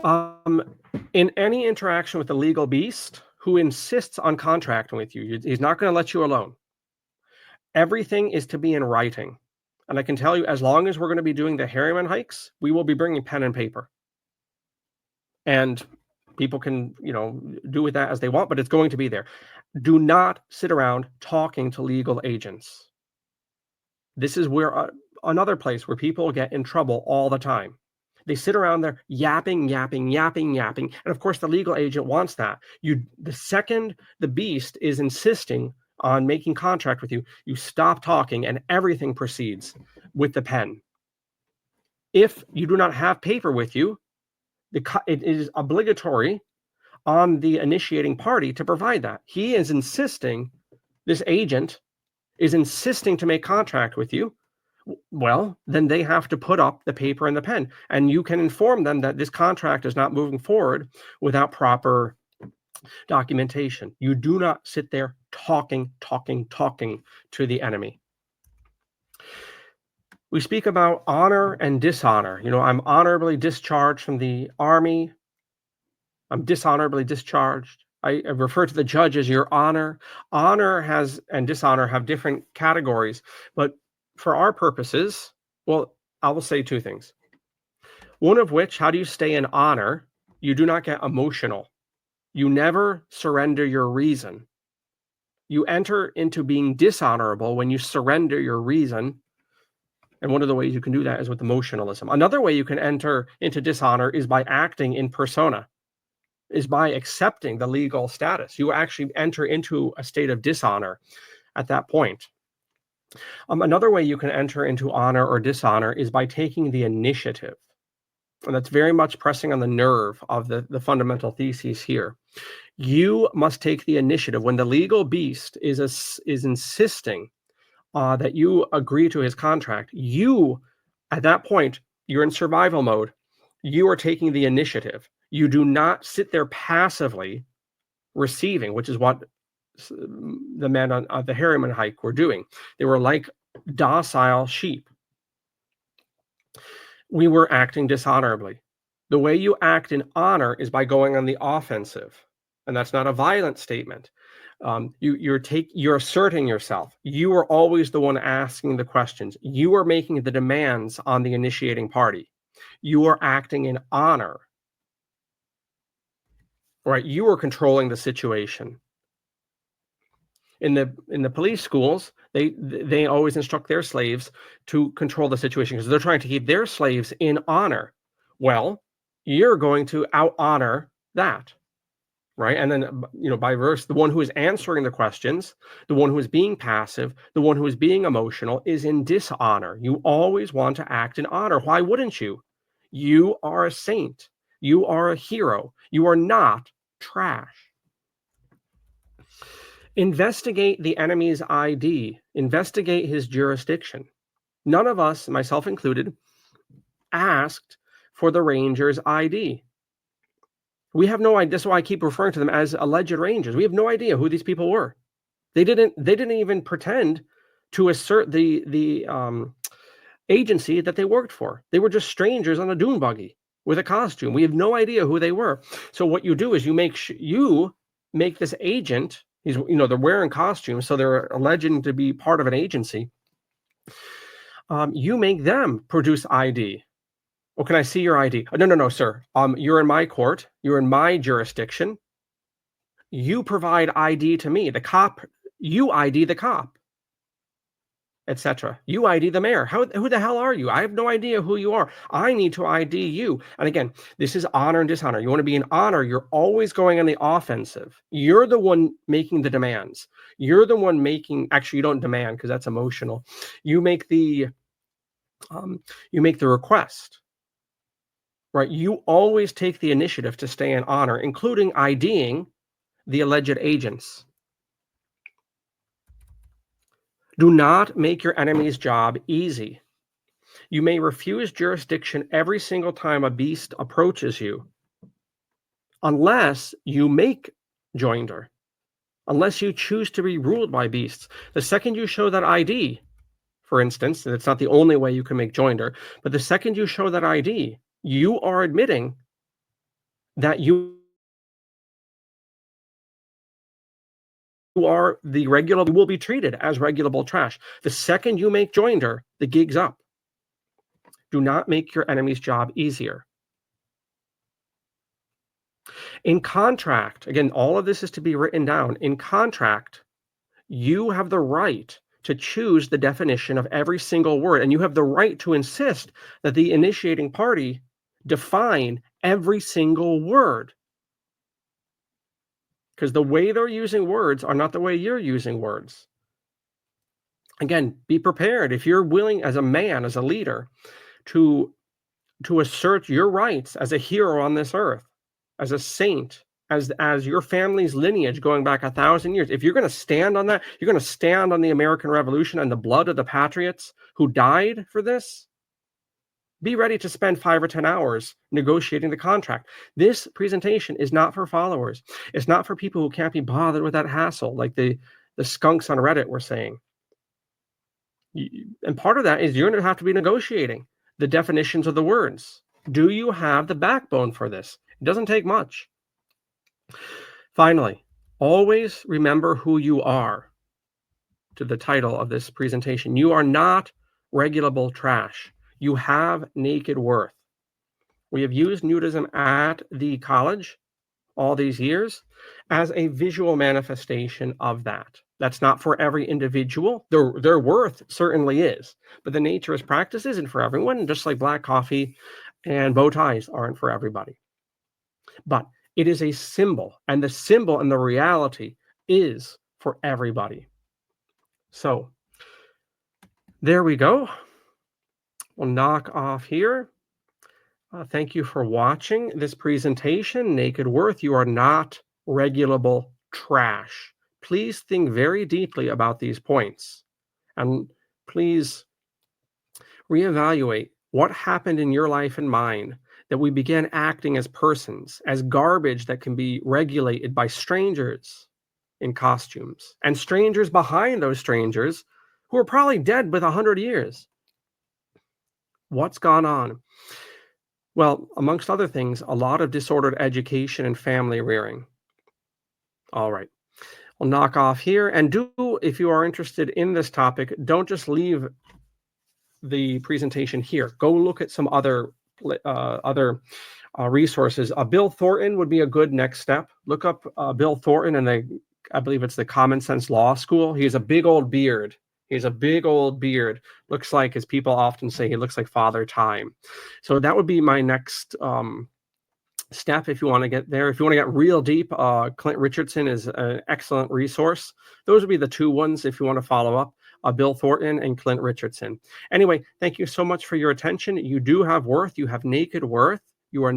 B: In any interaction with the legal beast who insists on contracting with you, he's not going to let you alone. Everything is to be in writing. And I can tell you, as long as we're going to be doing the Harriman hikes, we will be bringing pen and paper. And people can, do with that as they want, but it's going to be there. Do not sit around talking to legal agents. This is where another place where people get in trouble all the time. They sit around there yapping. And of course, the legal agent wants that. The second the beast is insisting on making contract with you, you stop talking and everything proceeds with the pen. If you do not have paper with you, it is obligatory on the initiating party to provide that. He is insisting, this agent is insisting to make contract with you. Well, then they have to put up the paper and the pen, and you can inform them that this contract is not moving forward without proper documentation. You do not sit there talking to the enemy. We speak about honor and dishonor. I'm honorably discharged from the army. I'm dishonorably discharged. I refer to the judge as your honor. Honor and dishonor have different categories, but for our purposes, well, I will say 2 things. One of which, how do you stay in honor? You do not get emotional. You never surrender your reason. You enter into being dishonorable when you surrender your reason. And one of the ways you can do that is with emotionalism. Another way you can enter into dishonor is by acting in persona, is by accepting the legal status. You actually enter into a state of dishonor at that point. Another way you can enter into honor or dishonor is by taking the initiative. And that's very much pressing on the nerve of the fundamental theses here. You must take the initiative. When the legal beast is insisting that you agree to his contract, you, at that point, you're in survival mode. You are taking the initiative. You do not sit there passively receiving, which is what the men on the Harriman hike were doing. They were like docile sheep. We were acting dishonorably. The way you act in honor is by going on the offensive. and that's not a violent statement. You're asserting yourself. You are always the one asking the questions. You are making the demands on the initiating party. You are acting in honor. Right? You are controlling the situation. In the police schools, they always instruct their slaves to control the situation because they're trying to keep their slaves in honor. Well, you're going to out honor that. Right? And then, by verse, the one who is answering the questions, the one who is being passive, the one who is being emotional is in dishonor. You always want to act in honor. Why wouldn't you? You are a saint. You are a hero. You are not trash. Investigate the enemy's ID. Investigate his jurisdiction. None of us, myself included, asked for the Ranger's ID. We have no idea. That's why I keep referring to them as alleged Rangers. We have no idea who these people were. They didn't even pretend to assert the agency that they worked for. They were just strangers on a dune buggy with a costume. We have no idea who they were. So what you do is you make this agent. They're wearing costumes, so they're alleged to be part of an agency. You make them produce ID. Oh, can I see your ID? No, sir. You're in my court. You're in my jurisdiction. You provide ID to me. The cop, you ID the cop, etc. You ID the mayor. Who the hell are you? I have no idea who you are. I need to ID you. And again, this is honor and dishonor. You want to be in honor. You're always going on the offensive. You're the one making the demands. You're the one making. Actually, you don't demand because that's emotional. You make the request. Right? You always take the initiative to stay in honor, including IDing the alleged agents. Do not make your enemy's job easy. You may refuse jurisdiction every single time a beast approaches you, unless you make joinder, unless you choose to be ruled by beasts. The second you show that ID, for instance, and it's not the only way you can make joinder, but the second you show that ID, you are admitting that you are the regulable, you will be treated as regulable trash. The second you make joinder, the gig's up. Do not make your enemy's job easier. In contract, again, all of this is to be written down. In contract, you have the right to choose the definition of every single word, and you have the right to insist that the initiating party define every single word. Because the way they're using words are not the way you're using words. Again, be prepared. If you're willing as a man, as a leader, to assert your rights as a hero on this earth, as a saint, as your family's lineage going back 1,000 years, if you're going to stand on that, you're going to stand on the American Revolution and the blood of the patriots who died for this, be ready to spend 5 or 10 hours negotiating the contract. This presentation is not for followers. It's not for people who can't be bothered with that hassle, like the skunks on Reddit were saying. And part of that is you're going to have to be negotiating the definitions of the words. Do you have the backbone for this? It doesn't take much. Finally, always remember who you are. To the title of this presentation, you are not regulable trash. You have naked worth. We have used nudism at the college all these years as a visual manifestation of that. That's not for every individual. Their worth certainly is, but the nature as practice isn't for everyone, just like black coffee and bow ties aren't for everybody. But it is a symbol, and the symbol and the reality is for everybody. So there we go. We'll knock off here. Thank you for watching this presentation, Naked Worth. You are not regulable trash. Please think very deeply about these points, and please reevaluate what happened in your life and mine that we began acting as persons, as garbage that can be regulated by strangers in costumes, and strangers behind those strangers who are probably dead with 100 years. What's gone on? Well, amongst other things, a lot of disordered education and family rearing. All right. We'll knock off here. And if you are interested in this topic, don't just leave the presentation here. Go look at some other resources. Bill Thornton would be a good next step. Look up Bill Thornton, and I believe it's the Common Sense Law School. He has a big old beard. Looks like, as people often say, he looks like Father Time. So that would be my next step if you want to get there. If you want to get real deep, Clint Richardson is an excellent resource. Those would be the two ones if you want to follow up. Bill Thornton and Clint Richardson. Anyway, thank you so much for your attention. You do have worth. You have naked worth. You are